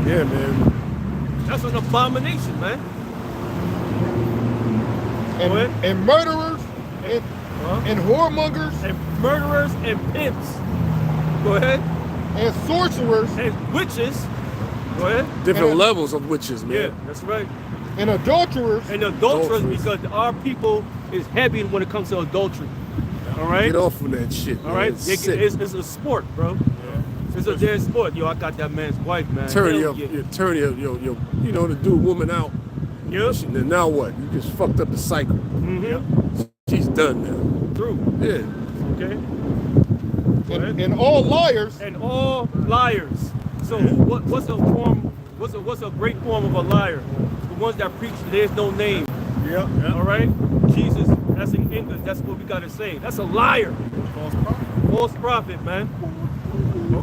Yeah, man. That's an abomination, man. And murderers and whoremongers and murderers and pimps. Go ahead. And sorcerers and witches. Go ahead. Different levels of witches, man. Yeah, that's right. And adulterers. And adulterers, because our people is heavy when it comes to adultery. All right? Get off from that shit, man. All right? It's It's a sport, bro. Yeah. It's a damn sport. Yo, I got that man's wife, man. Turn your the dude woman out. Yep. And now what? You just fucked up the cycle. Mm-hmm. She's done now. Through. Yeah. Okay. And all liars. And all liars. So what's a form? What's a great form of a liar? The ones that preach there's no name. Yeah. All right. Jesus. That's in English. That's what we gotta say. That's a liar. False prophet. False prophet, man.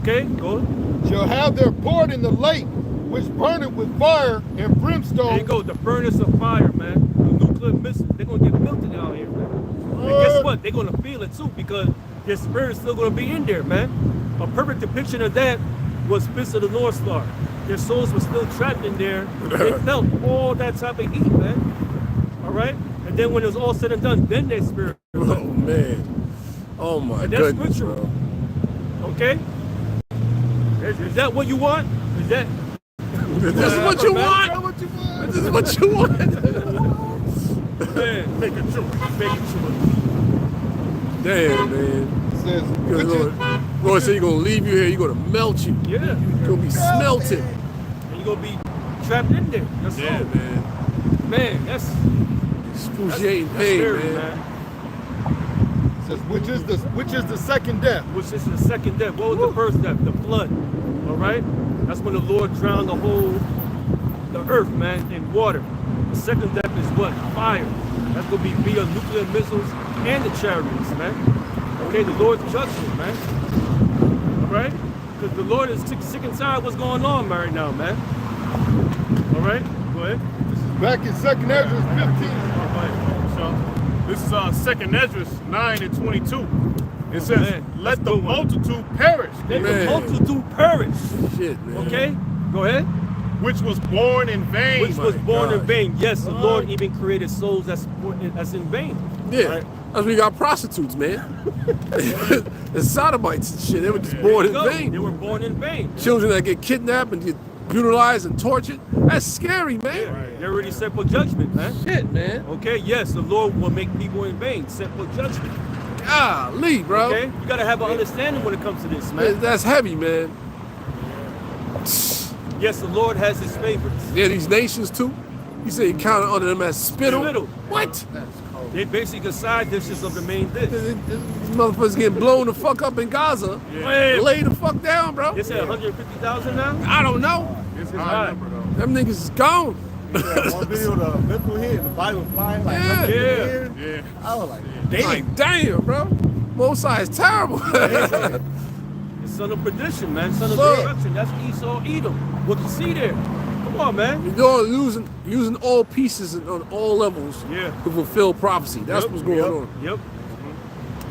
Okay. Go. Shall have their part in the lake, which burneth with fire and brimstone. There you go. The furnace of fire, man. The nuclear missile. They're gonna get melted out here, man. And guess what? They're gonna feel it too because their spirit's still gonna be in there, man. A perfect depiction of that was Fist of the North Star. their souls were still trapped in there. They felt all that type of heat, man. All right? And then when it was all said and done, then their spirit. Oh man. Oh my And that's goodness, scriptural. bro. Okay? Is that what you want? Is that? This is what you want. This is what you want. Man, Make a choice. make a choice. Damn, man. It says, Good Lord. Lord said He's gonna leave you here. He's gonna melt you. Yeah. You're gonna be smelted. And you're going to be trapped in there. That's Yeah, all. man. Man, that's Excruciating that's pain, scary, man. it says, which is the second death. Which is the second death. What was the first death? The flood. All right? That's when the Lord drowned the earth, man, in water. The second death is what? Fire. That's going to be via nuclear missiles and the chariots, man. Okay, the Lord's judgment, man. All right? Because the Lord is sick and tired of what's going on right now, man. All right? Go ahead. Back in 2nd Ezra 15. So this is 2nd Ezra 9 and 22. It says, man. let That's the a good one. multitude perish, Let Man. the multitude perish. Shit, man. Okay? Go ahead. which was born in vain. Which was born in gosh. vain. Yes, the Lord even created souls that's in vain. Yeah. Right? That's we got prostitutes, man. And sodomites and shit. They were just born in Go. They vain. were born in vain. Children that get kidnapped and get brutalized and tortured. That's scary, man. Yeah. They're already set for judgment, man. Shit, man. Okay, yes, the Lord will make people in vain, set for judgment. Golly, bro. Okay? You gotta have an understanding when it comes to this, man. That's heavy, man. Yes, the Lord has his favorites. Yeah, these nations too. You say you counted under them as spittle. Spittle. What? They basically side dishes of the main dish. These motherfuckers getting blown the fuck up in Gaza. Yeah. Lay the fuck down, bro. It's at 150,000 now? I don't know. It's It's high high. number though. Them niggas is gone. One video, the missile hit, the body was flying like Yeah. hundreds of Yeah. years. Yeah. I was like, damn. Like, damn, bro. Both sides terrible. The son of perdition, man. Son of Look. destruction. That's Esau, Edom. What you see there? Come on, man. You're using all pieces on all levels Yeah. to fulfill prophecy. That's Yep, what's going on. Yep.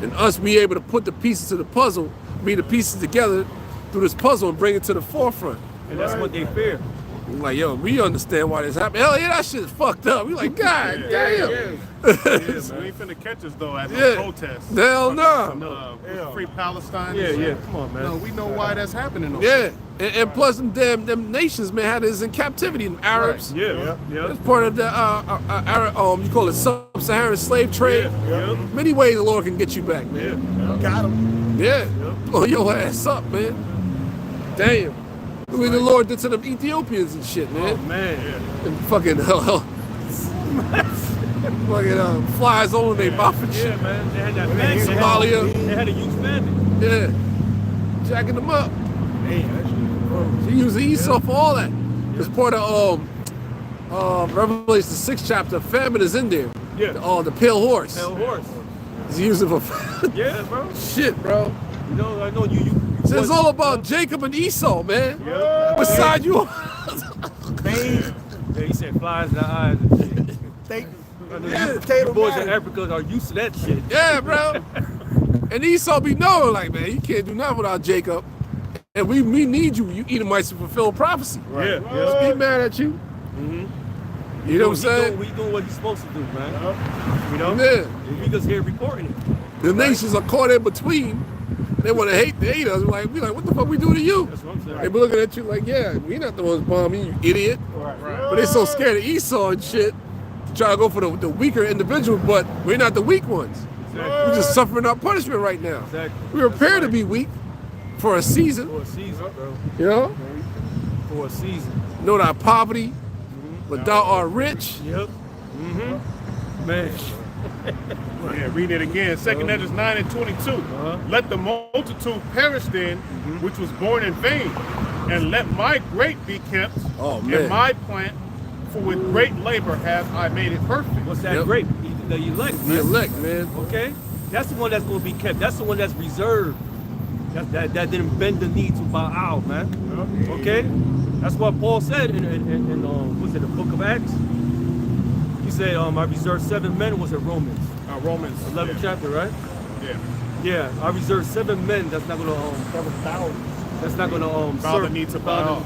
And us be able to put the pieces to the puzzle, bring the pieces together through this puzzle and bring it to the forefront. And that's what they fear. I'm like, yo, we understand why this happened. Hell yeah, that shit's fucked up. We like, God damn. Yeah, we ain't finna catch us though at Yeah. no protests. Hell no. Some, free Palestine. Yeah, and yeah. shit. Come on, man. No, we know why that's happening. Though. Yeah. And plus them nations, man, had us in captivity. Them Arabs. Yeah. Yeah. That's part of the you call it sub-Saharan slave trade. Yep. Many ways the Lord can get you back, man. Got him. Yeah. Blow your ass up, man. Damn. Look what the Lord did to them Ethiopians and shit, man. Oh, man. And fucking fucking flies over their mouth and shit. Yeah, man. They had that famine. Somalia. They had a huge famine. Yeah. Jacking them up. Damn, that shit was gross. He used Esau for all that. It's part of Revelation 6th chapter. Famine is in there. Yeah. The pale horse. Hell horse. He's using for Yeah, bro. shit, bro. You know, I know you So it's all about Jacob and Esau, man. Yeah. Beside you. Yeah, he said flies in the eyes and shit. Steak, I know Yeah. you potato boys in man. Africa are used to that shit. Yeah, bro. And Esau be knowing, like, man, you can't do nothing without Jacob. And we need you, you Edomites, to fulfill prophecy. Yeah, Just be mad at you. Mm-hmm. You know what I'm saying? We doing what he's supposed to do, man. You know? Yeah. And we just here reporting it. The nations are caught in between. They want to hate us. We like, what the fuck we do to you? That's what I'm saying. They be looking at you like, yeah, we not the ones bombing you, idiot. But they so scared of Esau and shit, to try to go for the weaker individual, but we're not the weak ones. Exactly. We're just suffering our punishment right now. Exactly. We're prepared to be weak for a season, For a season, bro. you know? For a season. Know thy poverty, but thou art rich. Yep. Mm-hmm. Man. Yeah, read it again. 2nd Ezra 9 and 22. Let the multitude perish then, which was born in vain, and let my grape be kept, Oh, man. and my plant, for with great labor have I made it perfect. What's that Yep. grape? The elect, The man. elect, man. Okay? That's the one that's going to be kept. That's the one that's reserved. That didn't bend the knee to Baal, man. Okay? That's what Paul said in what's it, the book of Acts? He said, I reserved 7 men, was it Romans? Romans 11th chapter, right? Yeah. Yeah, I reserved 7 men that's not going to, That was thousands. that's not gonna Bow the knee to Baal.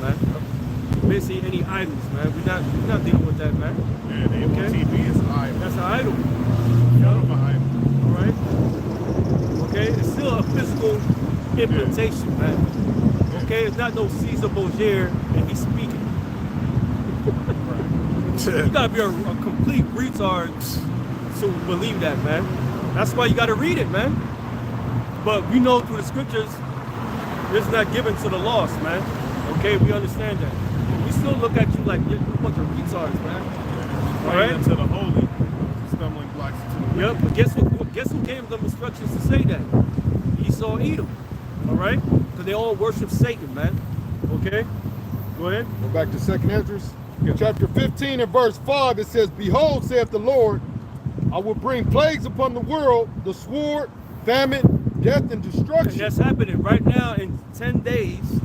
Man. Basically any idols, man. We're not dealing with that, man. Yeah, the MOTB is an idol. That's an idol. Of an idol. All right. Okay, it's still a physical implementation, man. Okay, it's not no Caesar Borgia and he's speaking. You gotta be a complete retard to believe that, man. That's why you gotta read it, man. But we know through the scriptures, it's not given to the lost, man. Okay, we understand that. But we still look at you like you're a bunch of retards, man. All right. Into the holy, stumbling blocks to the Yep. But guess who gave them instructions to say that? Esau, Edom. All right. Because they all worship Satan, man. Okay. Go ahead. Go back to 2nd Esdras. Chapter 15 and verse 5, it says, Behold, saith the Lord, I will bring plagues upon the world, the sword, famine, death, and destruction. And that's happening right now. In 10 days,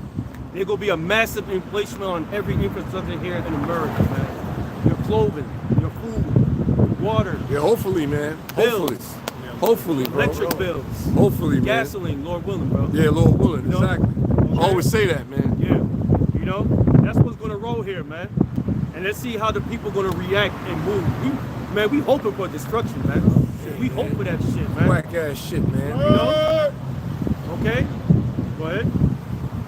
there's going to be a massive inflation on every infrastructure here in America, man. Your clothing, your food, water. Yeah, hopefully, man. Bills. Hopefully. Hopefully, bro. Electric bills. Hopefully, man. Gasoline, Lord willing, bro. Yeah, Lord willing, You know? exactly. Okay. I always say that, man. Yeah. You know, that's what's going to roll here, man. And let's see how the people going to react and move. We hoping for destruction, man. We hope for that shit, man. Whack ass shit, man. You know? Okay? Go ahead.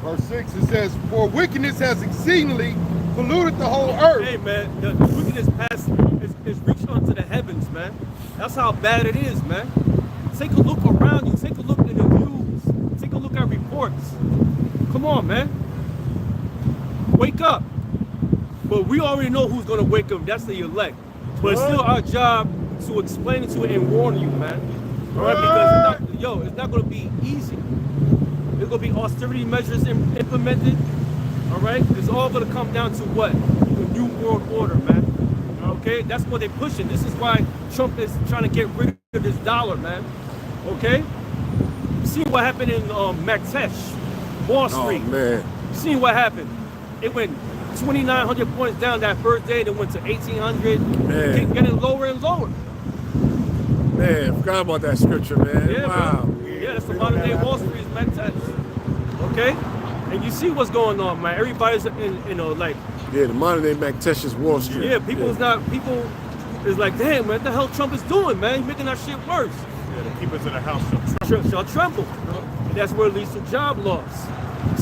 Verse 6, it says, For wickedness has exceedingly polluted the whole earth. Hey, man, the wickedness is reached unto the heavens, man. That's how bad it is, man. Take a look around you. Take a look in the news. Take a look at reports. Come on, man. Wake up. But we already know who's going to wake up. That's the elect. But it's still our job to explain it to it and warn you, man. All right? Because, it's not going to be easy. There's going to be austerity measures implemented. All right? It's all going to come down to what? The new world order, man. Okay? That's what they're pushing. This is why Trump is trying to get rid of this dollar, man. Okay? You see what happened in Mactesh, Wall Street. Oh, man. You see what happened? It went 2,900 points down that first day. Then went to 1,800. Man. Keep getting lower and lower. Man, forgot about that scripture, man. Yeah, wow. bro. Yeah, that's the modern day Wall Street is Mactesh. Okay? And you see what's going on, man. Everybody's like. Yeah, the modern day Mactesh is Wall Street. Yeah, people is like, damn, man, what the hell Trump is doing, man? He's making that shit worse. Yeah, the keepers of the house Shall tremble. And that's where it leads to job loss.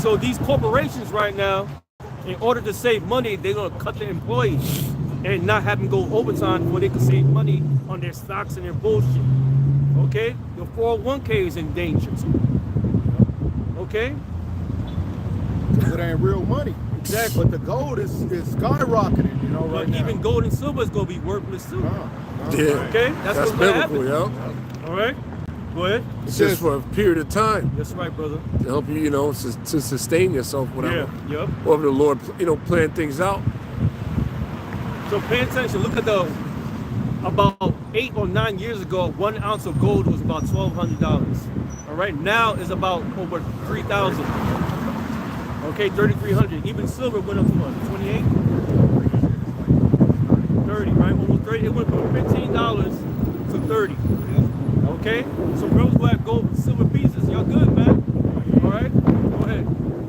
So these corporations right now, in order to save money, they're gonna cut their employees and not have them go overtime where they can save money on their stocks and their bullshit. Okay? Your 401k is in danger too. Okay? It ain't real money. Exactly. But the gold is skyrocketing, you know, right now. Even gold and silver is gonna be worthless too. Yeah. Okay? That's what's gonna happen. yo. All right? Go ahead. It's just for a period of time That's right, brother. to help you, to sustain yourself, whatever. Yeah. Yep. Whatever the Lord, plan things out. So pay attention. Look at about 8 or 9 years ago, 1 ounce of gold was about $1,200. All right, now it's about over 3,000. Okay, 3,300. Even silver went up to what? 28, 30, right? Almost 30. It went from $15 to 30. Okay, so brothers who have gold and silver pieces, y'all good, man. All right, go ahead.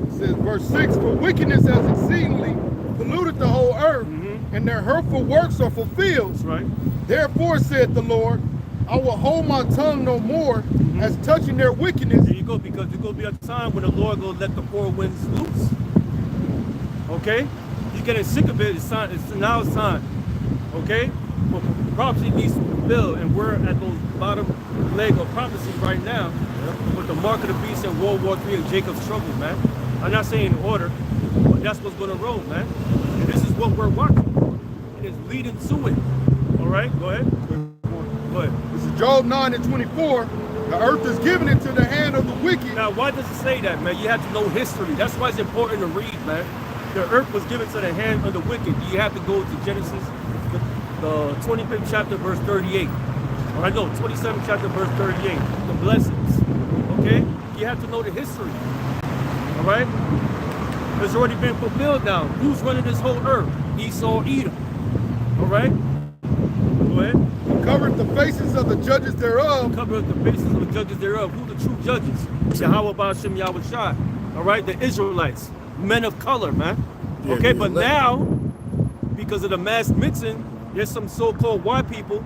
It says, verse 6, For wickedness has exceedingly polluted the whole earth, and their hurtful works are fulfilled. That's right. Therefore, said the Lord, I will hold my tongue no more as touching their wickedness. There you go, because there's going to be a time when the Lord will let the four winds loose. Okay? He's getting sick of it. Now it's time. Okay? Well, prophecy needs to fulfill, and we're at those bottom leg of prophecy right now with the mark of the beast and World War III and Jacob's trouble, man. I'm not saying in order, but that's what's going to roll, man. And this is what we're watching. And it's leading to it. All right? Go ahead. Go ahead. This is Job 9 and 24. The earth is given into the hand of the wicked. Now, why does it say that, man? You have to know history. That's why it's important to read, man. The earth was given to the hand of the wicked. You have to go to Genesis, the 25th chapter, verse 38. Or I know, 27th chapter, verse 38. The blessings. Okay? You have to know the history. All right? It's already been fulfilled now. Who's running this whole earth? Esau, Edom. All right? Go ahead. Covered the faces of the judges thereof. Cover the faces of the judges thereof. Who the true judges? Yahweh Ba'ashem Yahweh Shai. All right, the Israelites, men of color, man. Yeah, Okay, the but elect. now, because of the mass mixing, there's some so-called white people.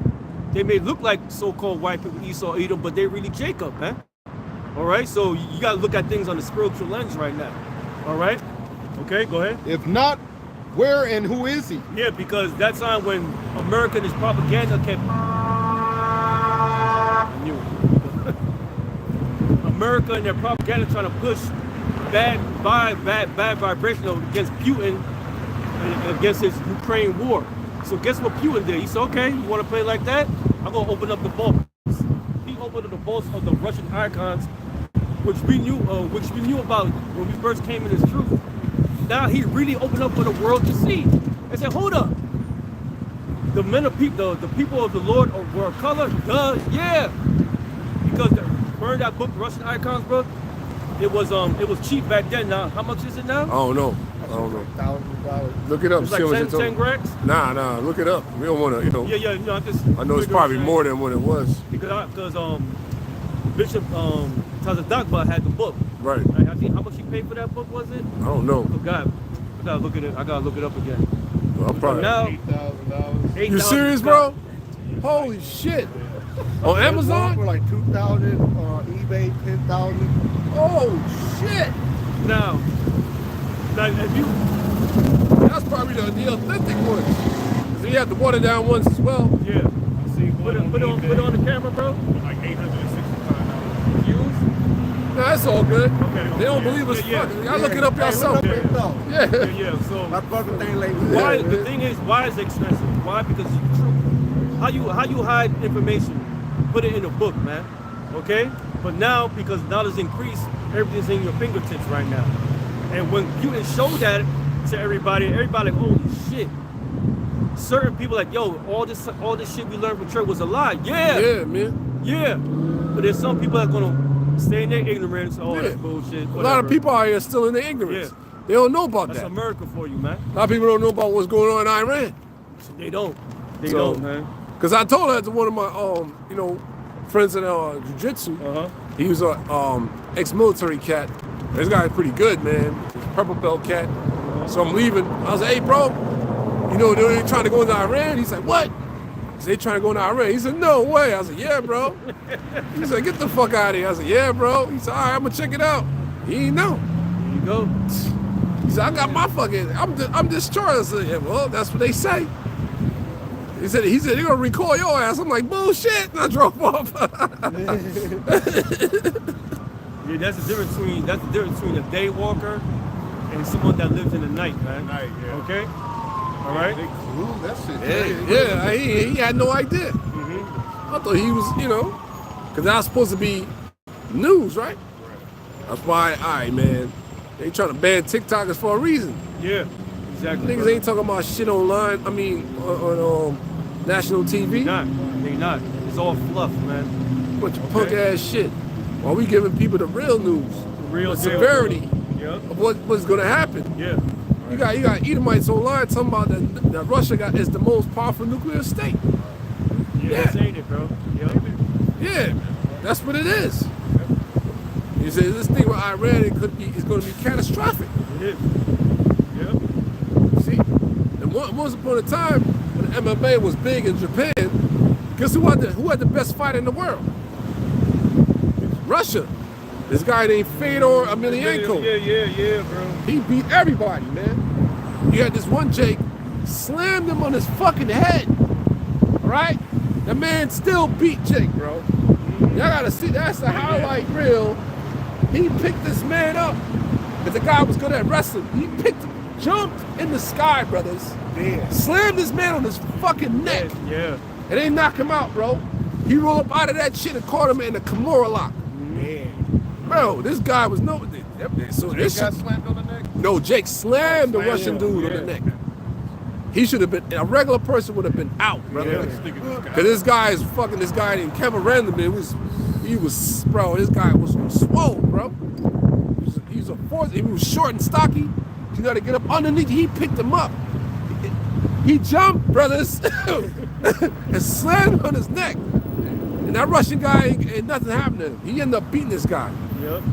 They may look like so-called white people, Esau, Edom, but they really Jacob, man. All right, so you got to look at things on the spiritual lens right now. All right, okay, go ahead. If not, where and who is he? Yeah, because that time when America and his propaganda kept I knew it. America and their propaganda trying to push bad vibration against Putin and against his Ukraine war. So guess what Putin did? He said, okay, you want to play like that? I'm gonna open up the vaults. He opened up the vaults of the Russian icons, which we knew about when we first came in his truth. Now he really opened up for the world to see. And said, hold up. The men of people, the people of the Lord were of color? Duh, yeah. Because burn that book, Russian Icons, bro. It was cheap back then. Now, how much is it now? I don't know. $1,000. Look it up. It's See like what 10, you're talking. 10 racks? Nah. Look it up. We don't want to, you know. Yeah, I'm just. I know it's probably more than what it was. Because Bishop Tazadakba had the book. Right. I think how much he paid for that book, was it? I don't know. I forgot. I gotta look at it. I gotta look it up again. Well, I'm probably. Now, $8,000. You serious, bro? Holy shit. On Amazon? For like 2,000, eBay 10,000. Oh shit. Now, if you That's probably the authentic ones. 'Cause he had the watered down ones as well. yeah, I see put one it on the camera, bro. like $865. Use. Nah, that's all good. Okay. They don't believe us. Yeah. Fuck. Y'all look it up Hey, yourself. look up yourself. Yeah. Yeah. So My brother thing like why? that. The thing is, why is it expensive? Why? Because it's true. How you hide information? Put it in a book, man. Okay. But now, because knowledge increased, everything's in your fingertips right now. And when Putin showed that to everybody like, holy shit. Certain people like, yo, all this shit we learned from church was a lie. Yeah. Yeah, man. Yeah. But there's some people that are gonna stay in their ignorance. Oh, Yeah. that's bullshit. A lot of people out here still in their ignorance. Yeah. They don't know about That's that. America for you, man. A lot of people don't know about what's going on in Iran. They don't. They So- don't, man. Cause I told that to one of my friends in jiu-jitsu. He was a ex-military cat. This guy's pretty good, man. He's a purple belt cat. So I'm leaving. I was like, hey, bro, they're trying to go into Iran. He's like, what? I said, they trying to go into Iran. He said, no way. I was like, yeah, bro. He said, get the fuck out of here. I said, yeah, bro. He said, all right, I'm gonna check it out. He didn't know. There you go. He said, I got my fucking, I'm discharged. I said, yeah, well, that's what they say. He said they're gonna recall your ass. I'm like, bullshit. And I drove off. Yeah, that's the difference between a day walker and someone that lives in the night, man. Night, yeah. Okay? All right? Ooh, that shit. Yeah, he had no idea. Mm-hmm. I thought he was, because that was supposed to be news, right? That's why, all right, man, they trying to ban TikTokers for a reason. Yeah, exactly. Niggas ain't talking about shit online, on national TV. They not. It's all fluff, man. Bunch of punk ass shit. While we giving people the real news, Real the deal. severity Yeah. of what's gonna happen. Yeah. You got Edomites online talking about that Russia is the most powerful nuclear state. Yeah, that's ain't it, bro. Yeah. Yeah, that's what it is. You say this thing with Iran, it's going to be catastrophic. It is. Yeah. See, and once upon a time when MMA was big in Japan, guess who had the best fight in the world? Russia. This guy named Fedor Emelianenko. Yeah, bro. He beat everybody, man. You had this one Jake, slammed him on his fucking head. All right? The man still beat Jake, bro. Y'all gotta see, that's the highlight reel. He picked this man up. Because the guy was good at wrestling. He jumped in the sky, brothers. Yeah. Slammed this man on his fucking neck. Yeah. And they knock him out, bro. He rolled up out of that shit and caught him in a Kimura lock. Yeah. Bro, this guy was so this Got shit, slammed on the neck? no, Jake slammed the Russian dude on the neck. He should have been, a regular person would have been out, brother. Cause this guy named Kevin Randleman, he was, bro, this guy was swole, bro. He was a force, he was short and stocky. You gotta get up underneath, he picked him up. He jumped, brothers, and slammed on his neck. And that Russian guy, ain't nothing happened to him. He ended up beating this guy. Yep.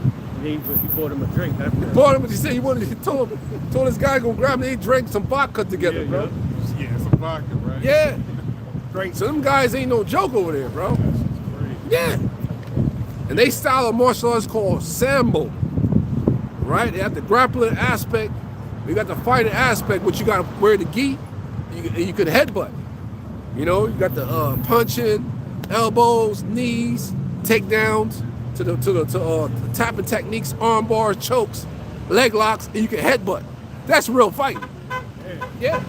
He bought him a drink. After that. Bought him, but he said he told this guy to go grab him. They drank some vodka together, Yeah, bro. Yeah, some vodka, right? Yeah. Great. So them guys ain't no joke over there, bro. That's crazy. Yeah. And they style of martial arts called Sambo. Right? They have the grappling aspect. You got the fighting aspect, but you got to wear the gi. You could headbutt. You know, you got the punching, elbows, knees, takedowns, to the tapping techniques, arm bars, chokes, leg locks, and you can headbutt. That's real fighting. Yeah.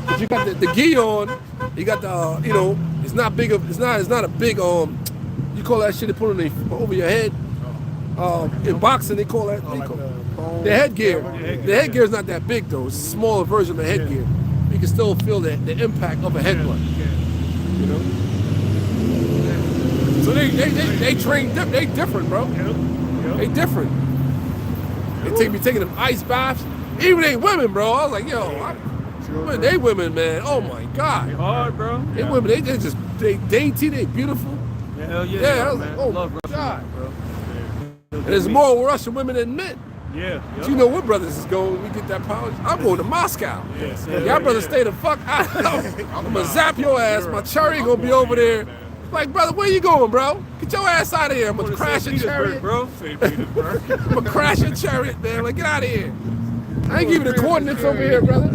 But you got the gi on. You got the it's not big of it's not a big you call that shit they put on over your head. In boxing they call that the headgear. The headgear is not that big though. It's a smaller version of the headgear. You can still feel the impact of a headbutt. You know. So they train. They different, bro. They different. They be taking them ice baths. Even they women, bro. I was like, yo, they women, man. Oh my God. They hard, bro. They women. They dainty. They beautiful. Yeah, hell yeah. Yeah, I was man. like, oh Love my Russian God. women, bro. And there's more Russian women than men. Yeah. So you know where brothers is going when we get that power? I'm going to Moscow. Y'all brothers stay the fuck out. I'm gonna zap your ass. My chariot gonna be over there. Like, brother, where you going, bro? Get your ass out of here. I'm gonna crash your chariot. bro. St. Petersburg. I'm gonna crash your chariot, man. Like, get out of here. I ain't giving the coordinates over here, brother.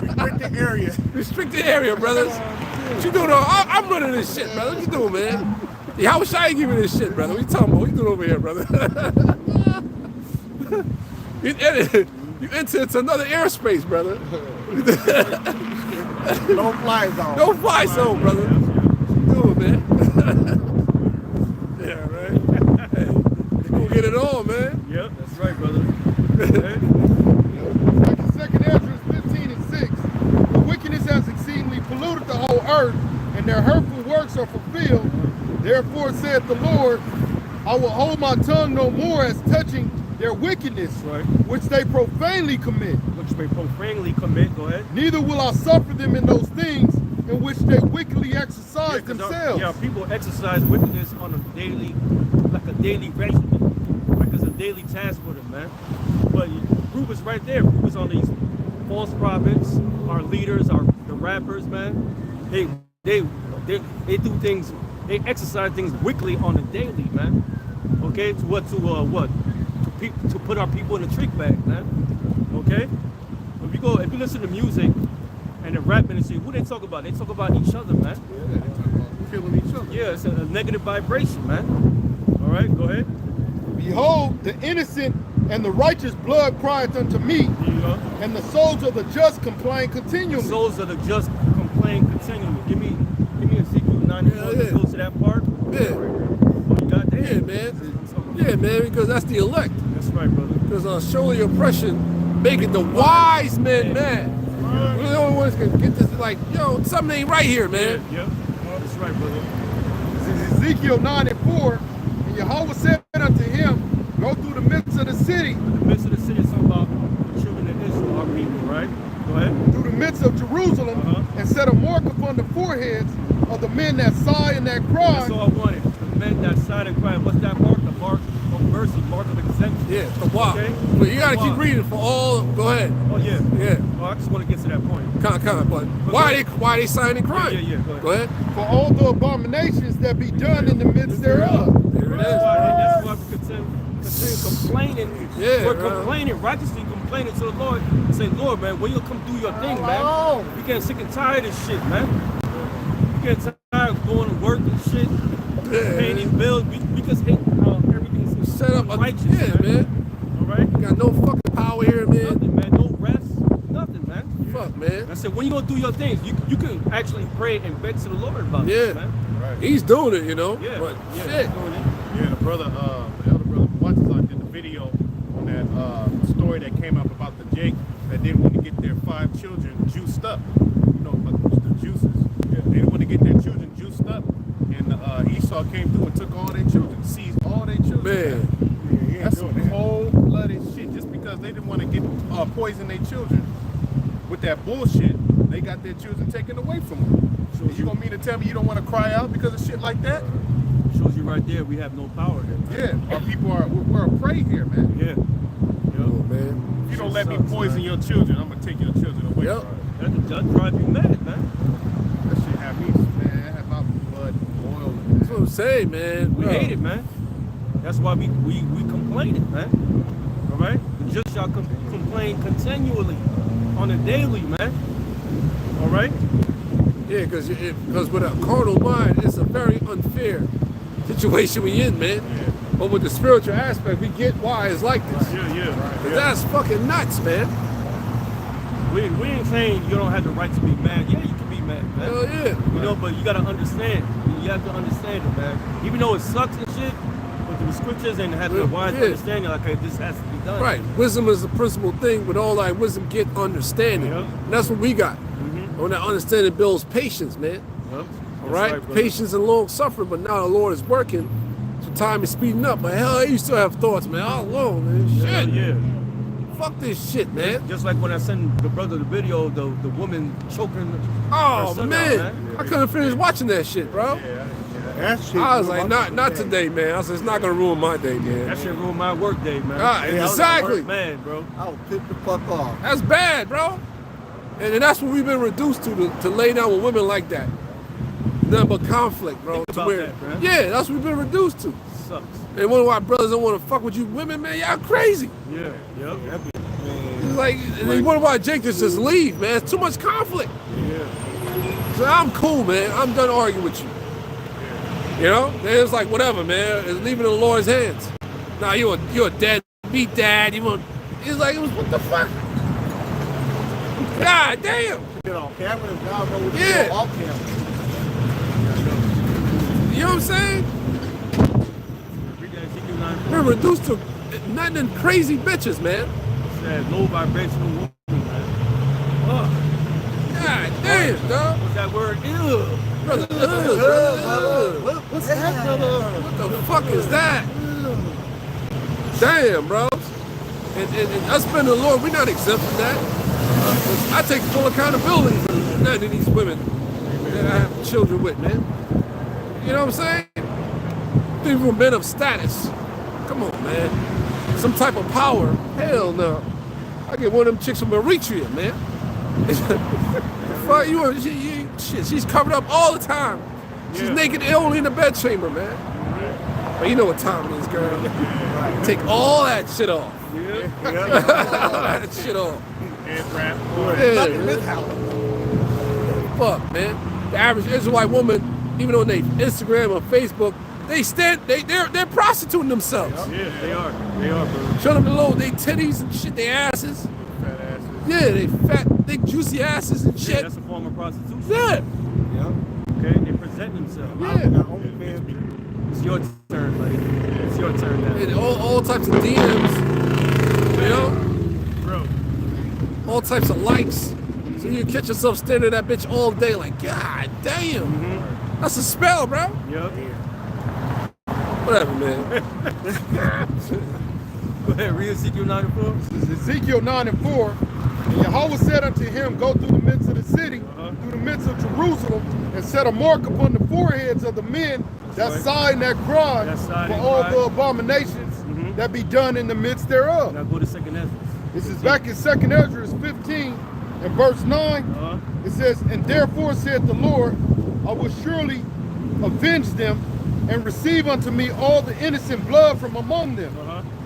Restricted area. Restricted area, brothers. What you doing? I'm running this shit, brother. What you doing, man? Yeah, how wish I ain't giving this shit, brother. What you talking about? What you doing over here, brother? You enter into another airspace, brother. No fly zone. No fly zone, brother. What you doing, man? Yeah, right. Hey, you gonna get it on, man. Yep, that's right, brother. Like in 2nd Ezra 15 and 6, the wickedness has exceedingly polluted the whole earth, and their hurtful works are fulfilled. Therefore saith the Lord, I will hold my tongue no more as touching their wickedness, Right. which they profanely commit. Which they profanely commit. Go ahead. Neither will I suffer them in those things in which they wickedly exercise 'Cause themselves. people exercise wickedness on a daily regimen, like it's a daily task for them, man. But proof is right there. Proof is on these false prophets, our leaders, the rappers, man. They do things. They exercise things wickedly on a daily, man. Okay, to put our people in a trick bag, man. Okay, if you listen to music and the rap industry, who they talk about? They talk about each other, man. Killing each other. Yeah, it's a negative vibration, man. All right, go ahead. Behold, the innocent and the righteous blood crieth unto me, Here you go. and the souls of the just complain The continually. souls of the just complain continually. Give me Ezekiel 94. Yeah. Go to that part. Yeah. What you got there? Yeah, man. Yeah, man, because that's the elect. That's right, brother. Because surely oppression making the wise men mad. We're the only ones that can get this, like, yo, something ain't right here, man. Yep. That's right, brother. This is Ezekiel 9 and 4, and Yahweh said unto him, go through the midst of the city, In the midst of the city, it's talking about the children of Israel, our people, right? Go ahead. through the midst of Jerusalem, and set a mark upon the foreheads of the men that sigh and that cry. That's all I wanted. The men that sighed and cried. What's that mark? The mark of mercy, mark of exemption. Yeah, the why. Okay. But you gotta Why? keep reading for all. Go ahead. Oh yeah. Yeah. Oh, I just want to get to that point. Kind. But why they signing and crying? Yeah, go Go ahead. For all the abominations that be done in the midst thereof. There it That's is. why we continue complaining. Yeah, We're bro. complaining, righteously complaining to the Lord. Say, Lord, man, when you come do your thing, man. We getting sick and tired of this shit, man. We getting tired of going to work and shit, paying these bills. We just hate how everything's Set up righteous, man. All right? You got no fucking power here, man. Nothing, man. No rest. Nothing, man. Fuck, man. I said, when you gonna do your things, you can actually pray and beg to the Lord about Yeah. this, man. He's doing it, you know. Yeah, But yeah, shit. he's doing it. Yeah, the elder brother Watson did the video on that story that came up about the Jake that didn't want to get their 5 children juiced up. You know, about the juices. Yeah. They didn't want to get their children juiced up. And Esau came through and took all their children, seized all their children. Man. That's some cold-blooded shit. Just because they didn't want to get poison their children with that bullshit, they got their children taken away from them. So you gonna mean to tell me you don't want to cry out because of shit like that? Shows you right there, we have no power here. Yeah, our people we're a prey here, man. Yeah. Oh, man. If you don't Shit let me sucks, poison man. your children, I'm gonna take your children away. Yep. From you. That drive you mad, man. That shit have me, man. That have my blood boiling. That's what I'm saying, man. We hate it, man. That's why we complain it, man. All right? The just shall complain continually on a daily, man. All right? Yeah, because with a carnal mind, it's a very unfair situation we in, man. Yeah. But with the spiritual aspect, we get why it's like this. Yeah. 'Cause that's fucking nuts, man. We ain't saying you don't have the right to be mad. Yeah, you can be mad, man. Hell yeah. You know, but you gotta understand. You have to understand it, man. Even though it sucks and shit, but the scriptures and have the wise Yeah. understanding, like, okay, this has to be done. Right. Wisdom is the principal thing. With all that wisdom, get understanding. Yep. And that's what we got. And that understanding builds patience, man. Yep. All right? Patience and long suffering, but now the Lord is working. So time is speeding up. But hell, you still have thoughts, man. All alone, man. Shit. Yeah. Fuck this shit, man. Just like when I sent the brother the video, the woman choking. Oh, her son man. out, I couldn't finish watching that shit, bro. That shit. I was like, ruined not my today, man. I said, it's not going to ruin my day, man. That shit ruined my work day, man. Ah, Yeah, I was exactly. at work, man, bro. I was pissed the fuck off. That's bad, bro. And that's what we've been reduced to lay down with women like that. Nothing but conflict, bro. Think To about where- that, bro. yeah, that's what we've been reduced to. Sucks. And one of our brothers don't want to fuck with you women, man. Y'all crazy. Yeah. Yep. It's like, and then one of our Jake just leave, man. It's too much conflict. Yeah. So I'm cool, man. I'm done arguing with you. You know? And it's like, whatever, man. It's leaving it in the Lord's hands. Nah, you're a deadbeat dad. You want? It's like, what the fuck? God damn. Get on camera and God know what Yeah. you do off camera. You know what I'm saying? Read that Ezekiel 9. We're reduced to nothing than crazy bitches, man. Said low vibrational woman, man. God damn, dog. What's that word? Ew. Brother, brother. What's that, brother? What the fuck is that? Damn, bro. And us being the Lord, we're not exempt from that. I take full accountability for none of these women that I have children with, man. You know what I'm saying? People from men of status. Come on, man. Some type of power. Hell no. I get one of them chicks from Eritrea, man. Fuck you, shit, she's covered up all the time. She's naked only in the bed chamber, man. But you know what time it is, girl. Take all that shit off. That shit off. And rap. Yeah, man. Fuck, man. The average Israelite woman, even on their Instagram or Facebook, they're prostituting themselves. Yeah, they are. They are, bro. Show them the little, they titties and shit, they asses. Fat asses. Yeah, they fat, thick, juicy asses and Yeah, shit. that's a form of prostitution. Yeah. Okay, they present themselves. Yeah. It's your turn, lady. It's your turn now. And all types of DMs, you know? Bro. All types of likes. So you catch yourself staring at that bitch all day like, God damn. That's a spell, bro. Yep. Whatever, man. Go ahead, read Ezekiel 9 and 4. This is Ezekiel 9 and 4. And Yahweh said unto him, go through the midst of the city, through the midst of Jerusalem, and set a mark upon the foreheads of the men that sigh and that cry for all the abominations that be done in the midst thereof. Now go to 2nd Ezra. This is back in 2nd Ezra 15 and verse 9. It says, and therefore said the Lord, I will surely avenge them and receive unto me all the innocent blood from among them.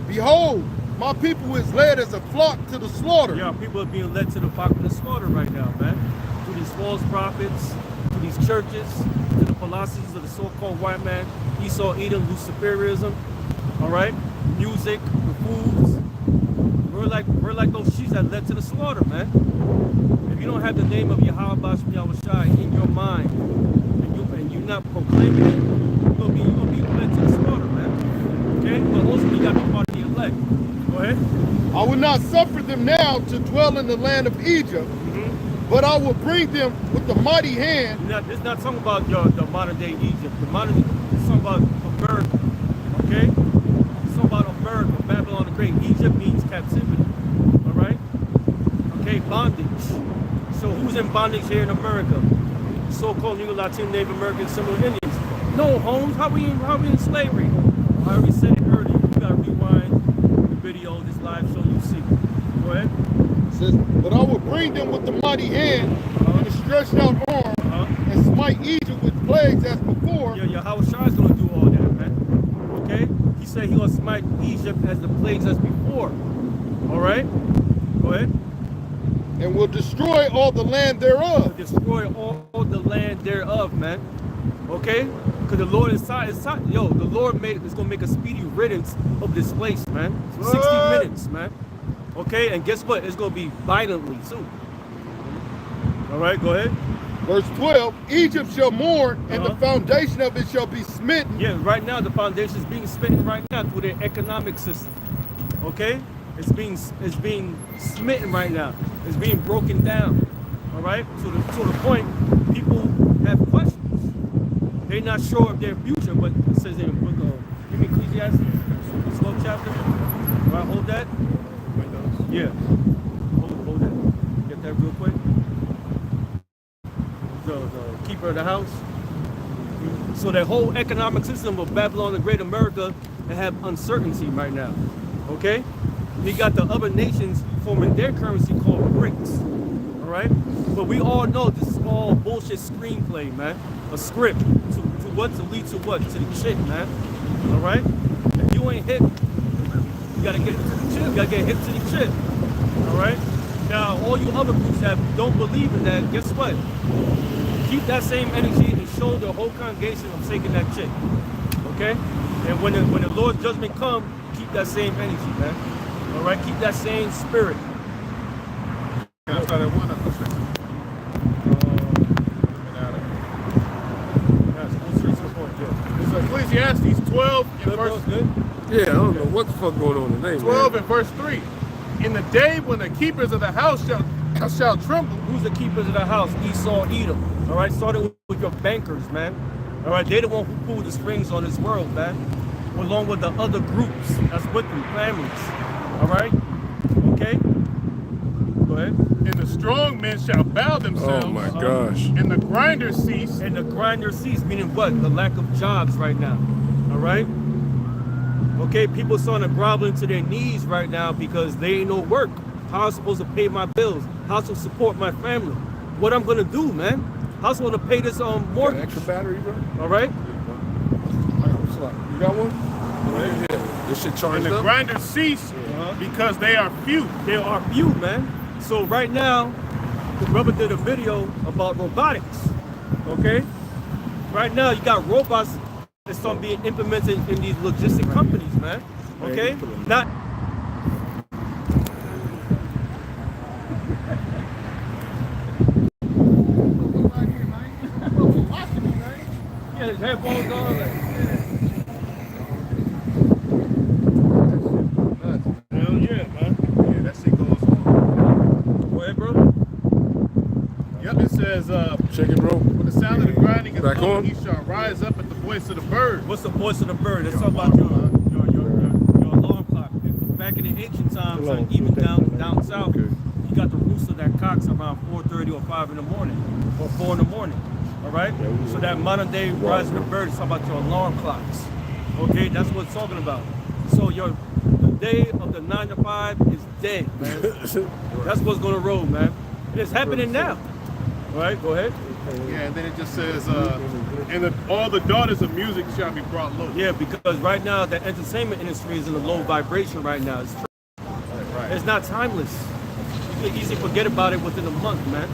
Behold, my people is led as a flock to the slaughter. Yeah, people are being led to the flock of the slaughter right now, man. To these false prophets, to these churches, to the philosophies of the so-called white man, Esau, Edom, Luciferianism, all right? Music, the foods. We're like those sheep that led to the slaughter, man. If you don't have the name of Yahweh Basham Yahushai in your mind, and you're not proclaiming it, you're gonna be led to the slaughter, man. Okay? But also you gotta be part of the elect. Go ahead. I will not suffer them now to dwell in the land of Egypt, but I will bring them with the mighty hand. Now, this is not talking about the modern day Egypt. It's talking about America. Okay? It's talking about America, Babylon the Great. Egypt means captivity. All right? Okay, bondage. So who's in bondage here in America? So-called New Latin Native American Seminole Indians. No, Holmes. How we in slavery? I already said it earlier. You gotta rewind the video, this live show. You see. Go ahead. It says, but I will bring them with the mighty hand and a stretched out arm and smite Egypt with plagues as before. Yeah, how Shai's gonna do all that, man. Okay? He said he gonna smite Egypt as the plagues as before. All right? Go ahead. And will destroy all the land thereof. Destroy all the land thereof, man. Okay? Because the Lord is yo, the Lord is gonna make a speedy riddance of this place, man. 60 minutes, man. Okay, and guess what? It's gonna be violently soon. All right, go ahead. Verse 12, Egypt shall mourn, and the foundation of it shall be smitten. Yeah, right now the foundation is being smitten right now through their economic system. Okay? It's being smitten right now. It's being broken down. All right? To the point, people have questions. They're not sure of their future, but it says in the book of, give me Ecclesiastes, slow chapter. All right, hold that. Yeah. Hold that. Get that real quick. The keeper of the house. So that whole economic system of Babylon the Great America, they have uncertainty right now. Okay? You got the other nations forming their currency called BRICS. All right? But we all know this is all bullshit screenplay, man. A script to what? To lead to what? To the chick, man. All right? If you ain't hit, you gotta get to the chick. You gotta get hit to the chick. All right? Now, all you other groups that don't believe in that, guess what? Keep that same energy and show the whole congregation of taking that chick. Okay? And when the Lord's judgment comes, keep that same energy, man. All right? Keep that same spirit. Yeah, I thought that one It's Ecclesiastes 12 and verse. Yeah, I don't know what the fuck going on today, 12 man. and verse 3. In the day when the keepers of the house shall tremble. Who's the keepers of the house? Esau, Edom. All right? Started with your bankers, man. All right? They're the one who pulled the strings on this world, man. Along with the other groups that's with them, families. All right? Okay? Go ahead. And the strong men shall bow themselves. Oh my gosh. And the grinders cease. And the grinders cease, meaning what? The lack of jobs right now. All right? Okay, people starting to grovel to their knees right now because they ain't no work. How am I supposed to pay my bills? How to support my family? What I'm gonna do, man? How am I supposed to pay this mortgage? Extra battery, bro? All right? You got one? Yeah. This shit charged And the up? grinders cease because they are few. There are few, man. So right now, the brother did a video about robotics. Okay? Right now, you got robots that's starting being implemented in these logistic companies, man. Okay? Not. Yeah, his headphones on. Hell yeah, man. Yeah, that shit goes on. Go ahead, bro. Yep, it says, Check it, bro. when the sound of the grinding is Back low, on? he shall rise up at the voice of the bird. What's the voice of the bird? Let's talk about your alarm clock. Back in the ancient times, like even down south, you got the rooster that cocks around 4:30 or 5 in the morning, or 4 in the morning. All right? So that modern day rise of the bird is talking about your alarm clocks. Okay, that's what it's talking about. So the day of the 9 to 5 is dead, man. That's what's gonna roll, man. And it's happening now. All right, go ahead. Yeah, and then it just says, all the daughters of music shall be brought low. Yeah, because right now the entertainment industry is in a low vibration right now. It's not timeless. You can easily forget about it within a month, man.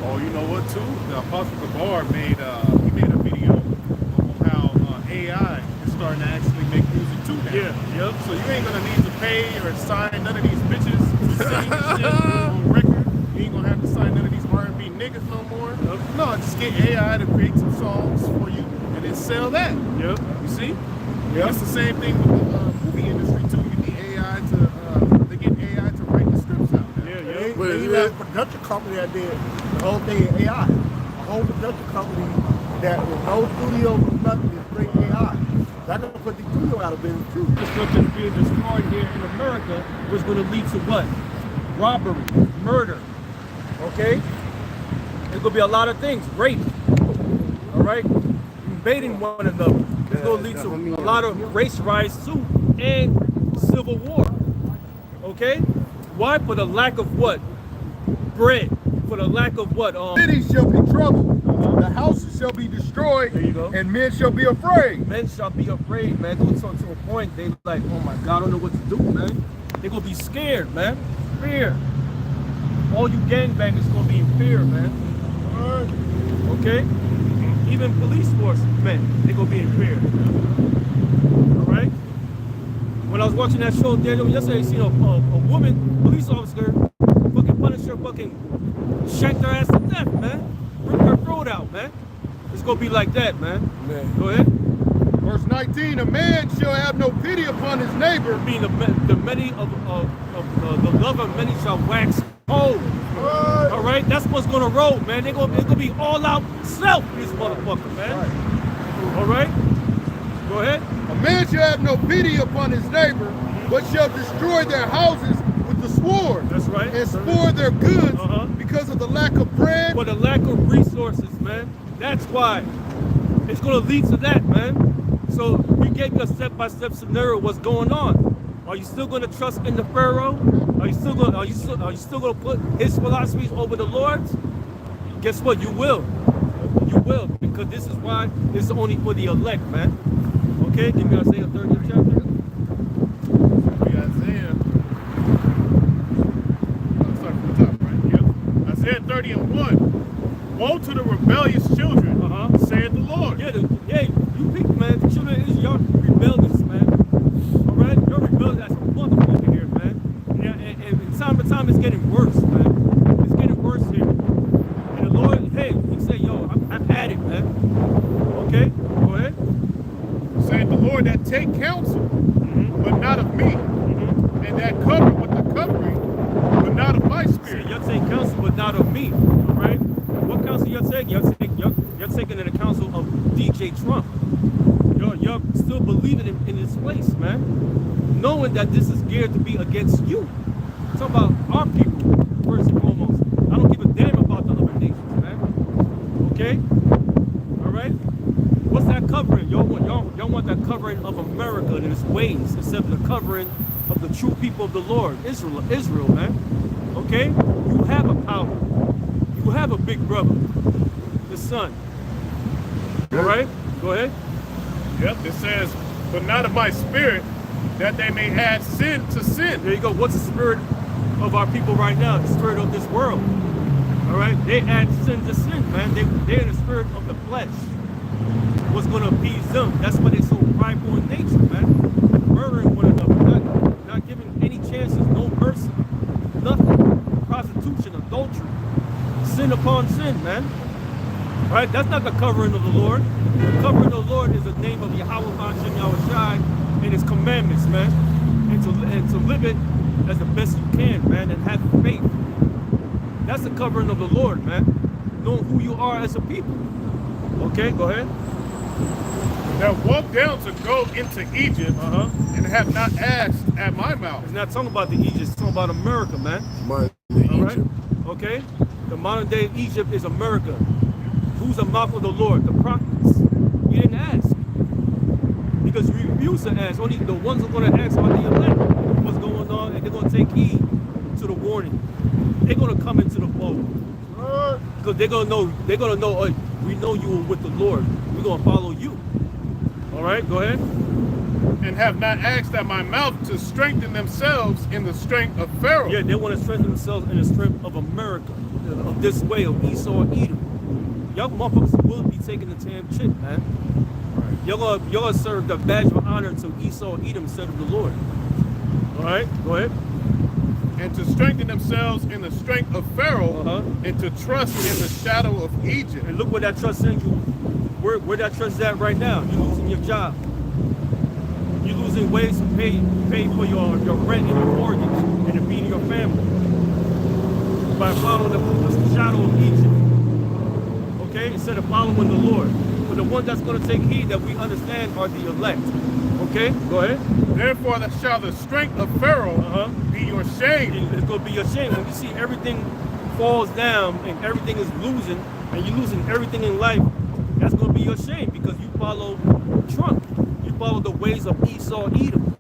Oh, you know what too? The Apostle Gabar made a video on how AI is starting to actually make music too now. Yeah, yep. So you ain't gonna need to pay or sign none of these bitches to sing this shit on record. You ain't gonna have to sign none of these R&B niggas no more. Yep. No, just get AI to create some songs for you and then sell that. Yep. You see? Yep. It's the same thing with the movie industry too. You need AI they get AI to write the scripts out. Yeah, They yeah. even have a production company that did the whole thing in AI. A whole production company that with no studio, no nothing, is straight AI. That can put the studio out of business too. The structure is being destroyed here in America, was going to lead to what? Robbery, murder. Okay? There's going to be a lot of things. Rape. All right? debating one another. It's going to lead to a lot of race riots too and civil war. Okay? Why? For the lack of what? Bread. For the lack of what? Cities shall be troubled. The houses shall be destroyed. There you go. And men shall be afraid. Men shall be afraid, man. Go to a point, they like, oh my God, I don't know what to do, man. They're going to be scared, man. Fear. All you gangbangers going to be in fear, man. Okay? Even police force men, they're going to be in fear. All right? When I was watching that show Daniel yesterday, I seen a woman, police officer, fucking punish her, fucking shank her ass to death, man. Rip her throat out, man. It's going to be like that, man. Go ahead. Verse 19, a man shall have no pity upon his neighbor. Being the many of the love of many shall wax cold. All right, that's what's gonna roll, man. It's gonna be all out self, this motherfucker, man. All right, go ahead. A man shall have no pity upon his neighbor, but shall destroy their houses with the sword. That's right. And spoil their goods because of the lack of bread. For the lack of resources, man. That's why it's gonna lead to that, man. So we gave you a step-by-step scenario. What's going on? Are you still going to trust in the Pharaoh? Are you still going to put his philosophies over the Lord's? Guess what? You will. You will, because this is why it's only for the elect, man. Okay, give me Isaiah 30th chapter. Isaiah. I'll start from the top, right? Yep. Isaiah 30 and 1. Woe to the rebellious children, saith the Lord. Yeah, you people, man, the children of Israel, y'all rebellious, man. All right, you're rebellious. That's wonderful here, man. And time to time, it's getting worse, man. It's getting worse here. And the Lord, hey, he said, yo, I've had it, man. Okay, go ahead. Saith the Lord that take counsel, but not of me, and that cover with the covering, but not of my spirit. See, you're taking counsel, but not of me. All right. What counsel you're taking? You're taking in the counsel of DJ Trump. You're still believing in this place, man. Knowing that this is geared to be against you. Talk about our people, first and foremost. I don't give a damn about the other nations, man. Okay? All right? What's that covering? Y'all want that covering of America and its ways instead of the covering of the true people of the Lord, Israel, man. Okay? You have a power. You have a big brother, the son. All right? Go ahead. Yep, it says, but not of my spirit, that they may add sin to sin. There you go. What's the spirit of our people right now? The spirit of this world. All right? They add sin to sin, man. They're in the spirit of the flesh. What's going to appease them? That's why they're so prideful in nature, man. Murdering one another, not giving any chances, no mercy, nothing. Prostitution, adultery, sin upon sin, man. Right? That's not the covering of the Lord. The covering of the Lord is the name of Yahweh Hashem Yahushai and his commandments, man. And to live it as the best you can, man, and have faith. That's the covering of the Lord, man. Knowing who you are as a people. Okay, go ahead. That walked down to go into Egypt and have not asked at my mouth. It's not talking about the Egypt, it's talking about America, man. Modern day All right? Egypt. Okay? The modern day Egypt is America. Who's the mouth of the Lord? The prophets. You didn't ask. Because you refuse to ask. Only the ones who are going to ask are the elect. What's going on? And they're going to take heed to the warning. They're going to come into the fold. Because they're going to know, oh, we know you are with the Lord. We're going to follow you. All right, go ahead. And have not asked at my mouth to strengthen themselves in the strength of Pharaoh. Yeah, they want to strengthen themselves in the strength of America, of this way, of Esau and Edom. Y'all motherfuckers will be taking the damn chip, man. Right. Y'all gonna serve the badge of honor to Esau and Edom instead of the Lord. All right, go ahead. And to strengthen themselves in the strength of Pharaoh, and to trust in the shadow of Egypt. And look where that trust sends you. Where that trust is at right now. You're losing your job. You're losing ways to pay for your rent and your mortgage and to feed your family. By following the shadow of Egypt. Okay? Instead of following the Lord. But the one that's going to take heed that we understand are the elect. Okay? Go ahead. Therefore shall the strength of Pharaoh be your shame. It's going to be your shame. When you see everything falls down and everything is losing, and you're losing everything in life, that's going to be be ashamed because you follow Trump. You follow the ways of Esau Edom.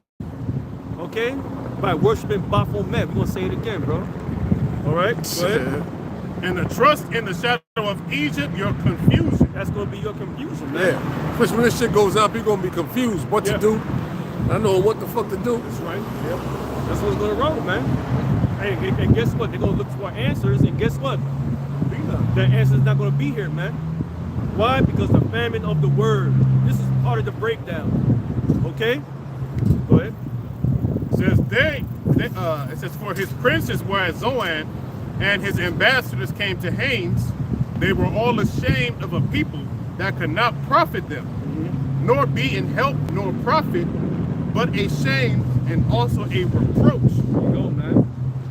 Okay? By worshiping Baphomet. We're going to say it again, bro. All right? Go ahead. And the trust in the shadow of Egypt, your confusion. That's going to be your confusion, man. Yeah. Especially when this shit goes out, people going to be confused what to do. I know what the fuck to do. That's right. Yep. That's what's going to roll, man. And guess what? They're going to look for answers, and guess what? The answer's not going to be here, man. Why? Because the famine of the word. This is part of the breakdown. Okay? Go ahead. It says, for his princes were at Zoan, and his ambassadors came to Hanes. They were all ashamed of a people that could not profit them, nor be in help nor profit, but a shame and also a reproach. There you go, man.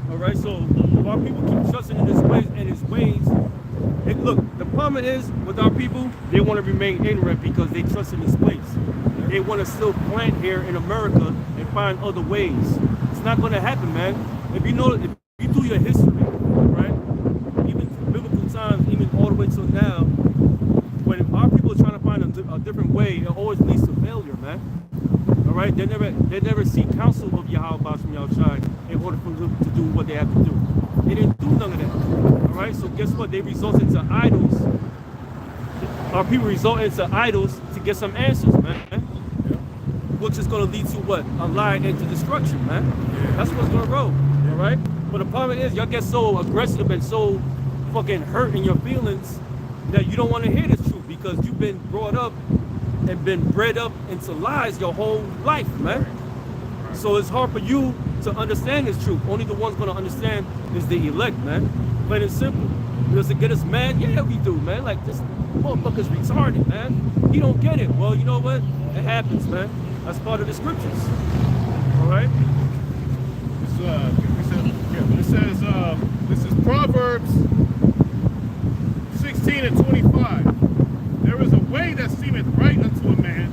All right, so while people keep trusting in his ways, look, the problem is with our people, they want to remain ignorant because they trust in his ways. They want to still plant here in America and find other ways. It's not going to happen, man. If you do your history, right? Even biblical times, even all the way till now, when our people are trying to find a different way, it always leads to failure, man. All right, they never seek counsel of Yahweh Bashem Yahushai in order for them to do what they have to do. They didn't do none of that. All right, so guess what? They result into idols. Our people resort into idols to get some answers, man. Which is going to lead to what? A lie into destruction, man. That's what's going to roll. All right. But the problem is, y'all get so aggressive and so fucking hurt in your feelings that you don't want to hear this truth because you've been brought up and been bred up into lies your whole life, man. So it's hard for you to understand this truth. Only the one's gonna understand is the elect, man. Plain and simple. Does it get us mad? Yeah, we do, man. Like, this motherfucker's retarded, man. He don't get it. Well, you know what? It happens, man. That's part of the scriptures. All right? It says, this is Proverbs 16 and 25. There is a way that seemeth right unto a man,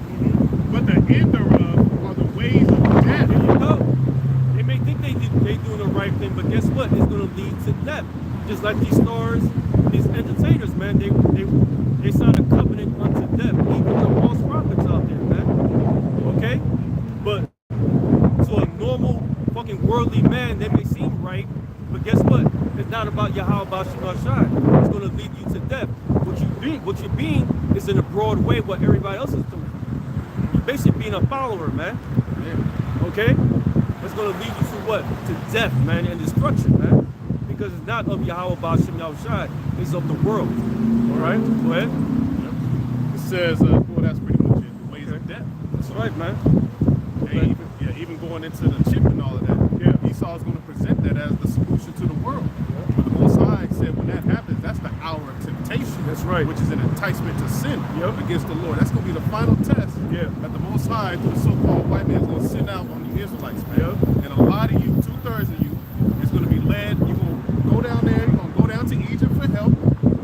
but the end thereof are the ways of death. There you go. They may think they doing the right thing, but guess what? It's going to lead to death. Just like these stars, these entertainers, man, they signed a covenant unto death. Even the false prophets out there, man. Okay? But to a normal fucking worldly man, they may seem right, but guess what? It's not about Yahweh Bashem Yahushai. It's going to lead you to death. What you're being is in a broad way what everybody else is doing. You're basically being a follower, man. Okay? It's going to lead you to what? To death, man, and destruction, man. Because it's not of Yahweh Bashem Yahushai. It's of the world. All right? Go ahead. It says, well, that's pretty much it. The ways of death. That's right, man. Even going into the chip and all of that. Yeah. Esau is going to present that as the solution to the world. But the Most High said when that happens, that's the hour of temptation. That's right. Which is an enticement to sin against the Lord. That's going to be the final test that the Most High, through the so-called white man, is going to send out on the Israelites, man. And a lot of you, 2/3 of you, is going to be led. You're going to go down there, you're going to go down to Egypt for help,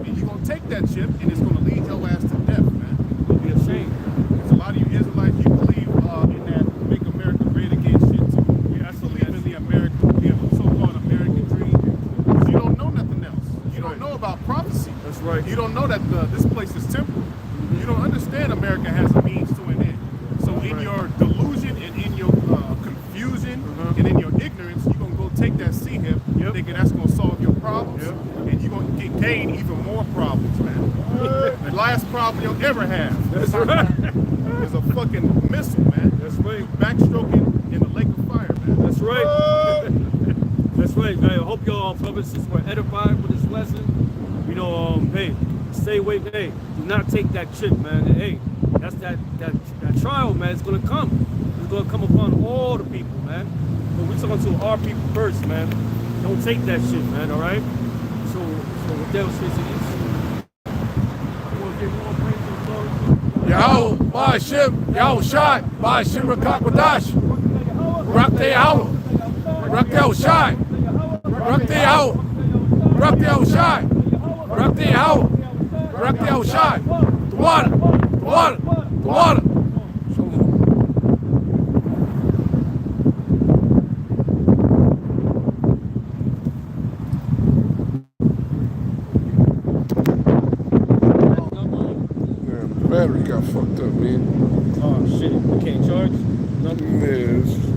and you're going to take that chip, and it's going to lead your ass to death, man. You'll be ashamed. Because a lot of you Israelites, you believe in that make America great again shit too. You have to believe in the so-called American dream. Because you don't know nothing else. You don't know about prophecy. That's right. You don't know that this place is temporal. You don't understand America has a means to an end. So in your delusion and in your confusion and in your ignorance, you're going to go take that sea hip thinking that's going to solve your problems. And you're going to gain even more problems, man. The last problem you'll ever have is a fucking missile, man. That's right. Backstroking in the lake of fire, man. That's right. That's right, man. I hope y'all brothers and sisters were edified with this lesson. You know, hey, stay away. Hey, do not take that chip, man. Hey, that's that trial, man. It's gonna come. It's gonna come upon all the people, man. But we're talking to our people first, man. Don't take that shit, man. All right. So what that was saying is, I want to give more praise to the Lord. Yahweh, Bashem, Yahushai, Bashem Rakakwadash. Rock the Yahweh. Rock the Yahushai. Rock the Yahweh. Rock the Yahushai. Rock the Yahweh. Rock the Yahushai. The water. The water. The water. battery got fucked up, man. Oh shit, you can't charge? Nothing. Yeah,